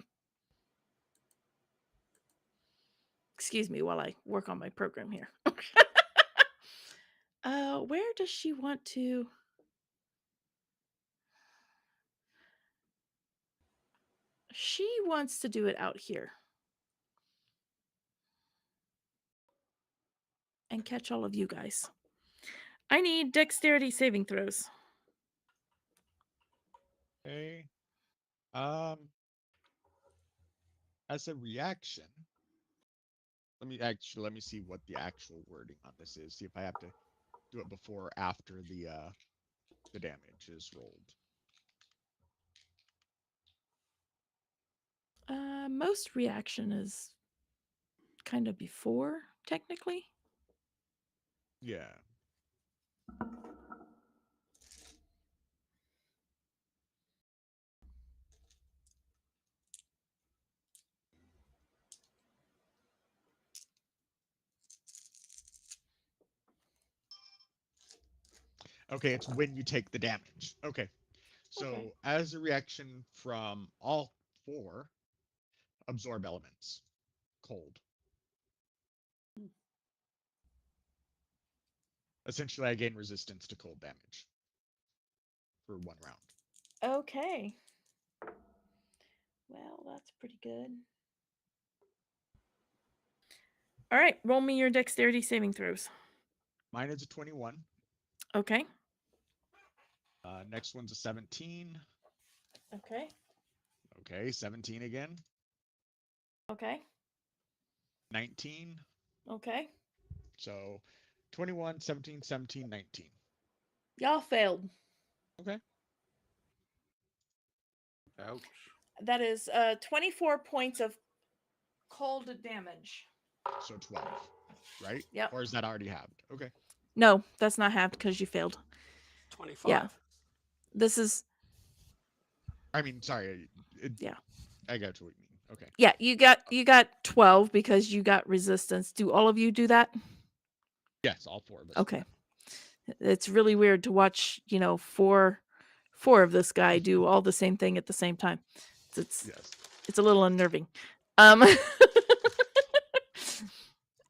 Excuse me while I work on my program here. Where does she want to? She wants to do it out here. And catch all of you guys. I need dexterity saving throws. Okay. As a reaction, let me see what the actual wording on this is. See if I have to do it before or after the damage is rolled. Most reaction is kind of before, technically. Yeah. Okay, it's when you take the damage. Okay. So Okay. as a reaction from all 4, absorb elements. Cold. Essentially, I gain resistance to cold damage for 1 round. Okay. Well, that's pretty good. All right, roll me your dexterity saving throws. Mine is a 21. Okay. Next one's a 17. Okay. Okay, 17 again. Okay. 19. Okay. So 21, 17, 17, 19. Y'all failed. Okay. Ouch. That is 24 points of cold damage. So 12, right? Yep. Or is that already halved? Okay. No, that's not halved because you failed. 25. Yeah. This is I mean, sorry. Yeah. I got what you mean. Okay. yeah, you got 12 because you got resistance. Do all of you do that? Yes, all 4 of us. do Okay. that. It's really weird to watch, four of this guy do all the same thing at the same time. It's Yes. it's a little unnerving.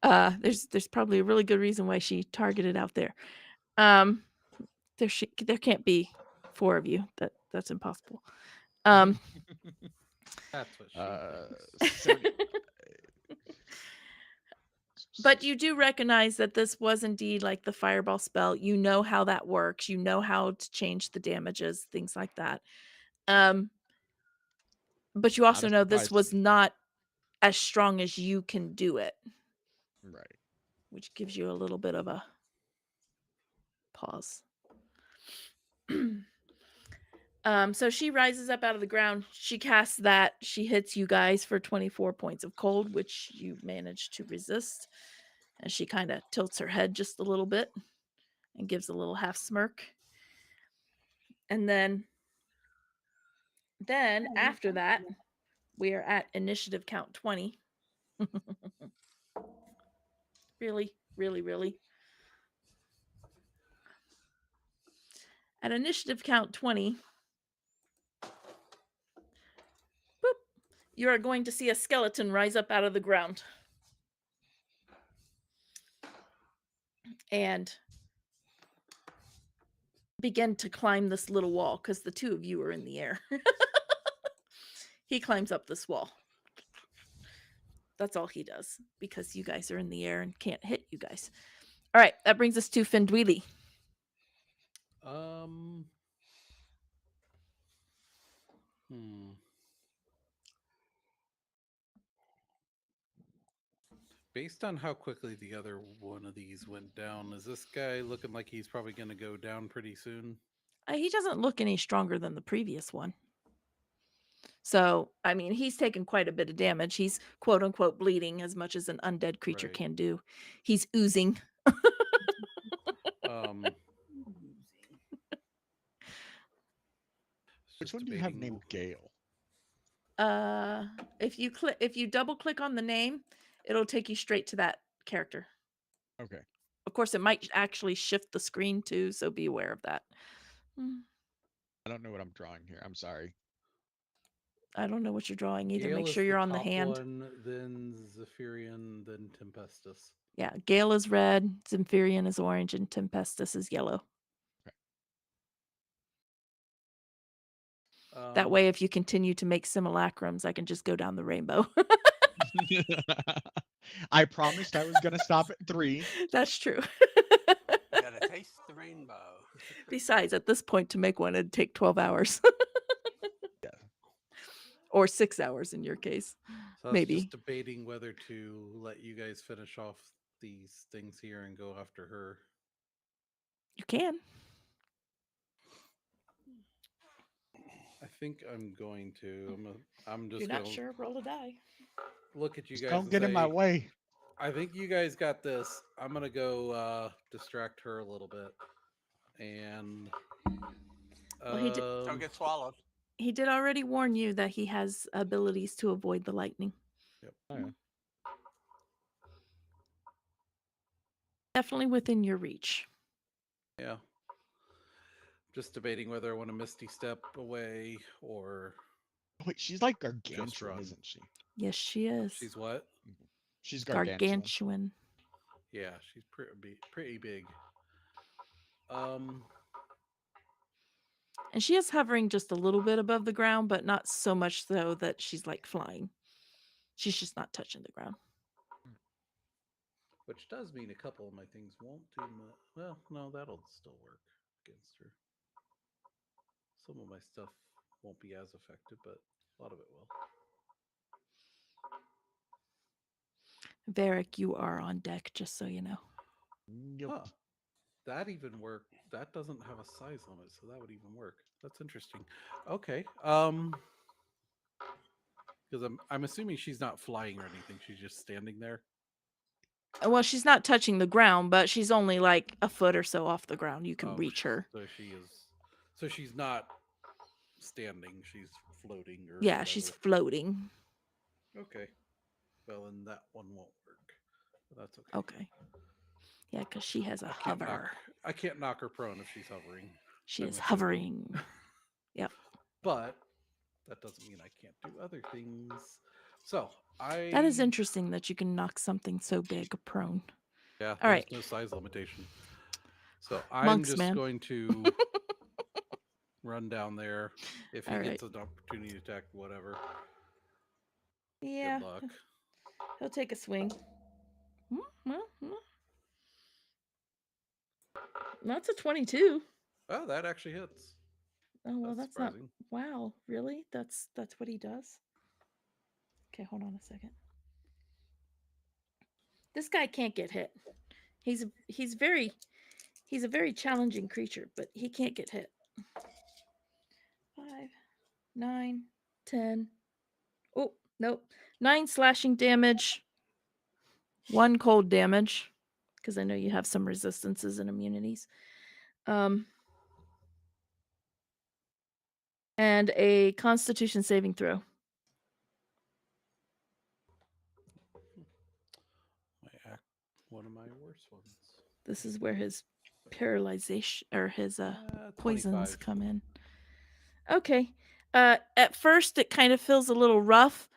There's probably a really good reason why she targeted out there. There can't be 4 of you. That's impossible. That's what she thinks. 70, But you do recognize that this was indeed like the fireball spell. You know how that works. You know how to change the damages, things like that. But you also a know surprise this to was me. not as strong as you can do it, Right. which gives you a little bit of a pause. So she rises up out of the ground. She casts that. She hits you guys for 24 points of cold, which you managed to resist. And she kind of tilts her head just a little bit and gives a little half smirk. And then after that, we are at initiative count 20. Really, really, really. At initiative count 20, boop, you are going to see a skeleton rise up out of the ground. And begin to climb this little wall because the 2 of you are in the air. He climbs up this wall. That's all he does because you guys are in the air and can't hit you guys. All right, that brings us to Findweely. Um. Hmm. Based on how quickly the other one of these went down, is this guy looking like he's probably going to go down pretty soon? He doesn't look any stronger than the previous one. So, I mean, he's taken quite a bit of damage. He's quote unquote bleeding as much as an undead creature Right. can do. He's oozing. Um. Which Just one do you have debating. named Gale? If you double click on the name, it'll take you straight to that character. Okay. Of course, it might actually shift the screen too, so be aware of that. I don't know what I'm drawing here. I'm sorry. I don't know what you're drawing either. Gale Make is sure you're the on the top hand. one, then Zephyrian, then Tempestus. Yeah, Gale is red, Zephyrian is orange, and Tempestus is yellow. That way, if you continue to make simulacrums, I can just go down the rainbow. I promised I was gonna stop at 3. That's true. You gotta taste the rainbow. Besides, at this point, to make one, it'd take 12 hours. Yeah. Or 6 hours in your case. So I was Maybe. just debating whether to let you guys finish off these things here and go after her. You can. I think I'm going to. I'm just You're gonna not sure? Roll a die. look at you Just guys don't and get in my say, way. I think you guys got this. I'm gonna go distract her a little bit, and Well, he did- Don't get swallowed. He did already warn you that he has abilities to avoid the lightning. Yep. Oh, yeah. Definitely within your reach. Yeah. Just debating whether I want to Misty Step away or Wait, she's like just gargantuan, run. isn't she? Yes, she is. She's what? She's gargantuan. Gargantuan. Yeah, she's pretty big. And she is hovering just a little bit above the ground, but not so much so that she's like flying. She's just not touching the ground. Which does mean a couple of my things won't do much. Well, no, that'll still work against her. Some of my stuff won't be as effective, but a lot of it will. Varric, you are on deck, just so you know. Yep. Huh. That even worked. That doesn't have a size limit, so that would even work. That's interesting. Okay. Because I'm assuming she's not flying or anything. She's just standing there. Well, she's not touching the ground, but she's only like a foot or so off the ground. You can reach her. So she is. So she's not standing. She's floating or Yeah, she's whatever. floating. Okay. Well, then that one won't work. But that's okay. Okay. Yeah, because she has a hover. I can't knock her prone if she's hovering. She I'm is assuming. hovering. Yep. But that doesn't mean I can't do other things. So That is interesting that you can knock something so big prone. Yeah. All right. There's no size limitation. So I'm Monks, just man. going to run down there. If he All gets an opportunity to attack, whatever. Yeah. Good luck. He'll take a swing. That's a 22. Oh, that actually hits. Oh, well, that's not. surprising. Wow, really? That's what he does? Okay, hold on a second. This guy can't get hit. He's a very challenging creature, but he can't get hit. 5, 9, 10. Oh, nope. 9 slashing damage. 1 cold damage, because I know you have some resistances and immunities. And a Constitution saving throw. One of my worst ones. This is where his paralyzation or his poisons 25. come in. Okay. At first it kind of feels a little rough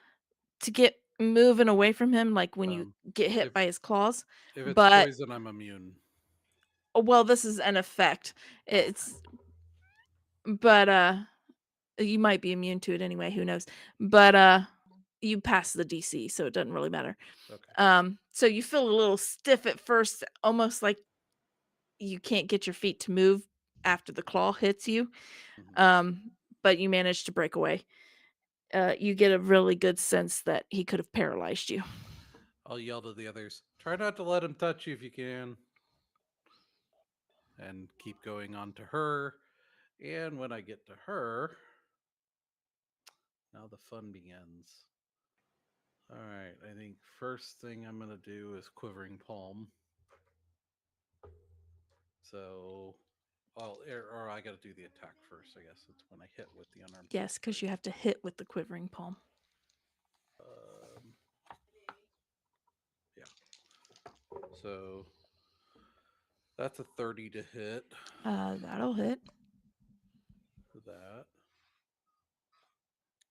to get moving away from him, like when you get hit by his claws. If it's but poison, I'm immune. well, this is an effect. But you might be immune to it anyway, who knows. But you pass the DC, so it doesn't really matter. Okay. So you feel a little stiff at first, almost like you can't get your feet to move after the claw hits you. Mhm. But you manage to break away. You get a really good sense that he could have paralyzed you. I'll yell to the others, try not to let him touch you if you can. And keep going on to her. And when I get to her, now the fun begins. All right, I think first thing I'm going to do is Quivering Palm. So, or I got to do the attack first, I guess. It's when I hit with the unarmed. Yes, because you have to hit with the quivering palm. Yeah. So that's a 30 to hit. That'll hit. That.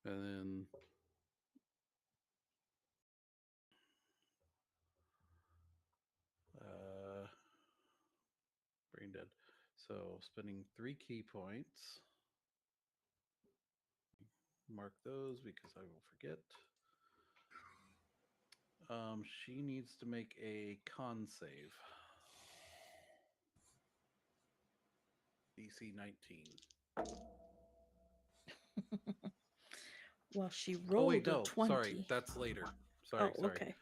And then brain dead. So spending 3 key points. Mark those because I will forget. She needs to make a con save. DC 19. Well, she Oh rolled wait, a no, 20. sorry, that's later. Sorry. Okay.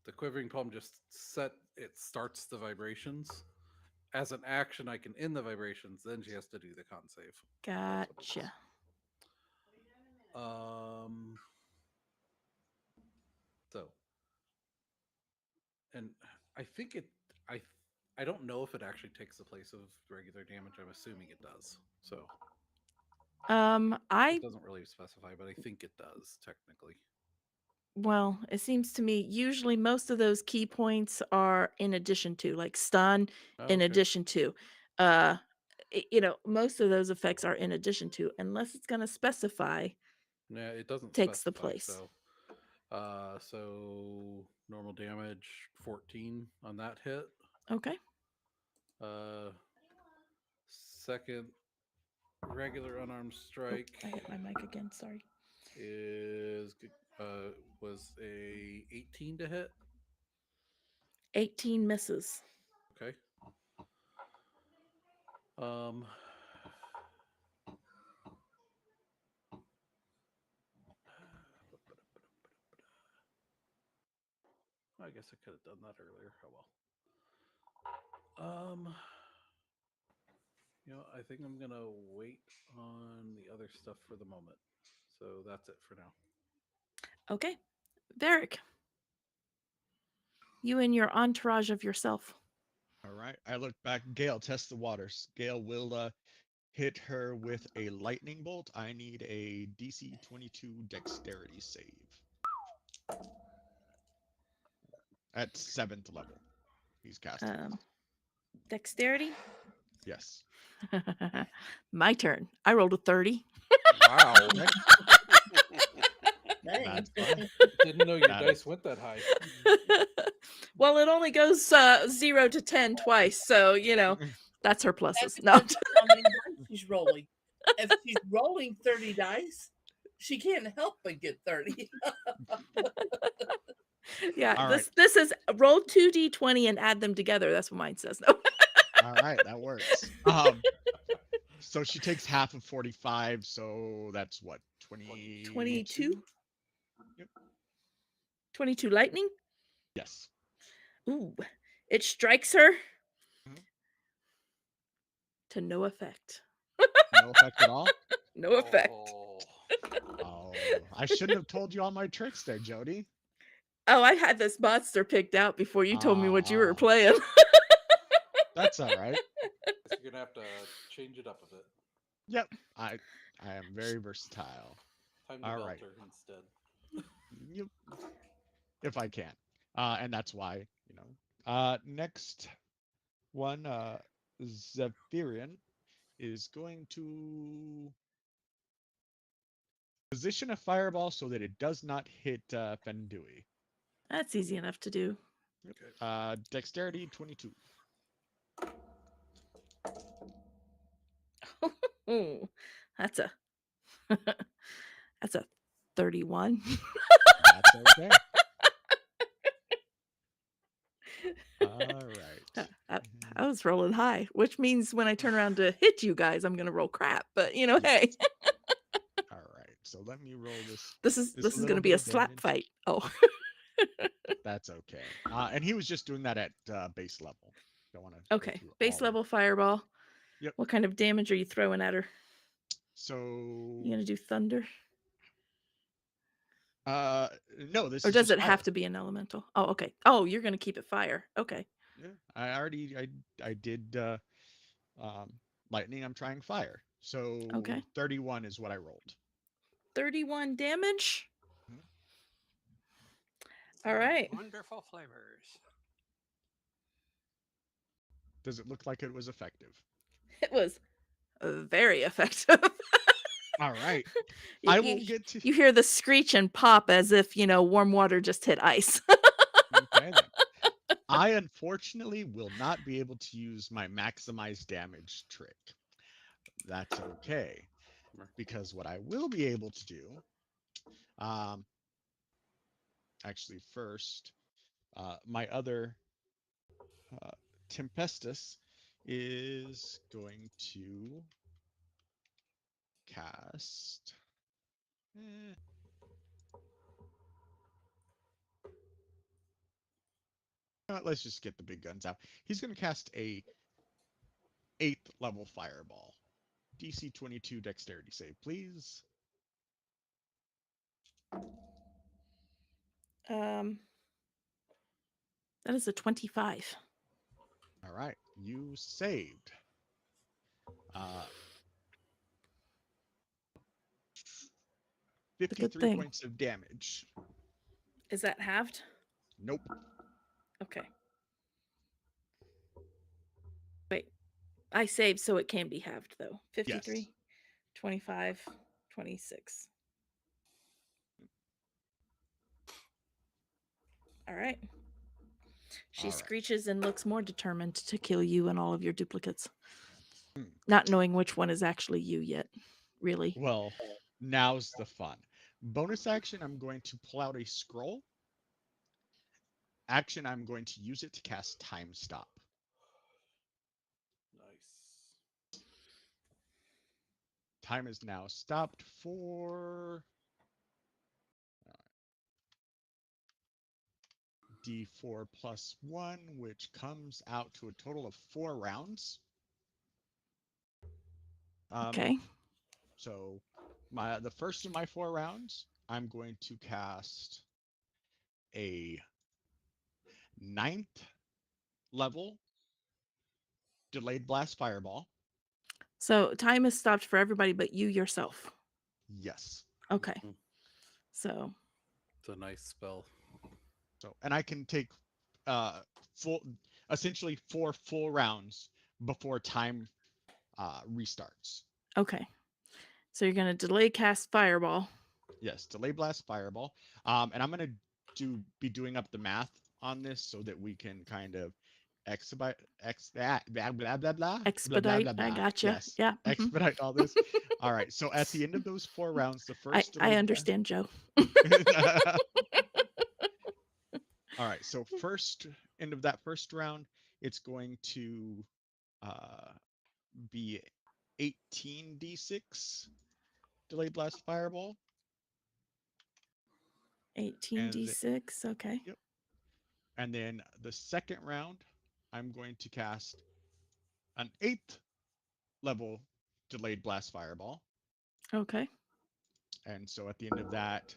The Quivering Palm just starts the vibrations. As an action, I can end the vibrations. Then she has to do the con save. Gotcha. So, and I think I don't know if it actually takes the place of regular damage. I'm assuming it does. So I it doesn't really specify, but I think it does technically. Well, it seems to me usually most of those key points are in addition to, like stun, in Okay. addition to. Most of those effects are in addition to, unless it's going to specify, Yeah, it doesn't takes the specify. place. So normal damage 14 on that hit. Okay. Second regular unarmed strike I hit my mic again. Sorry. was a 18 to hit. 18 misses. Okay. I guess I could have done that earlier. Oh well. I think I'm gonna wait on the other stuff for the moment. So that's it for now. Okay. Varric. You and your entourage of yourself. All right. I look back. Gale, test the waters. Gale will hit her with a lightning bolt. I need a DC 22 dexterity save. At 7th level. He's casting. Dexterity? Yes. My turn. I rolled a 30. Wow. Dang. That's fine. Didn't know your That dice is- went that high. Well, it only goes 0 to 10 twice, so that's her pluses. That No. depends on how many dice she's rolling. If she's rolling 30 dice, she can't help but get 30. Yeah, All this is roll 2d20 and add them together. That's what mine says. No. All right, that works. So she takes half of 45, so that's what, 22? 22? Yep. 22 lightning? Yes. Ooh. It strikes her Mhm. to no effect. No effect at all? No effect. Oh, I shouldn't have told you all my tricks there, Jody. Oh, I had this monster picked out before you told me what you were Ah. playing. That's all right. You're gonna have to change it up a bit. Yep. I am very versatile. Time to All belt right. her instead. Yep. If I can. And that's why, next one, Zephyrian is going to position a fireball so that it does not hit Fendui. That's easy enough to do. Okay. Dexterity 22. Ooh, that's a 31. That's okay. All right. That was rolling high, which means when I turn around to hit you guys, I'm gonna roll crap. But you know, hey, All right. So let me roll this this is this this is little gonna bit be a of slap damage. fight. Oh, That's okay. And he was just doing that at base level. Don't want to go okay. through Base all of. level fireball. Yep. What kind of damage are you throwing at her? So You gonna do thunder, uh no, this or is does just it fire. have to be an elemental? Oh, okay. Oh, you're gonna keep it fire. Okay. Yeah. I did um lightning, I'm trying fire. So Okay. 31 is what I rolled. 31 damage. Mhm. All right. Wonderful flavors. Does it look like it was effective? It was very effective. All right. you, I you, won't get to you hear the screech and pop as if, warm water just hit ice. Okay then. I unfortunately will not be able to use my maximize damage trick. That's okay, because what I will be able to do, um, actually first, my other uh, Tempestus is going to cast. eh, let's just get the big guns out. He's going to cast a 8th level fireball. DC 22 dexterity save, please. um, that is a 25. All right, you saved. Uh, The good 53 thing. points of damage. Is that halved? Nope. Okay. Wait. I saved so it can be halved though. 53, Yes. 25, 26. All right. She All right. screeches and looks more determined to kill you and all of your duplicates, Hmm. not knowing which one is actually you yet, really. Well, now's the fun. Bonus action, I'm going to pull out a scroll. Action, I'm going to use it to cast Time Stop. Nice. Time is now stopped for D4 plus 1, which comes out to a total of 4 rounds. Okay. So the first of my 4 rounds, I'm going to cast a 9th level delayed blast fireball. So time is stopped for everybody but you yourself. Yes. Okay. Mhm. So It's a nice spell. So, and I can take full, essentially 4 full rounds before time restarts. okay. So you're gonna delay cast fireball. Yes, delay blast fireball. And I'm gonna be doing up the math on this so that we can kind of expedite blah blah blah blah blah blah Expedite. blah I blah. gotcha. Yes, Yeah. expedite all this. All right. So at the end of those 4 rounds, the I first I delayed blast. understand, Joe. All right. So first end of that first round, it's going to uh, be 18d6 delayed blast fireball, and 18d6. Okay. yep. And then the second round, I'm going to cast an 8th level delayed blast fireball. Okay. And so at the end of that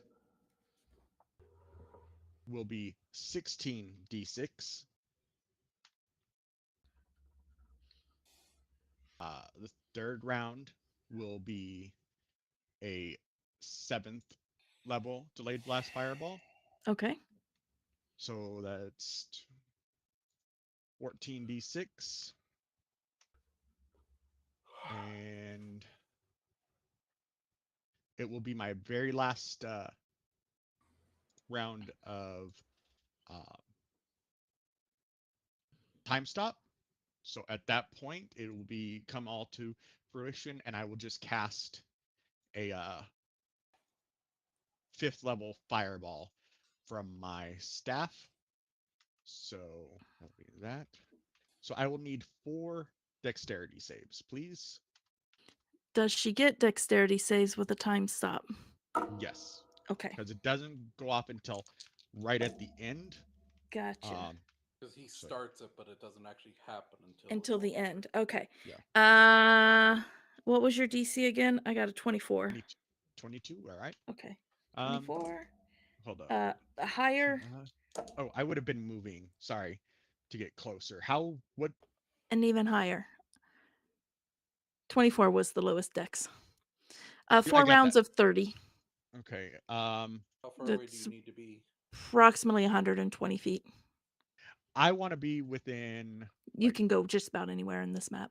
will be 16d6. The third round will be a 7th level delayed blast fireball. Okay. So that's 14d6. And it will be my very last round of uh, time stop. So at that point, it will be come all to fruition, and I will just cast a 5th level fireball from my staff. So that'll be that. So I will need 4 dexterity saves, please. Does she get dexterity saves with a time stop? Yes, Okay, because it doesn't go off until right at the end. gotcha. Because he So starts it, but it doesn't actually happen until Until the almost end. right. Okay. yeah, What was your DC again? I got a 24. 22. All right. Okay. Um, 24. hold up. Higher Oh, I would have been moving. Sorry, to get closer. How? What? and even higher. 24 was the lowest dex. I 4 got that. rounds of 30. Okay. How far away do That's you need to be? approximately 120 feet. I want to be within. You can go just about anywhere in this map.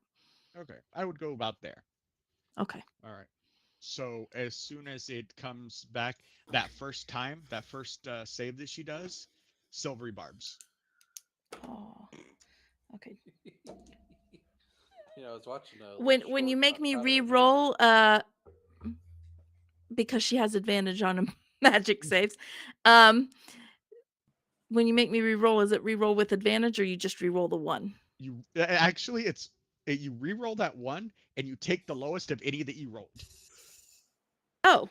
Okay, I would go about there. Okay. All right. So as soon as it comes back, that first time, that first save that she does, silvery barbs. Oh. Okay. I was watching a When you make me re-roll, because she has advantage on magic saves, when you make me re-roll, is it re-roll with advantage or you just re-roll the one? You actually, you re-roll that one and you take the lowest of any that you rolled. Oh,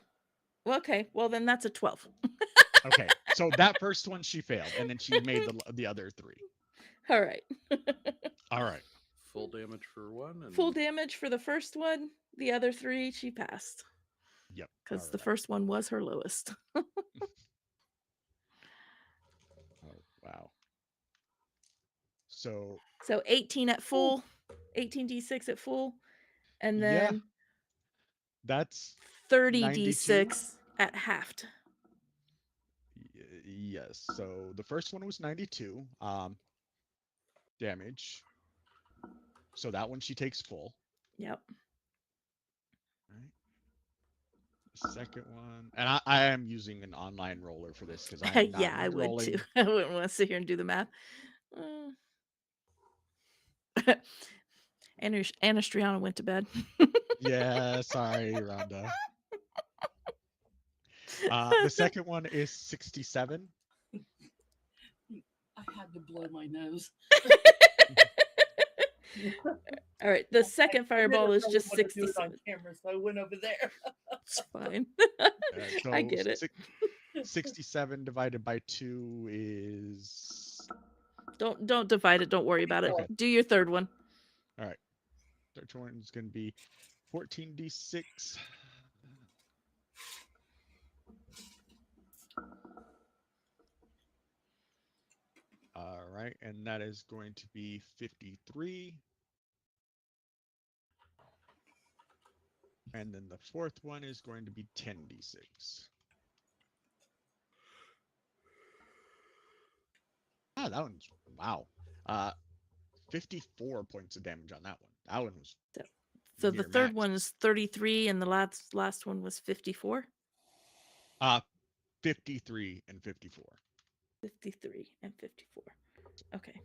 okay. Well, then that's a 12. Okay, so that first one she failed, and then she made the other 3. All right. All right. full damage for one and Full damage for the first one. The other 3 she passed Yep. because All the right. first one was her lowest. Oh wow. So So 18 at full, 18d6 at full, and yeah, then that's 92. 30d6 at halved. Yes. So the first one was 92 damage. So that one she takes full. Yep. Right. The second one, and I am using an online roller for this because I am not Yeah, I would too. re-rolling. I wouldn't want to sit here and do the math. Anastriana went to bed. Yeah, sorry, Rhonda. The second one is 67. I had to blow my nose. All right, the I second didn't fireball is really just want to do it 67. on camera, so I went over there. It's fine. So I get it. 67 divided by 2 is Don't divide it. Don't worry about it. okay. Do your third one. All right. Third one is going to be 14d6. All right, and that is going to be 53. And then the fourth one is going to be 10d6. Ah, that one's wow. 54 points of damage on that one. That one was So the near third max. one is 33, and the last one was 54. 53 and 54. 53 and 54. Okay.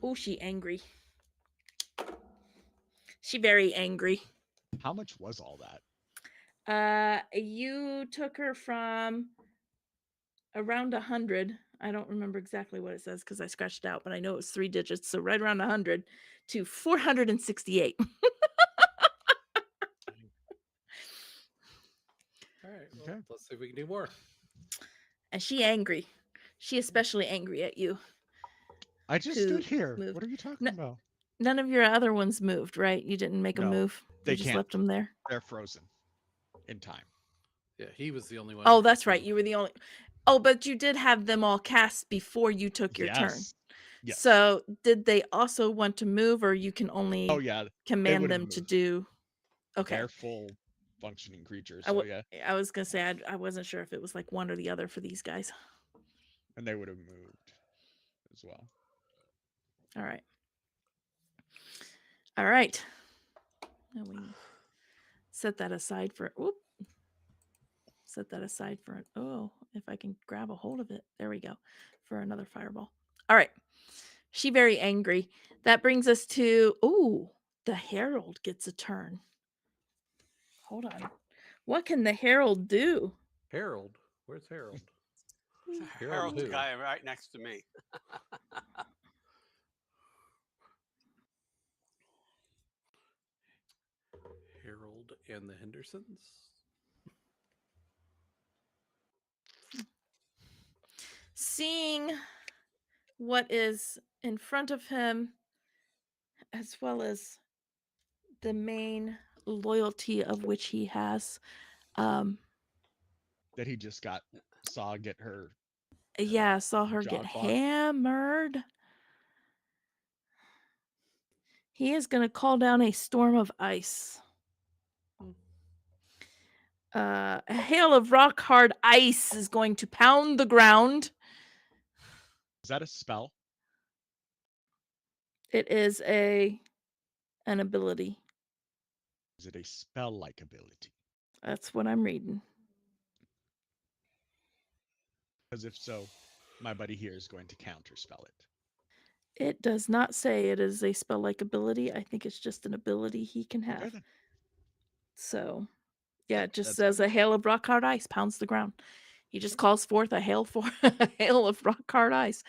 Oh, she angry. She very angry. How much was all that? You took her from around 100. I don't remember exactly what it says because I scratched it out, but I know it was 3 digits. So right around 100 to 468. all right. Well, Okay. let's see if we can do more. And she angry. She especially angry at you. I just Who stood here. moved. What are you talking about? None of your other ones moved, right? You didn't make them No, move. they You just can't. left them there. They're frozen in time. Yeah, he was the only one. Oh, who that's could right. move. You were the only. Oh, but you did have them all cast before you took your turn. Yes. Yes. So, did they also want to move, or you can only Oh yeah, they command would have them to moved. do? Okay. They're full functioning creatures, so yeah, I was gonna say I wasn't sure if it was like one or the other for these guys. and they would have moved as well. All right. All right. Now we set that aside for. Oop. Set that aside for an. Oh, if I can grab a hold of it, there we go, for another fireball. All right. She very angry. That brings us to. Ooh, the herald gets a turn. Hold on. What can the herald do? Harold, where's Harold? Harold Harold's the who? guy right next to me. Harold and the Hendersons? Seeing what is in front of him, as well as the main loyalty of which he has, um, That he just saw get her yeah, saw her jaw get clogged. hammered. He is going to call down a storm of ice. A hail of rock hard ice is going to pound the ground. Is that a spell? It is an ability. Is it a spell-like ability? That's what I'm reading. Because if so, my buddy here is going to counterspell it. It does not say it is a spell-like ability. I think it's just an ability he can have. Okay, then. So, yeah, it just That's says fine. a hail of rock hard ice pounds the ground. He just calls forth a hail a hail of rock hard ice.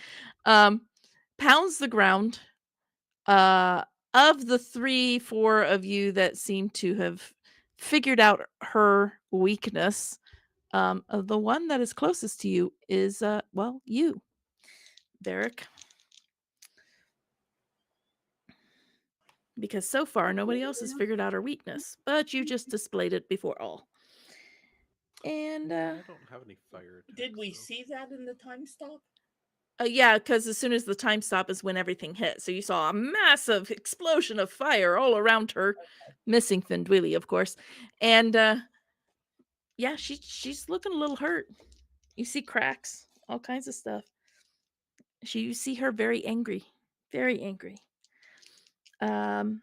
Pounds the ground. Of the 3-4 of you that seem to have figured out her weakness, the one that is closest to you is you, Derek. Because so far nobody else has figured out her weakness, but you just displayed it before all. And I don't have any fire attacks. Did we so- see that in the time stop? yeah, because as soon as the time stop is when everything hit. So you saw a massive explosion of fire all around her, missing Findwilly, of course. And yeah, she's looking a little hurt. You see cracks, all kinds of stuff. You see her very angry, very angry. Oh,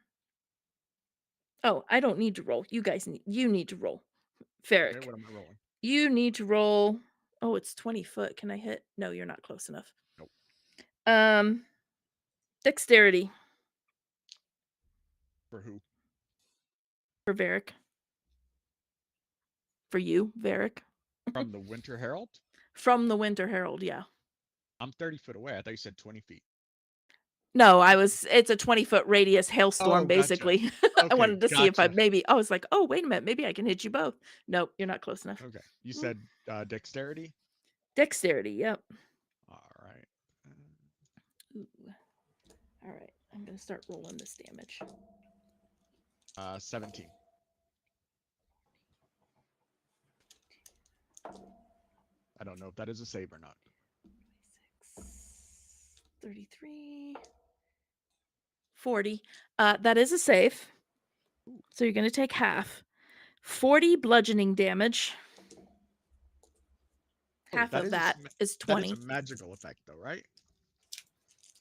I don't need to roll. You need to roll. Ferric, Okay, what am I rolling? you need to roll. Oh, it's 20 foot. Can I hit? No, you're not close enough. Nope. Dexterity For who? for Varric. For you, Varric. From the Winter Herald? From the Winter Herald, yeah. I'm 30 foot away. I thought you said 20 feet. No, it's a 20-foot radius hailstorm, Oh, gotcha. basically. I Okay, wanted to see if I gotcha. was like, oh, wait a minute, maybe I can hit you both. Nope, you're not close enough. Okay. You said dexterity? Dexterity, yep. All right. Ooh. All right, I'm going to start rolling this damage. 17. I don't know if that is a save or not. 33, 40. That is a save. So you're going to take half. 40 bludgeoning damage. Half of that is 20. That is a magical effect, though, right?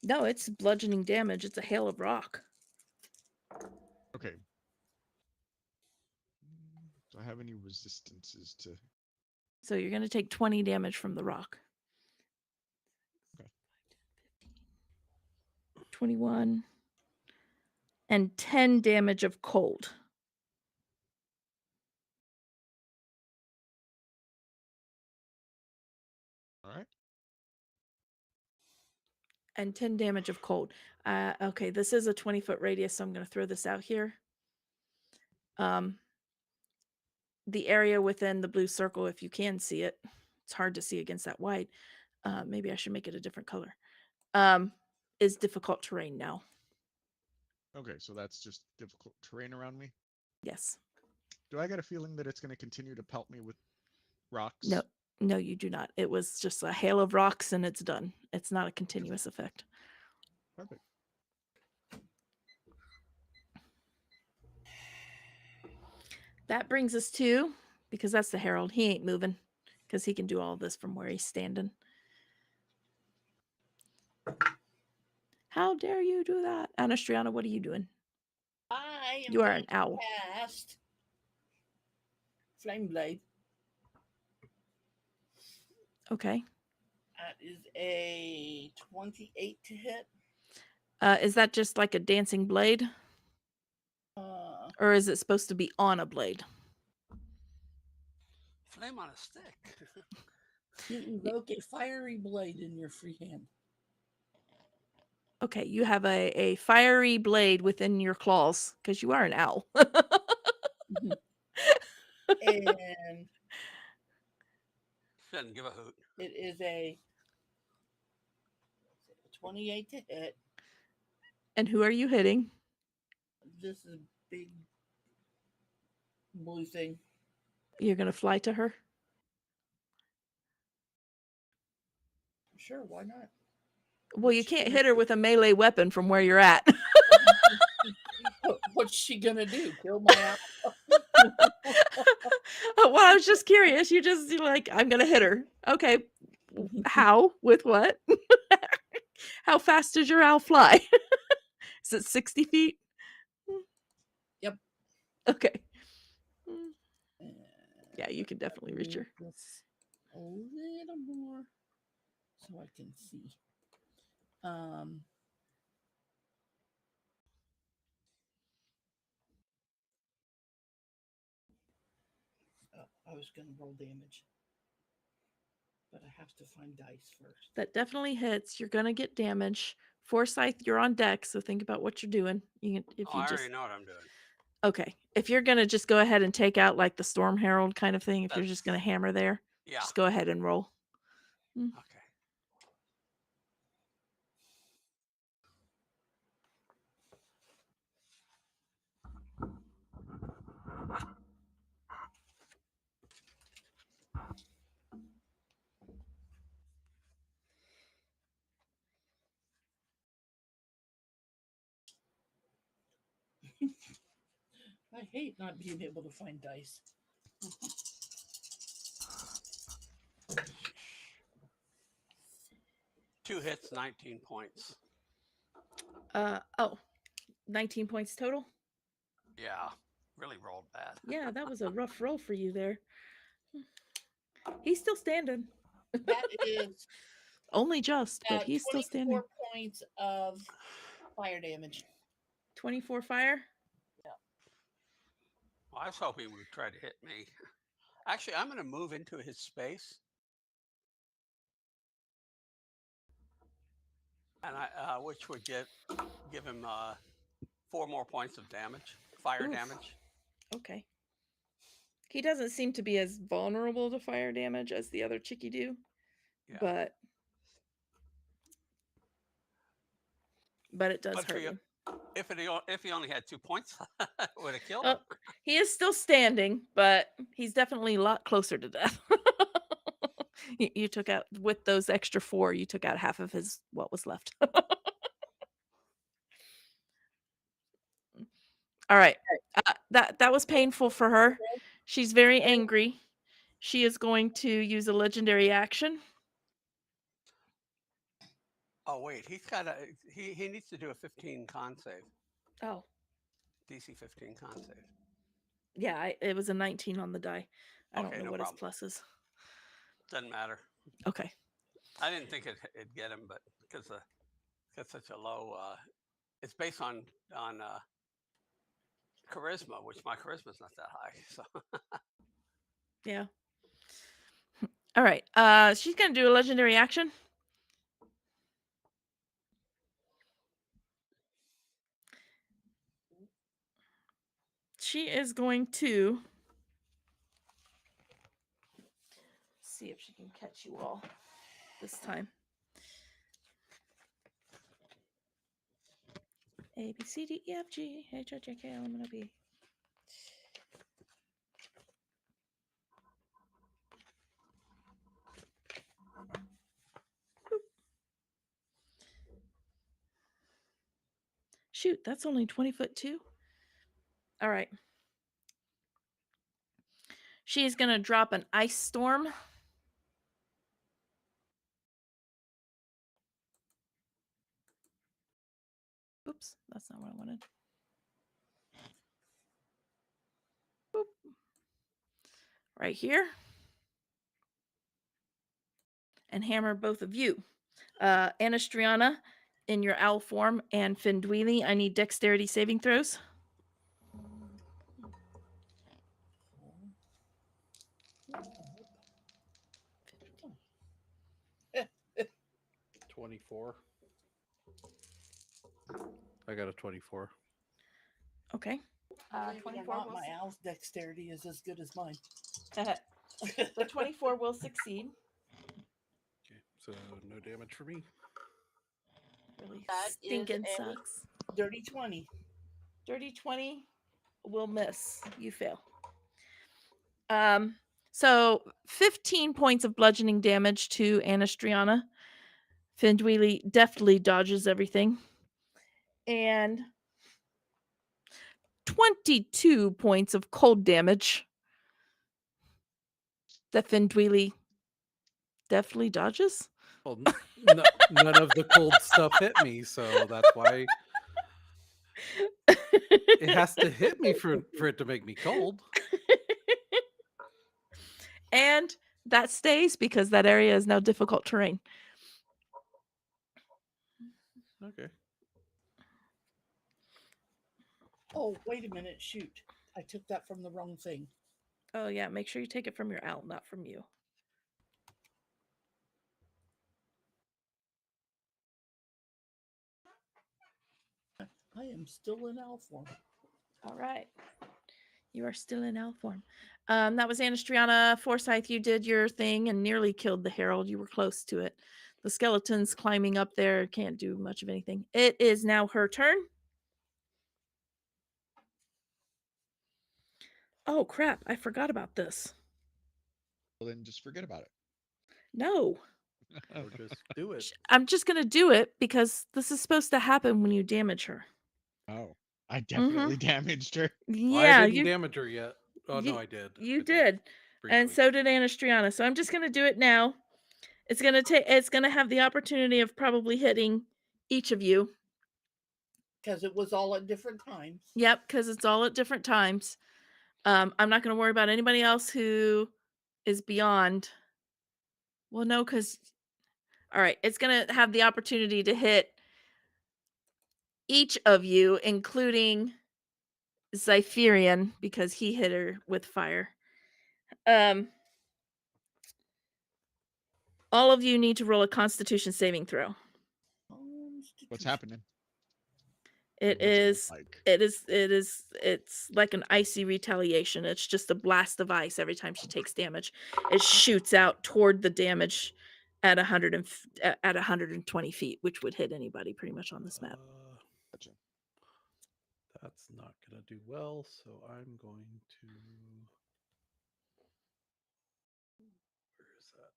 No, it's bludgeoning damage. It's a hail of rock. Okay. Do I have any resistances to... So you're going to take 20 damage from the rock. Okay. 21. And 10 damage of cold. All right. And 10 damage of cold. Okay, this is a 20-foot radius, so I'm going to throw this out here. The area within the blue circle, if you can see it, it's hard to see against that white. Maybe I should make it a different color. Is difficult terrain now. Okay, so that's just difficult terrain around me. Yes. Do I get a feeling that it's going to continue to pelt me with rocks? No, you do not. It was just a hail of rocks and it's done. It's not a continuous effect. Perfect. That brings us to, because that's the Herald, he ain't moving because he can do all this from where he's standing. How dare you do that? Anastriana, what are you doing? I am You are going an to owl. cast Flame Blade. Okay. That is a 28 to hit. Is that just like a dancing blade? Or is it supposed to be on a blade? Flame on a stick. You evoke a fiery blade in your free hand. Okay, you have a fiery blade within your claws because you are an owl. And Shouldn't give a hoot. it is a 28 to hit. And who are you hitting? This is a big blue thing. You're going to fly to her? Sure, why not? Well, you can't hit her with a melee weapon from where you're at. What's she gonna do? Kill my owl? Well, I was just curious. You're like, I'm going to hit her. Okay. How? With what? How fast does your owl fly? Is it 60 feet? Yep. Okay. Yeah, you can definitely reach her. This a little more so I can see. I was gonna roll damage, but I have to find dice first. That definitely hits. You're going to get damage. Forsyth, you're on deck, so think about what you're doing. You can, if Oh, you I just already know what I'm doing. okay, if you're going to just go ahead and take out like the Storm Herald kind of thing, if you're just going to hammer there, Yeah. just go ahead and roll. Okay. I hate not being able to find dice. 2 hits, 19 points. 19 points total. Yeah. Really rolled bad. Yeah, that was a rough roll for you there. He's still standing. That is Only just, but he's still 24 standing. points of fire damage. 24 fire. Well, I was hoping he would try to hit me. Actually, I'm going to move into his space. And which would give him 4 more points of damage, fire Oof. damage. Okay. He doesn't seem to be as vulnerable to fire damage as the other chickie do, Yeah. but it does But hurt him. if he only had 2 points, it would have killed him. He is still standing, but he's definitely a lot closer to death. You took out, with those extra 4, you took out half of his what was left. All right. That was painful for her. She's very angry. She is going to use a legendary action. Oh wait, he needs to do a 15 con save. Oh, DC 15 con save. yeah, it was a 19 on the die. I don't Okay, know no what problem. his plus is. Doesn't matter. Okay. I didn't think it'd get him, but because it's such a low. It's based on charisma, which my charisma's not that high. So Yeah. All right. She's gonna do a legendary action. She is going to see if she can catch you all this time. A B C D E F G H I J K L M N O P. Shoot, that's only 20 foot too. All right. She's going to drop an ice storm. Oops, that's not what I wanted. Boop. Right here. And hammer both of you. Anastriana in your owl form and Findweely, I need dexterity saving throws. 24. I got a 24. Okay. Believe it or 24 not, will my owl's dexterity is as good as mine. the 24 will succeed. Okay, so no damage for me. Really That is stinking a- sucks. Dirty 20. Dirty 20 will miss. You fail. So 15 points of bludgeoning damage to Anastriana. Findweely deftly dodges everything. And 22 points of cold damage that Findweely deftly dodges. Well, none of the cold stuff hit me, so that's why it has to hit me for it to make me cold. And that stays because that area is now difficult terrain. Okay. Oh, wait a minute. Shoot. I took that from the wrong thing. Oh yeah, make sure you take it from your owl, not from you. I am still in owl form. All right. You are still in owl form. That was Anastriana. Forsyth, you did your thing and nearly killed the herald. You were close to it. The skeleton's climbing up there. Can't do much of anything. It is now her turn. Oh, crap. I forgot about this. Well, then just forget about it. No. Or just do it. I'm just going to do it because this is supposed to happen when you damage her. Oh, I definitely Mm-hmm. damaged her. Yeah, I didn't damage her yet. Oh, no, I did. You I did. And briefly. so did Anastriana. So I'm just going to do it now. It's going to have the opportunity of probably hitting each of you. Because it was all at different times. Yep, because it's all at different times. I'm not going to worry about anybody else who is beyond. Well, no, because... All right, it's going to have the opportunity to hit each of you, including Zypherian, because he hit her with fire. All of you need to roll a Constitution saving throw. What's happening? It What's it look is. like? It's like an icy retaliation. It's just a blast of ice every time she takes damage. It shoots out toward the damage at 120 feet, which would hit anybody pretty much on this map. Gotcha. That's not going to do well, so I'm going to... Where is that?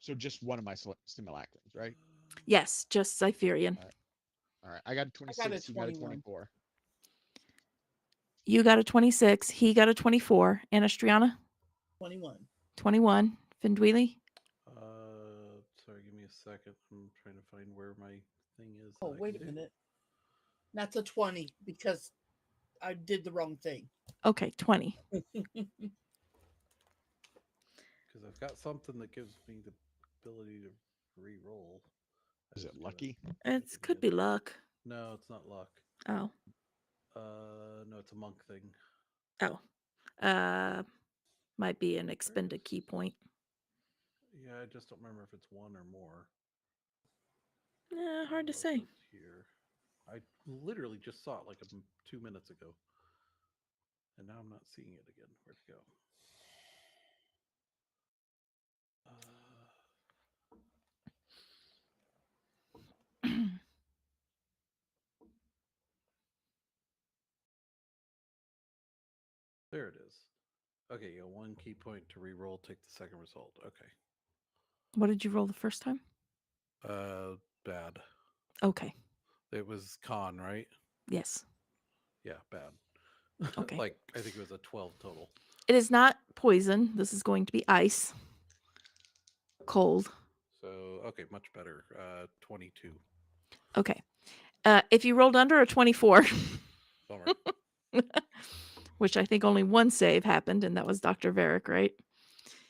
So just one of my simulacrums, right? Yes, just Zypherian. All right. I got a 26. He got a 24. You got a 26. He got a 24. Anastriana? 21. 21. Findweely? Sorry, give me a second. I'm trying to find where my thing is. Oh, wait a minute. That's a 20 because I did the wrong thing. Okay, 20. Because I've got something that gives me the ability to re-roll. Is it lucky? It could be luck. No, it's not luck. Oh. No, it's a monk thing. Oh. Might be an expended key point. Yeah, I just don't remember if it's one or more. Hard to say. Here. I literally just saw it like 2 minutes ago. And now I'm not seeing it again. Where'd it go? There it is. Okay, yeah, 1 key point to re-roll, take the second result. Okay. What did you roll the first time? Bad. Okay. It was con, right? Yes. Yeah, bad. Okay. Like, I think it was a 12 total. It is not poison. This is going to be ice. Cold. So, okay, much better. 22. Okay. If you rolled under a 24, Bummer. which I think only one save happened, and that was Dr. Varick, right?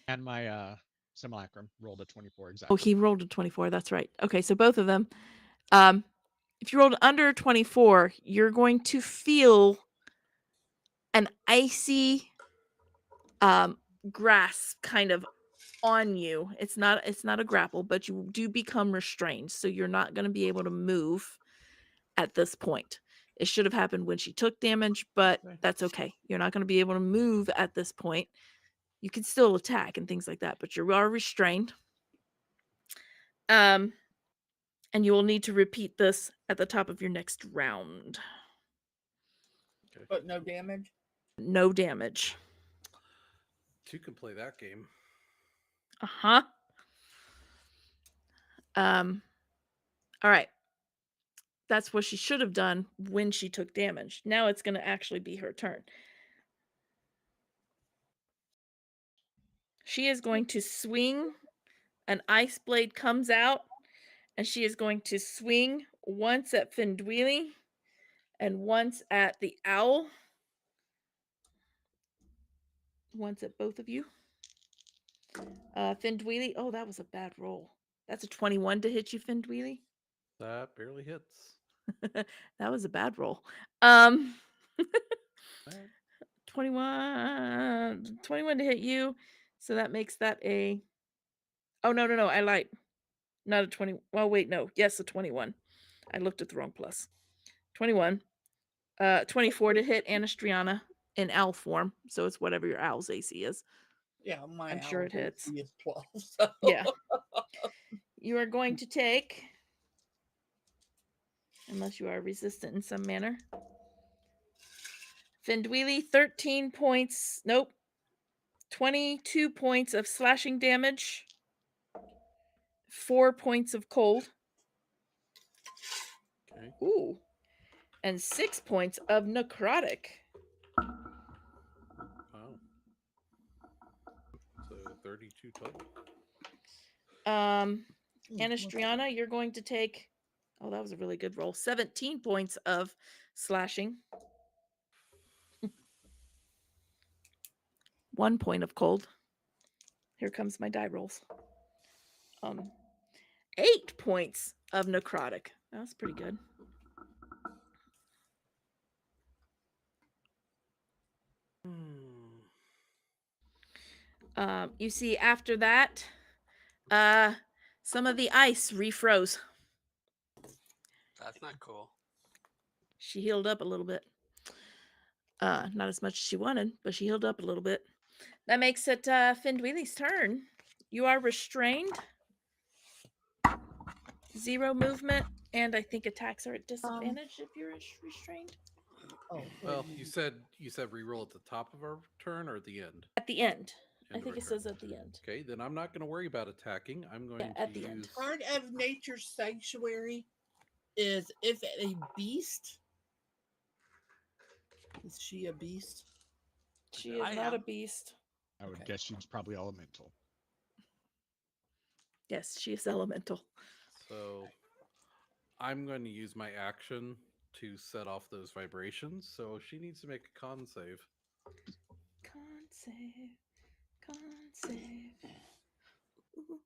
And my simulacrum rolled a 24 Oh, exactly. he rolled a 24. That's right. Okay, so both of them. If you rolled under a 24, you're going to feel an icy grasp kind of on you. It's not a grapple, but you do become restrained. So you're not going to be able to move at this point. It should have happened when she took damage, but Okay. that's okay. You're not going to be able to move at this point. You can still attack and things like that, but you are restrained. And you will need to repeat this at the top of your next round. But no damage. No damage. Two can play that game. Uh-huh. All right. That's what she should have done when she took damage. Now it's going to actually be her turn. She is going to swing. An ice blade comes out, and she is going to swing once at Findweely and once at the owl. Once at both of you. Findweely. Oh, that was a bad roll. That's a 21 to hit you, Findweely. That barely hits. That was a bad roll. Alright. 21 to hit you. So that makes that a... Oh, no. I lied. Not a 20. Well, wait, no. Yes, a 21. I looked at the wrong plus. 21. 24 to hit Anastriana in owl form. So it's whatever your owl's AC is. Yeah, my I'm sure it owl's hits. AC is 12. So. Yeah. You are going to take, unless you are resistant in some manner, Findweely, 13 points. Nope. 22 points of slashing damage. 4 points of cold. Okay. Ooh. And 6 points of necrotic. Wow. So 32 total. Anastriana, you're going to take... Oh, that was a really good roll. 17 points of slashing. 1 point of cold. Here comes my die rolls. 8 points of necrotic. That's pretty good. You see, after that, some of the ice refroze. That's not cool. She healed up a little bit. Not as much as she wanted, but she healed up a little bit. That makes it Findweely's turn. You are restrained. 0 movement, and I think attacks are at disadvantage if you're restrained. Oh, Well, you said reroll at the top of our turn or at the end? At the end. I End of think our it turn. says at the end. Okay, then I'm not going to worry about attacking. I'm going Yeah, at to the end. use. part of nature's sanctuary is if a beast. Is she a beast? She is I not a am. beast. I would Okay. guess she's probably elemental. Yes, she is elemental. So I'm going to use my action to set off those vibrations. So she needs to make a con save. Con save. Con save.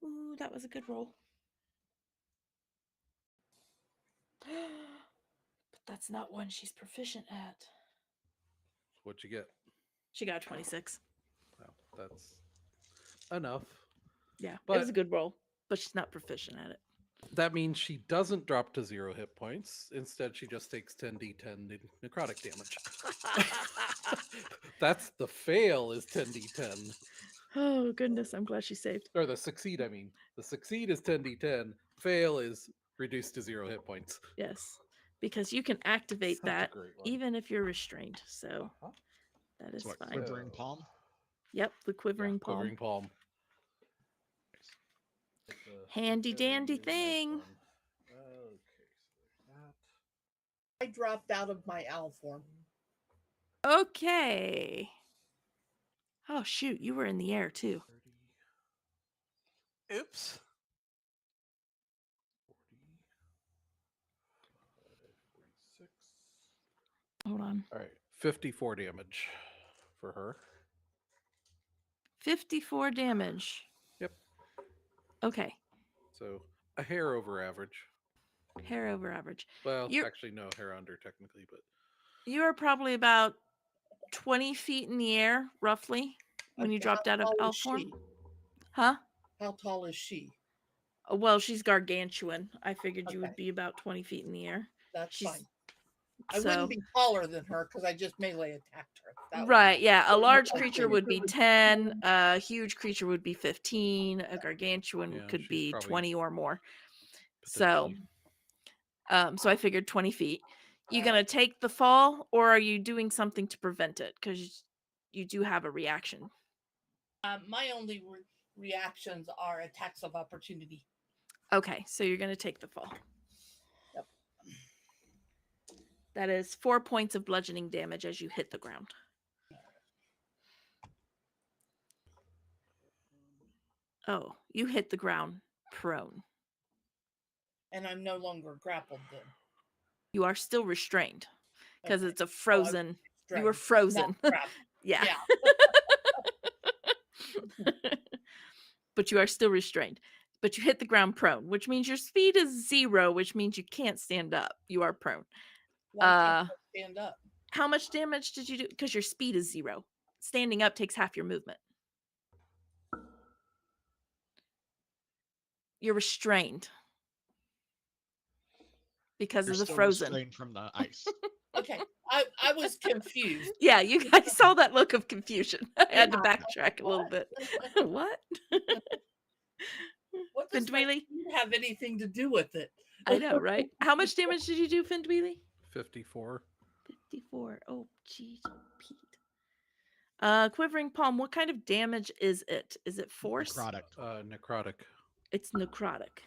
Ooh, that was a good roll. But that's not one she's proficient at. What'd you get? She got a 26. Well, that's enough. Yeah, it But was a good roll, but she's not proficient at it. that means she doesn't drop to 0 hit points. Instead, she just takes 10d10 necrotic damage. That's the fail is 10d10. Oh, goodness. I'm glad she saved. Or the succeed, I mean. The succeed is 10d10. Fail is reduced to 0 hit points. Yes, because you can activate Such a that great one. even if you're restrained. So Uh-huh. that is So what, fine. quivering palm? Yep, the quivering palm. Quivering palm. Handy dandy Very nice thing. one. Okay, so there's that. I dropped out of my owl form. Okay. Oh, shoot. You were in the air, too. 30, Oops. 46. Hold on. All right, 54 damage for her. 54 damage. Yep. Okay. So a hair over average. Hair over average. Well, You're- actually, no, hair under technically, but You are probably about 20 feet in the air, roughly, when you Okay, dropped how out of tall is elf form. she? Huh? How tall is she? Well, she's gargantuan. I figured you Okay. would be about 20 feet in the air. That's She's fine. I so wouldn't be taller than her because I just melee attacked her. That would right. Yeah, a large Okay. creature would be 10. A huge creature would be 15. A gargantuan Yeah, could she's be probably 20 or more. So, potentially. so I figured 20 feet. You gonna take the fall, or are you doing something to prevent it? Because you do have a reaction. my only reactions are attacks of opportunity. Okay, so you're gonna take the fall. Yep. That is 4 points of bludgeoning damage as you hit the ground. Oh, you hit the ground prone. And I'm no longer grappled then. You are still restrained because Okay. it's a Oh, I'm frozen. You were restrained, frozen. not grappled. Yeah. Yeah. But you are still restrained. But you hit the ground prone, which means your speed is 0, which means you can't stand up. You are prone. Why can't I stand up? How much damage did you do? Because your speed is 0. Standing up takes half your movement. You're restrained because You're of the still frozen. restrained from the ice. Okay. I was confused. Yeah, I saw that look of confusion. I had to Yeah. backtrack a little bit. What? What does my Findweely? speed have anything to do with it? I know, right? How much damage did you do, Findweely? 54. 54. Oh, geez, Pete. Quivering Palm, what kind of damage is it? Is it force? Necrotic. Necrotic. It's necrotic.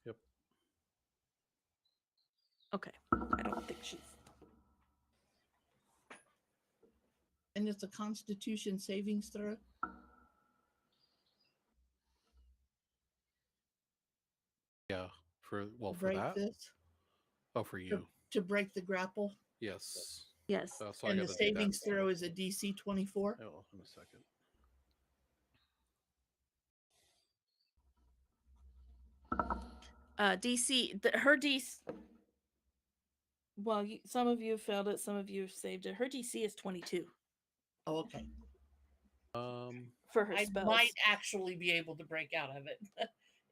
Yep. Okay. I don't think she's. And it's a Constitution savings throw. Yeah. For Break that. this Oh, for you. to break the grapple. Yes. Yes. So I And the gotta do that. savings throw is a DC 24. Oh, in a second. DC. Her DC. Well, some of you have failed it. Some of you have saved it. Her DC is 22 Oh, okay. for her I spells. might actually be able to break out of it.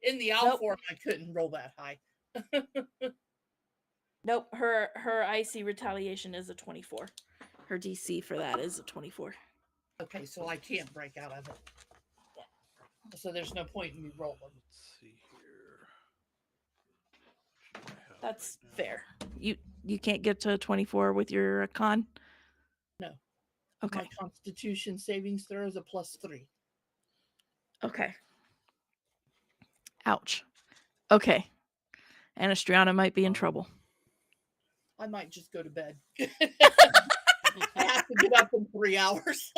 In the owl Nope. form, I couldn't roll that high. Nope. Her icy retaliation is a 24. Her DC for that is a 24. Okay, so I can't break out of it. So there's no point in me rolling. Let's see here. What do I have That's right now? fair. You can't get to a 24 with your con? No. Okay. My Constitution savings throw is a +3. Okay. Ouch. Okay. Anastriana might be in trouble. I might just go to bed. I have to get up in 3 hours.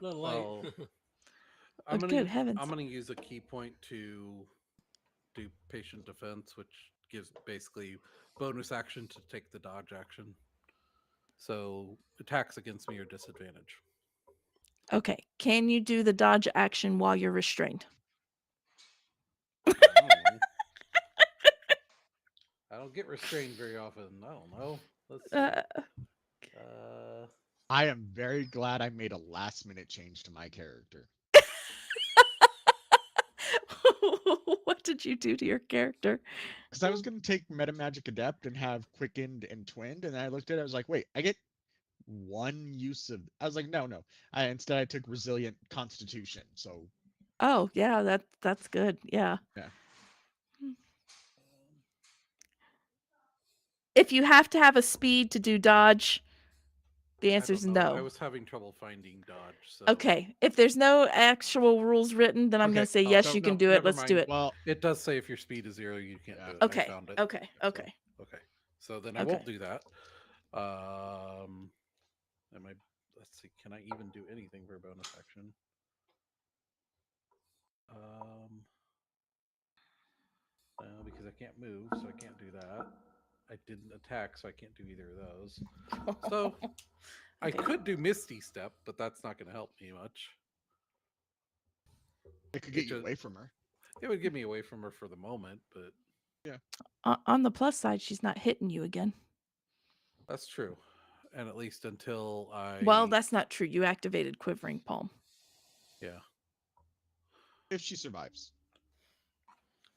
Well, Oh, good heavens. I'm gonna use a key point to do patient defense, which gives basically bonus action to take the dodge action. So attacks against me are disadvantage. Okay. Can you do the dodge action while you're restrained? I don't get restrained very often. I don't know. Let's see. I am very glad I made a last minute change to my character. What did you do to your character? Because I was going to take Metamagic Adept and have Quickened and Twinned, and then I looked at it, I was like, wait, I get one use of. I was like, no. Instead, I took Resilient Constitution. So. Oh, yeah, that's good. Yeah. Yeah. If you have to have a speed to do dodge, the answer is no. I was having trouble finding dodge. So. Okay. If there's no actual rules written, then I'm going to say yes, you can do it. Let's do it. Well, it does say if your speed is 0, you can't do it. Okay. I found it. Okay. Okay. Okay. So then I won't do that. Let's see. Can I even do anything for a bonus action? No, because I can't move, so I can't do that. I didn't attack, so I can't do either of those. So I could do Misty Step, but that's not going to help me much. it could get you away from her. It would get me away from her for the moment, but yeah. On the plus side, she's not hitting you again. That's true. And at least until I. Well, that's not true. You activated Quivering Palm. Yeah. if she survives.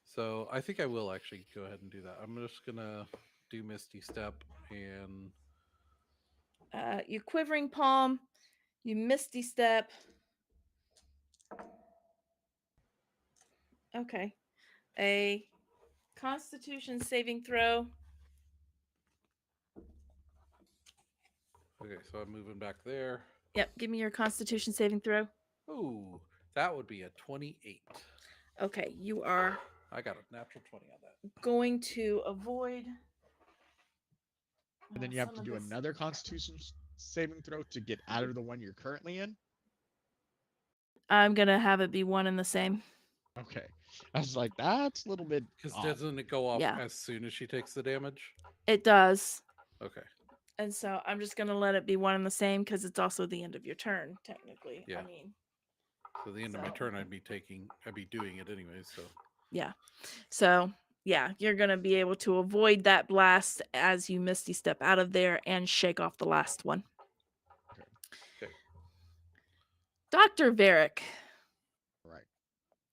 So I think I will actually go ahead and do that. I'm just gonna do Misty Step and You quivering palm, you misty step. Okay. A Constitution saving throw. okay, so I'm moving back there. Yep, give me your Constitution saving throw. Ooh, that would be a 28. Okay, you are I got a natural 20 on that. going to avoid. And then you have some to of do this. another Constitution saving throw to get out of the one you're currently in. I'm gonna have it be one and the same. Okay, I was like, that's a little bit Because odd. doesn't it go off Yeah. as soon as she takes the damage? It does. Okay. And so I'm just gonna let it be one and the same because it's also the end of your turn, technically. Yeah. I mean, So at the end of my So- turn, I'd be doing it anyways. So yeah. So yeah, you're gonna be able to avoid that blast as you misty step out of there and shake off the last one. okay. Dr. Varick. Right.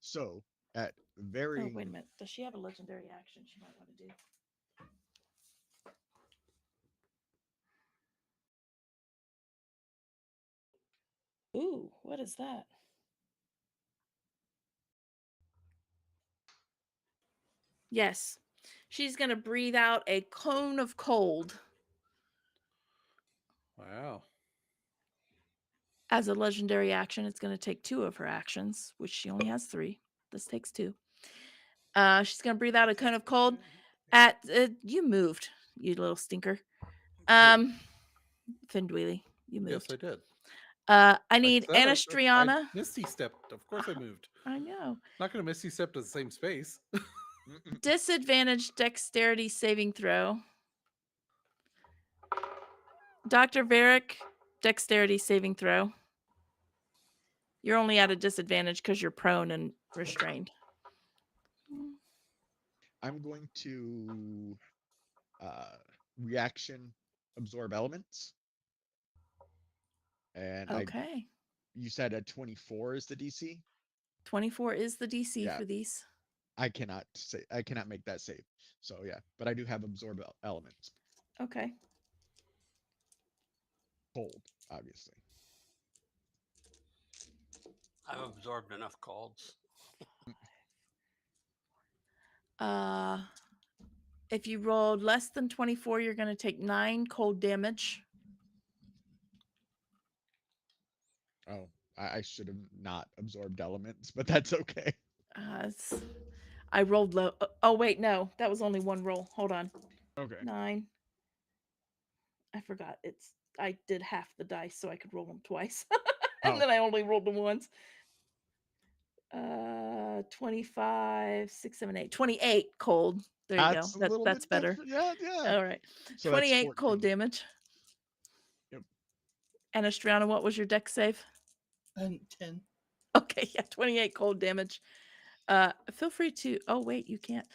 So at Oh, varying wait a minute. Does she have a legendary action she might want to do? Ooh, what is that? Yes. She's going to breathe out a cone of cold Wow. as a legendary action. It's going to take 2 of her actions, which she only has 3. This takes 2. She's going to breathe out a cone of cold at you moved, you little stinker. Findweely, you Yes, moved. I did. I need said I Anastriana. Misty stepped. Of course, I moved. I know. Not going to Misty step to the same space. Disadvantage dexterity saving throw. Dr. Varick, dexterity saving throw. You're only at a disadvantage because you're prone and restrained. I'm going to uh, reaction absorb elements. And Okay. you said a 24 is the DC. 24 is the DC Yeah. for these. I cannot make that save. So yeah, but I do have absorb elements. Okay. Cold, obviously. I've absorbed enough colds. If you rolled less than 24, you're going to take 9 cold damage. Oh, I should have not absorbed elements, but that's okay. I rolled low. Oh, wait, no. That was only one roll. Hold on. Okay. 9. I forgot. I did half the dice so I could roll them twice. And Oh. then I only rolled them once. 25, 6, 7, 8. 28 cold. There you That's go. a little That's bit better. Yeah, yeah. All right. So that's 28 cold 14. damage. Yep. Anastriana, what was your dex save? 10. Okay, yeah, 28 cold damage. Feel free to. Oh wait, you can't.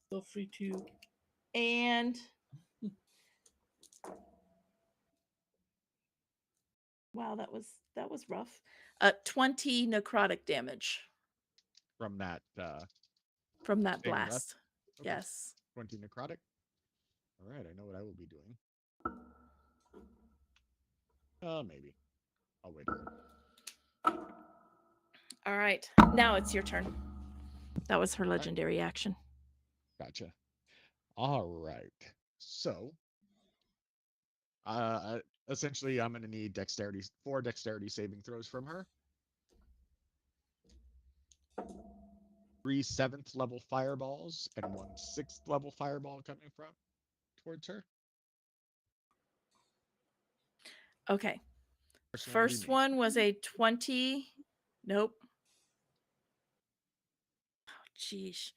Feel free to. And wow, that was rough. 20 necrotic damage From that from that Staying breath? blast. Okay. Yes. 20 necrotic. All right, I know what I will be doing. Maybe. I'll wait. All right. Now it's your turn. That was her legendary action. Gotcha. All right. So, essentially, I'm going to need 4 dexterity saving throws from her. 3 7th level fireballs and 1 6th level fireball coming from towards her. Okay. First First one was a 20. Nope. Oh, jeez.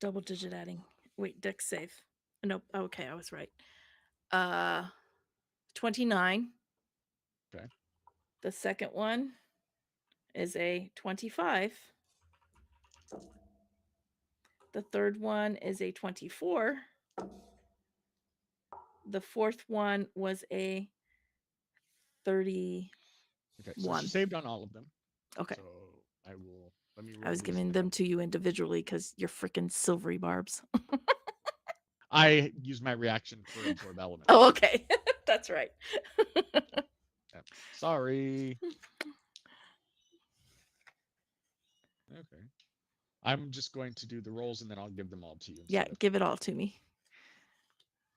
Double digit adding. Wait, dex save. Nope. Okay, I was right. 29. Okay. The second one is a 25. The third one is a 24. The fourth one was a 30. Okay, so she saved on all of them. Okay. So I will. Let me roll. I was these giving them to you individually because you're freaking silvery barbs. I use my reaction for absorb element. Oh, okay. That's right. Yeah. Sorry. Okay. I'm just going to do the rolls and then I'll give them all to you. Yeah, Instead of, give it all to me.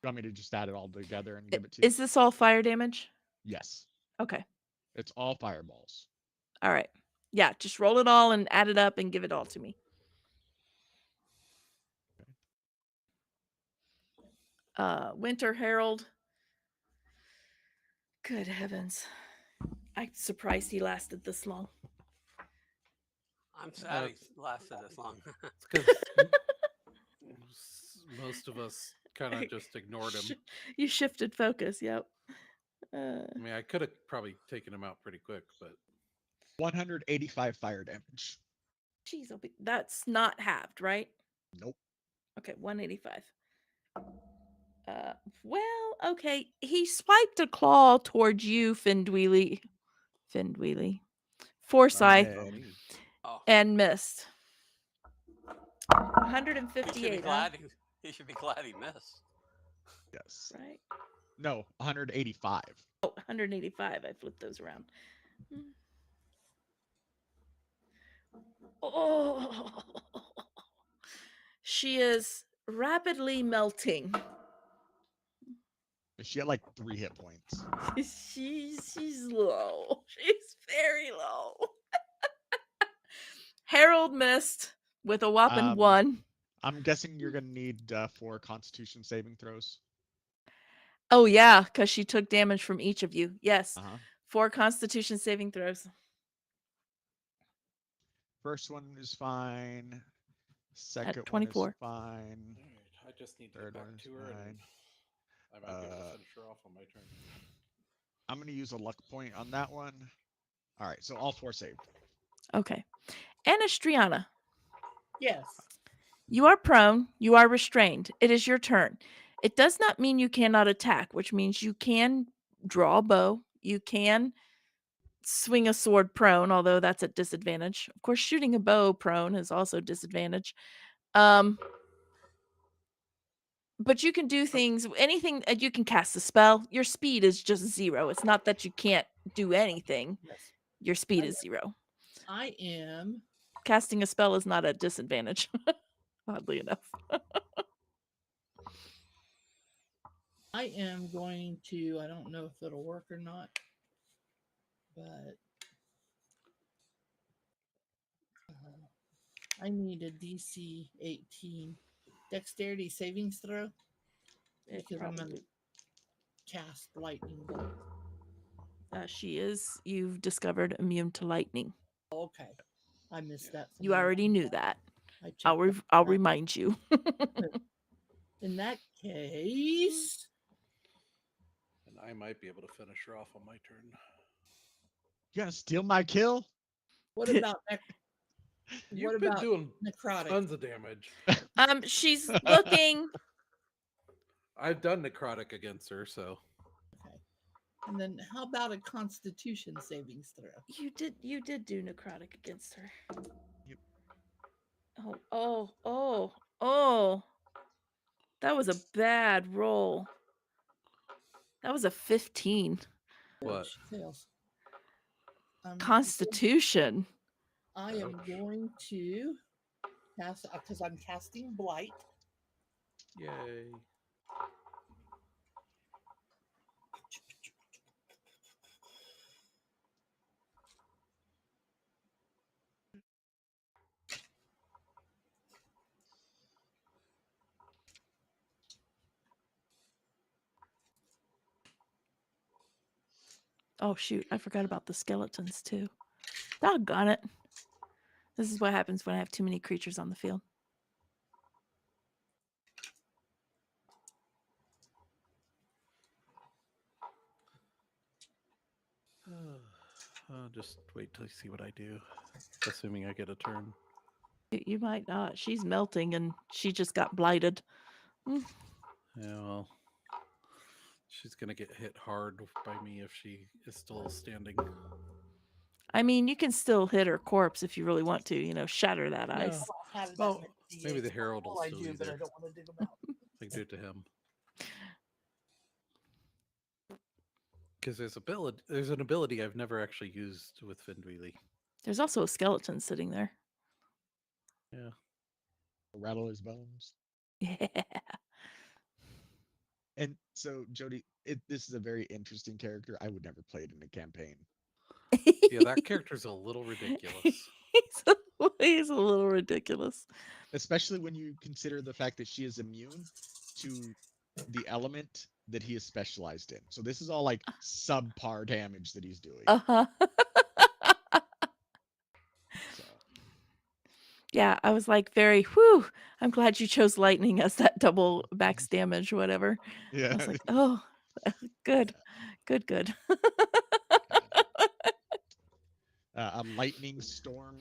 you want me to just add it all together and give it to you? Is this all fire damage? Yes. Okay. It's all fireballs. All right. Yeah, just roll it all and add it up and give it all to me. Winter Herald. Good heavens. I'm surprised he lasted this long. I'm sad he lasted this long. It's because most of us kind of just ignored him. You shifted focus, yep. I mean, I could have probably taken him out pretty quick, but 185 fire damage. Jeez, that's not halved, right? Nope. Okay, 185. Well, okay. He swiped a claw towards you, Findweely. Forsyth, not me. Oh, and missed. he should be 158, huh? glad. He should be glad he missed. Yes. Right? No, 185. Oh, 185. I flipped those around. Oh, she is rapidly melting. She had like 3 hit points. She's low. She's very low. Harold missed with a whopping 1. I'm guessing you're going to need 4 Constitution saving throws. Oh, yeah, because she took damage from each of you. Yes. Uh-huh. 4 Constitution saving throws. First one is fine. Second one is 24. fine. All right, I just need to Third get back one is to her, and fine. I might be able to finish her off on my turn. I'm going to use a luck point on that one. All right, so all 4 saved. Okay. Anastriana, Yes. you are prone. You are restrained. It is your turn. It does not mean you cannot attack, which means you can draw a bow. You can swing a sword prone, although that's at disadvantage. Of course, shooting a bow prone is also disadvantage. But you can do things, anything, you can cast a spell. Your speed is just 0. It's not that you can't do anything. Yes. Your speed is 0. I am. Casting a spell is not a disadvantage, oddly enough. I am going to. I don't know if it'll work or not, but I need a DC 18 dexterity savings throw because I'm going to cast lightning bolt. She is, you've discovered, immune to lightning. Okay, I missed that. You already knew that. I'll remind you. In that case, And I might be able to finish her off on my turn. You gonna steal my kill? what about You've what been about doing necrotic? tons of damage. She's looking. I've done necrotic against her, so Okay, and then how about a Constitution savings throw? You did do necrotic against her. Yep. Oh. That was a bad roll. That was a 15. What? She fails. Constitution. I am going to cast because I'm casting blight. Yay. Oh shoot, I forgot about the skeletons too. Doggone it. This is what happens when I have too many creatures on the field. I'll just wait till you see what I do. Assuming I get a turn. You might not. She's melting and she just got blighted. Yeah, well. She's gonna get hit hard by me if she is still standing. I mean, you can still hit her corpse if you really want to, shatter that No. ice. Have that Well, many maybe the D8s. Herald will Well, I still do, be but I there. don't want to dig them out. I can do it to him. Because there's an ability I've never actually used with Findweely. There's also a skeleton sitting there. Yeah. Rattle his bones. Yeah. And so, Jody, this is a very interesting character. I would never play it in a campaign. Yeah, that character's a little ridiculous. He's a little ridiculous. Especially when you consider the fact that she is immune to the element that he is specialized in. So this is all like subpar damage that he's doing. Uh-huh. So Yeah, I was like whew, I'm glad you chose lightning as that double max damage, whatever. I yeah. was like, oh, good. Good. A lightning storm,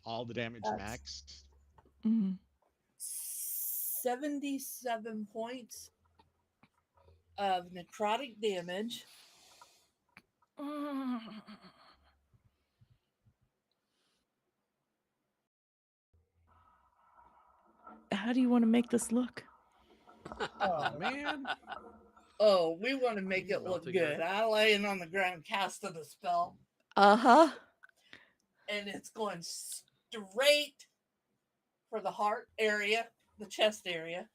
all the damage That's- maxed. Mhm. 77 points of necrotic damage. How do you want to make this look? Oh man. Oh, we want to make You it look melting her. good. I laying on the ground casting the spell, Uh-huh. and it's going straight for the heart area, the chest area,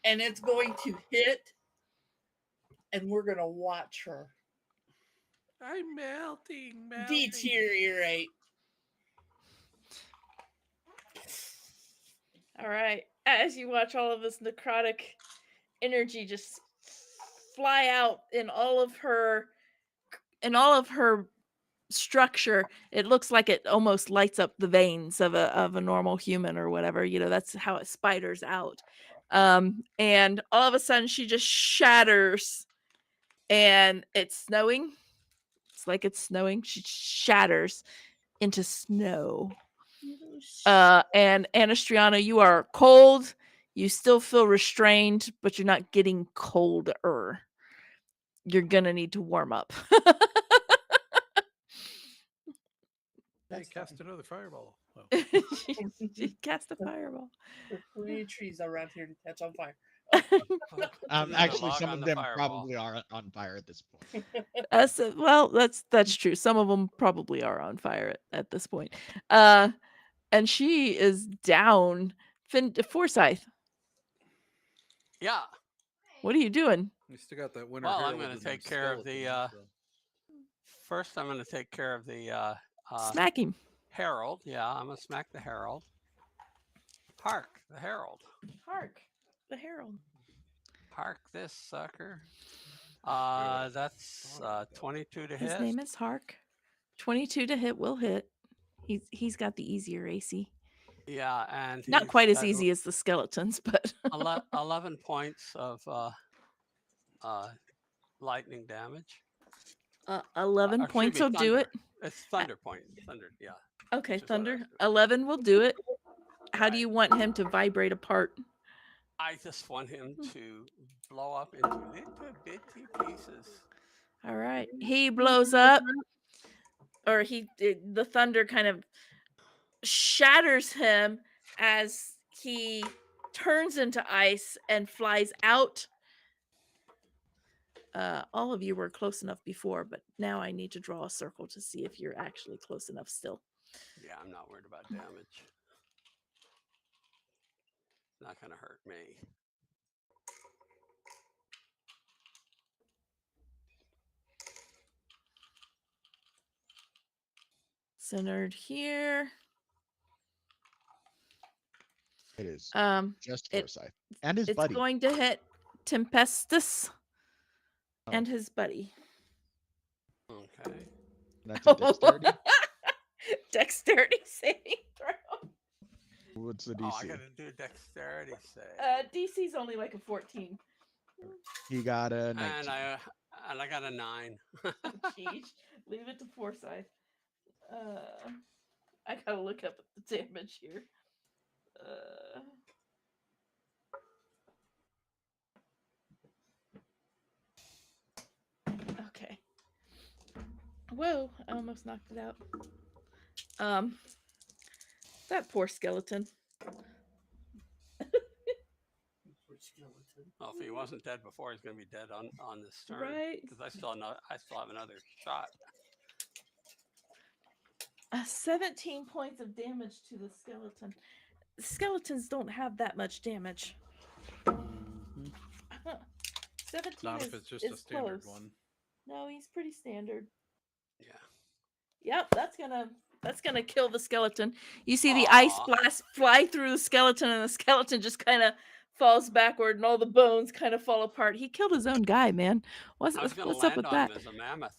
and it's going to hit, and we're going to watch her I'm melting. deteriorate. All right. As you watch all of this necrotic energy just fly out in all of her structure, it looks like it almost lights up the veins of a normal human or whatever. That's how it spiders out. And all of a sudden she just shatters, and it's snowing. It's like it's snowing. She shatters into snow. And Anastriana, you are cold. You still feel restrained, but you're not getting colder. You're gonna need to warm up. Hey, That's cast fine. another fireball. Oh. she cast a fireball. There's plenty of trees around here to catch on fire. Another Actually, log some on of the them fireball. probably are on fire at this point. Well, that's true. Some of them probably are on fire at this point. And she is down. Forsyth, Yeah. what are you doing? You still got that winter. Well, I'm Herald going to and them take care of the. skeletons, so. First, I'm going to take care of the Smack him. herald. Yeah, I'm going to smack the herald. Hark, the herald. Hark, the herald. Hark this sucker. That's 22 to His hit. name is Hark. 22 to hit will hit. He's got the easier AC. Yeah, and Not he's quite as got easy as the skeletons, but 11 points of lightning damage. 11 Or excuse points me, will do it. thunder. It's thunder point. Thunder, yeah. Okay, Which is what I thunder. was doing. 11 will do it. How do Right. you want him to vibrate apart? I just want him to blow up into little bitty pieces. All right. He blows up, or the thunder kind of shatters him as he turns into ice and flies out. All of you were close enough before, but now I need to draw a circle to see if you're actually close enough still. Yeah, I'm not worried about damage. It's not going to hurt me. Centered here. It is just it- Forsyth and his It's buddy. going to hit Tempestus Oh. and his buddy. Okay. That's a dexterity. Dexterity saving throw. What's the Oh, I DC? got to do a dexterity save. DC's only like a 14. He got a 19. And I got a 9. Jeez, leave it to Forsyth. I gotta look up the damage here. Okay. Whoa, I almost knocked it out. Um, that poor skeleton. Poor skeleton. Well, if he wasn't dead before, he's going to be dead on this turn. Right. Because I still have another shot. 17 points of damage to the skeleton. Skeletons don't have that much damage. Mhm. 17 Not is, if it's just is a standard close. one. No, he's pretty standard. Yeah. Yep, that's gonna kill the skeleton. You see the ice Aw. blast fly through the skeleton, and the skeleton just kind of falls backward, and all the bones kind of fall apart. He killed his own guy, man. I was going to What's up land with on that? him as a mammoth.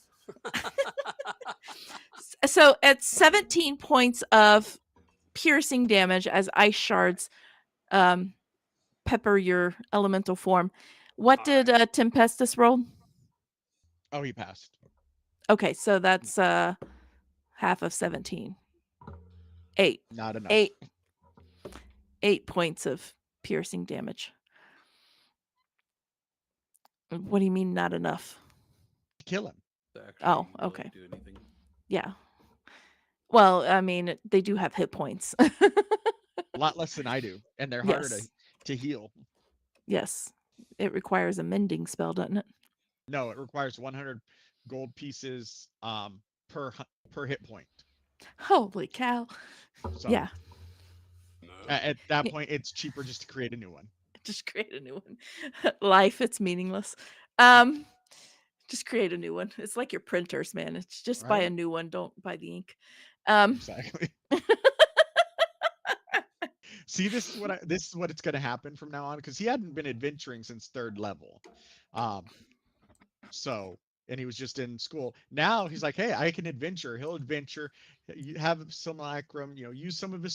So at 17 points of piercing damage as ice shards um, pepper your elemental form. What All did right. Tempestus roll? Oh, he passed. Okay, so that's half of 17. 8. Not enough. 8. 8 points of piercing damage. What do you mean not enough? Kill him. To actually Oh, really okay. do anything. Yeah. Well, I mean, they do have hit points. A lot less than I do, and they're harder Yes. to heal. Yes. It requires a mending spell, doesn't it? No, it requires 100 gold pieces per hit point. Holy cow. So Yeah. at that Yeah. point, it's cheaper just to create a new one. Just create a new one. Life, it's meaningless. Just create a new one. It's like your printers, man. It's just buy a Right? new one. Don't buy the ink. Exactly. See, this is what it's gonna happen from now on, because he hadn't been adventuring since 3rd level. So, and he was just in school. Now he's like, hey, I can adventure. He'll adventure, you have simulacrum, use some of the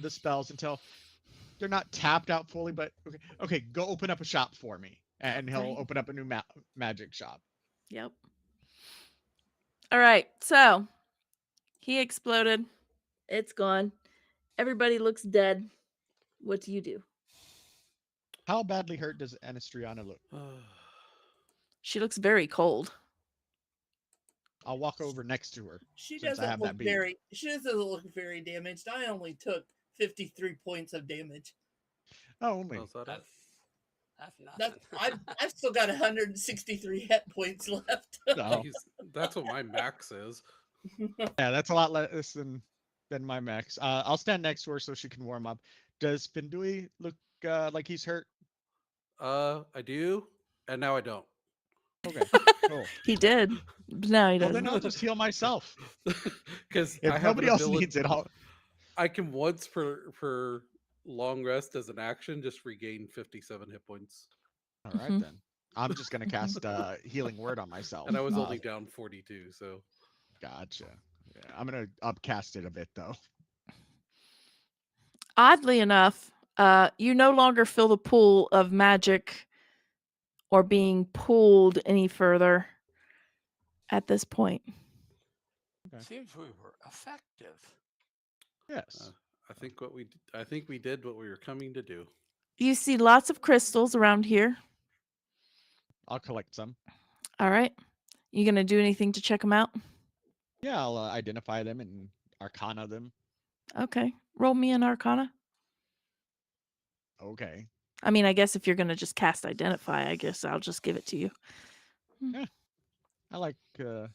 spells until they're not tapped out fully. But okay, go open up a shop for me, and he'll Right. open up a new magic shop. Yep. All right. So he exploded. It's gone. Everybody looks dead. What do you do? How badly hurt does Anastriana look? She looks very cold. I'll walk over next to her. She Since I doesn't have look that bead. very. She doesn't look very damaged. I only took 53 points of damage. Oh, only. How's that? That's nothing. I've still got 163 hit points left. Oh, That's what my max is. yeah, that's a lot less than my max. I'll stand next to her so she can warm up. Does Spindui look like he's hurt? I do, and now I don't. Okay, cool. He did. But now he Well, doesn't. then I'll just heal myself. Because If I have nobody an else ability, needs it, I'll. I can once per long rest as an action just regain 57 hit points, All right Mhm. then. I'm just gonna cast healing word on myself. and I was only down 42. So Gotcha. Yeah, I'm gonna upcast it a bit though. Oddly enough, you no longer feel the pull of magic or being pulled any further at this point. Seems we were effective. Yes. I think we did what we were coming to do. You see lots of crystals around here. I'll collect some. All right. You going to do anything to check them out? Yeah, I'll identify them and arcana them. Okay. Roll me an arcana. Okay. I mean, I guess if you're going to just cast identify, I guess I'll just give it to you. I like doing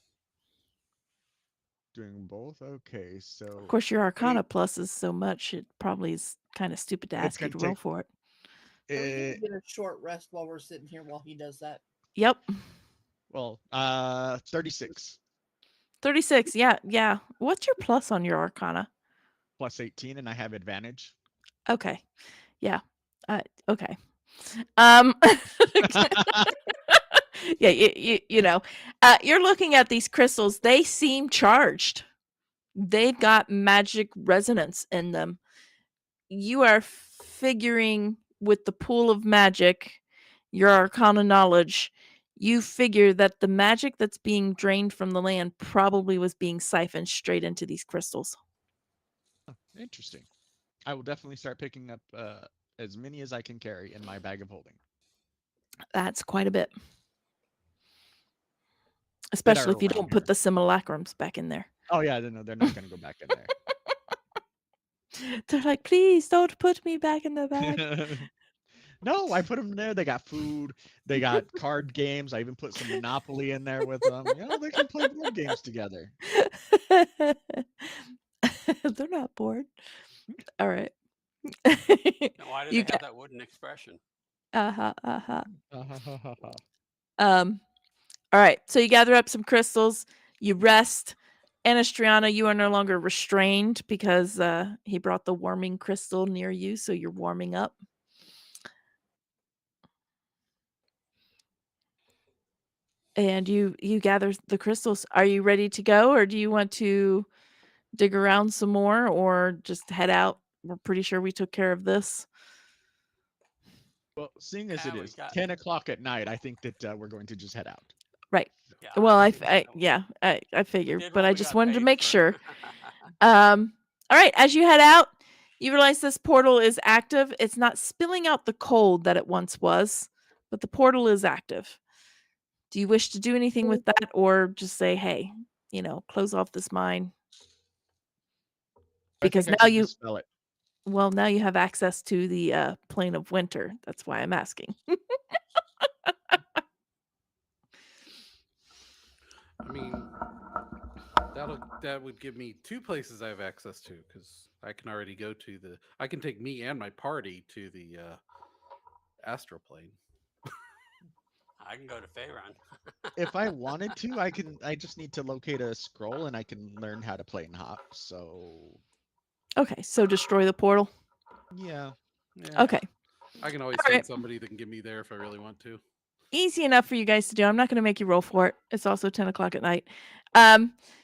both. Okay, so Of course, your arcana plus is so much, it probably is kind of stupid to It's ask you gonna to roll take- for it. We're eh, gonna get a short rest while we're sitting here while he does that. Yep. 36 36. Yeah. What's your plus on your arcana? plus 18, and I have advantage. Okay. Yeah. Okay. Um yeah, you're looking at these crystals. They seem charged. They've got magic resonance in them. You are figuring with the pool of magic, your arcana knowledge, you figure that the magic that's being drained from the land probably was being siphoned straight into these crystals. Interesting. I will definitely start picking up as many as I can carry in my bag of holding. That's quite a bit. especially if you around don't put here. the simulacrums back in there. Oh yeah, no, they're not going to go back in They're like, please don't put me back in the bag. there. No, I put them there. They got food. They got card games. I even put some Monopoly in there with them. They can play board games together. They're not bored. All right. Now, why do You they have got that wooden expression? uh-huh, uh-huh. Uh, All right. So you gather up some crystals, you rest. Anastriana, you are no longer restrained because he brought the warming crystal near you, so you're warming up. And you gather the crystals. Are you ready to go, or do you want to dig around some more, or just head out? We're pretty sure we took care of this. Well, seeing as Yeah, it we is got 10 o'clock at night, I think that we're going to just head out. Right. yeah. Well, I think we figured, did but what I we just got wanted to paid make for. sure. All right, as you head out, you realize this portal is active. It's not spilling out the cold that it once was, but the portal is active. Do you wish to do anything with that, or just say, hey, close off this mine? I Because think I now can dispel it. now you have access to the plane of winter. That's why I'm asking. I mean, that would give me 2 places I have access to, because I can already go to the. I can take me and my party to the astral plane. I can go to Faerun. If I wanted to, I can. I just need to locate a scroll and I can learn how to plane hop. So Okay, so destroy the portal. yeah. Yeah, Okay. I can always All send right. somebody that can get me there if I really want to. Easy enough for you guys to do. I'm not going to make you roll for it. It's also 10 o'clock at night.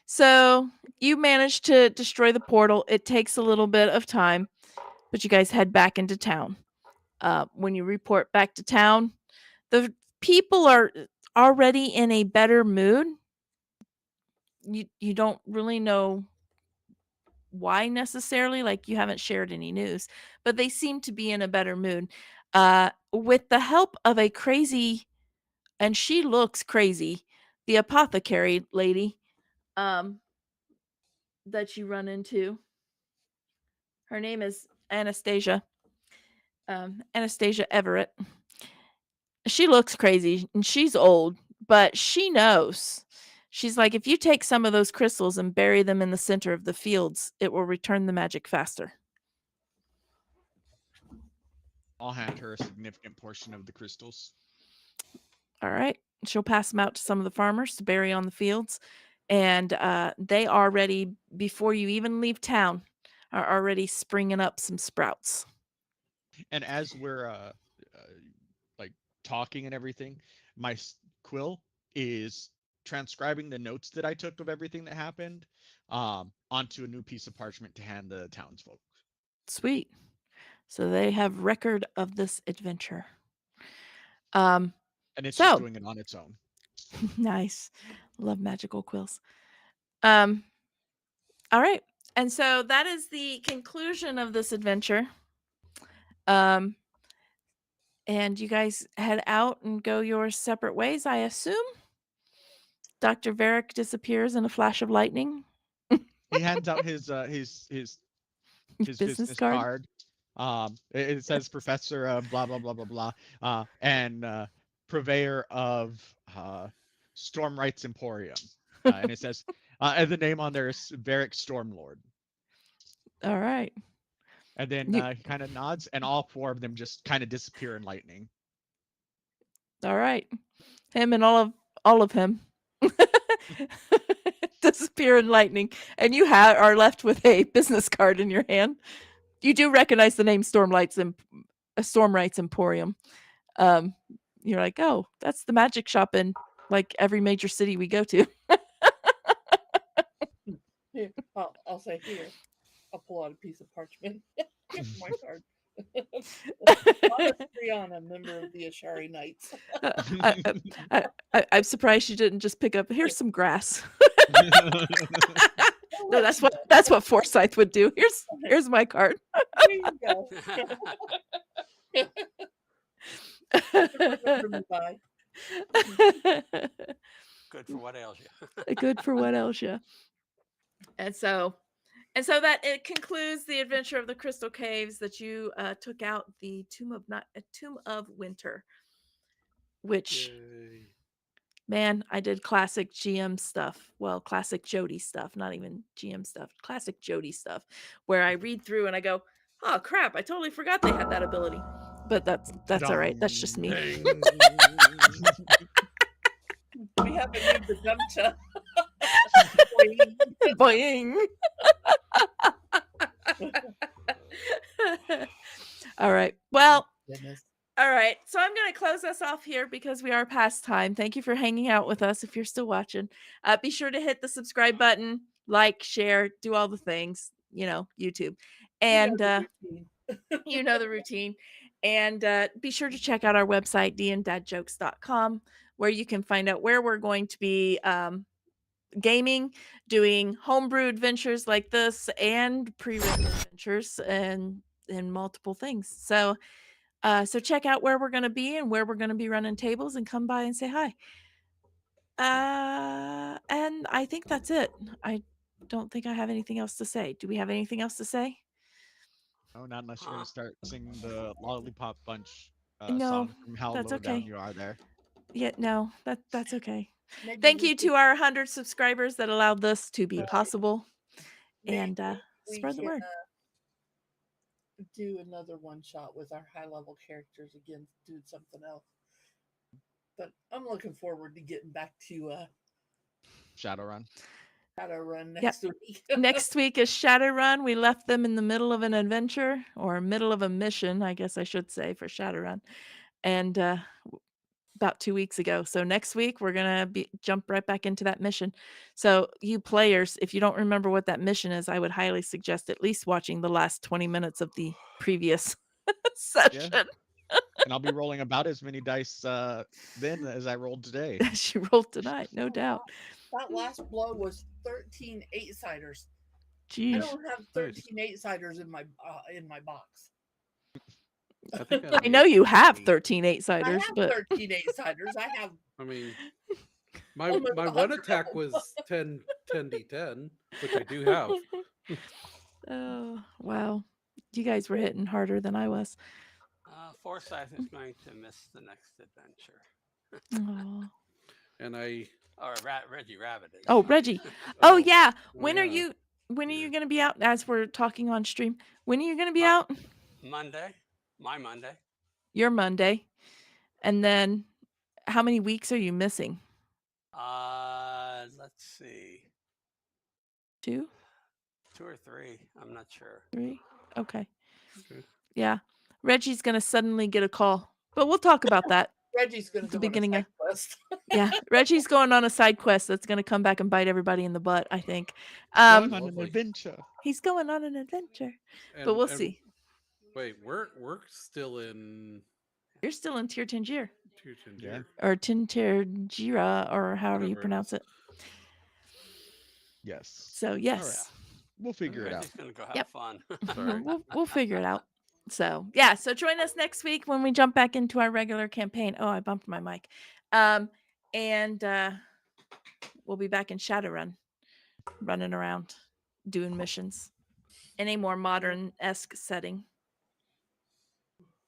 So you manage to destroy the portal. It takes a little bit of time, but you guys head back into town. When you report back to town, the people are already in a better mood. You don't really know why necessarily, like you haven't shared any news, but they seem to be in a better mood. With the help of a crazy, and she looks crazy, the apothecary lady um that you run into. Her name is Anastasia. Anastasia Everett. She looks crazy and she's old, but she knows. She's like, if you take some of those crystals and bury them in the center of the fields, it will return the magic faster. I'll hand her a significant portion of the crystals. All right. She'll pass them out to some of the farmers to bury on the fields. And they are ready before you even leave town, are already springing up some sprouts. And as we're like talking and everything, my quill is transcribing the notes that I took of everything that happened onto a new piece of parchment to hand the townsfolk. Sweet. So they have record of this adventure. Um, And it's just so doing it on its own. nice. Love magical quills. All right. And so that is the conclusion of this adventure. And you guys head out and go your separate ways, I assume. Dr. Varick disappears in a flash of lightning. He hands out his Business business card. card. It says professor of blah blah blah blah blah, and purveyor of Storm Rights Emporium, and it says, and the name on there is Varric Stormlord. All right. And then he kind of nods, and all 4 of them just kind of disappear in lightning. All right. Him and all of him disappear in lightning, and you are left with a business card in your hand. You do recognize the name Storm Rights Emporium. You're like, oh, that's the magic shop in like every major city we go to. Here, I'll say here. I'll pull out a piece of parchment. Here's my card. Brianna, member of the Ashari Knights. I'm surprised you didn't just pick up. Here's some grass. No, that's what Forsyth would do. Here's my card. There you go. Remember me by. Good for what ails you. Good for what else, yeah. And so that it concludes the adventure of the Crystal Caves that you took out the Tomb of Winter, which Yay. man, I did classic GM stuff. Well, classic Jody stuff, not even GM stuff. Classic Jody stuff, where I read through and I go, "Oh crap! I totally forgot they had that ability." But that's all right. That's just me. Ding. We haven't used the dumcha. Boing. All right. Well, Goodness. all right. So I'm going to close us off here because we are past time. Thank you for hanging out with us. If you're still watching, be sure to hit the subscribe button, like, share, do all the things, YouTube. And you know the routine. And be sure to check out our website, dndaddjokes.com, where you can find out where we're going to be gaming, doing homebrew adventures like this, and pre-written adventures, and multiple things. So check out where we're going to be and where we're going to be running tables, and come by and say hi. And I think that's it. I don't think I have anything else to say. Do we have anything else to say? No, not unless you're gonna start singing the Lollipop Bunch No, song from How that's Low Down okay. You Are There. Yeah, no, that's okay. Maybe Thank we you could- to our 100 subscribers that allowed this to be Right. possible. maybe And we spread the can, word. Do another one shot with our high level characters again, do something else. But I'm looking forward to getting back to Shadowrun. Shadowrun next week. Next week is Shadowrun. We left them in the middle of an adventure, or middle of a mission, I guess I should say, for Shadowrun. And about 2 weeks ago. So next week we're gonna jump right back into that mission. So you players, if you don't remember what that mission is, I would highly suggest at least watching the last 20 minutes of the previous session. And I'll be rolling about as many dice then as I rolled today. She rolled tonight, no doubt. That last blow was 13 8-siders. I Jeez. don't have 13 8-siders in my box. I think I know you have 13 I 8-siders, have but 13 8-siders. I have I mean, my Almost my 100 one of attack them. was 10d10, which I do have. oh wow. You guys were hitting harder than I was. Forsyth is going to miss the next adventure. Aw. And I Or Reggie Rabbit is. Oh, not. Reggie. Oh yeah. Oh, When are yeah. you going to be out, as we're talking on stream? When are you going to be Mon- out? Monday. My Monday. Your Monday. And then how many weeks are you missing? Let's see. 2, 2 or 3. I'm not sure. 3? Okay. Okay. Yeah. Reggie's going to suddenly get a call. But we'll talk about that. Reggie's going The to go beginning on a of- side quest. Yeah. Reggie's going on a side quest that's going to come back and bite everybody in the butt, I think. Going on an Lovely. adventure. He's going on an adventure. But And- we'll and see. Wait, we're still in You're still in Tir Tangier. Tier Yeah. Or Tintergira, or however you Whatever it pronounce is. it. Yes. So yes. We'll figure it out. Reggie's going to go have Yep. fun. Sorry. We'll figure it out. So yeah, so join us next week when we jump back into our regular campaign. Oh, I bumped my mic. And we'll be back in Shadowrun, running around, doing missions in a more modern-esque setting.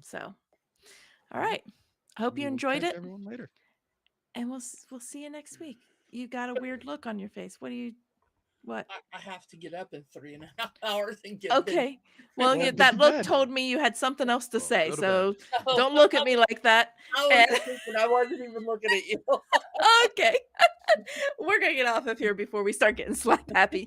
So, all right. I hope We you will enjoyed catch it, everyone later. and we'll see you next week. You got a weird look on your face. What? I have to get up in 3.5 hours and get bed. Okay. Well, Well, yeah, get that to look bed. told me you had something else to Well, say. go to So Oh, don't look at me like that. I was And- just thinking, I wasn't even looking at you. Okay. We're going to get off of here before we start getting slap happy.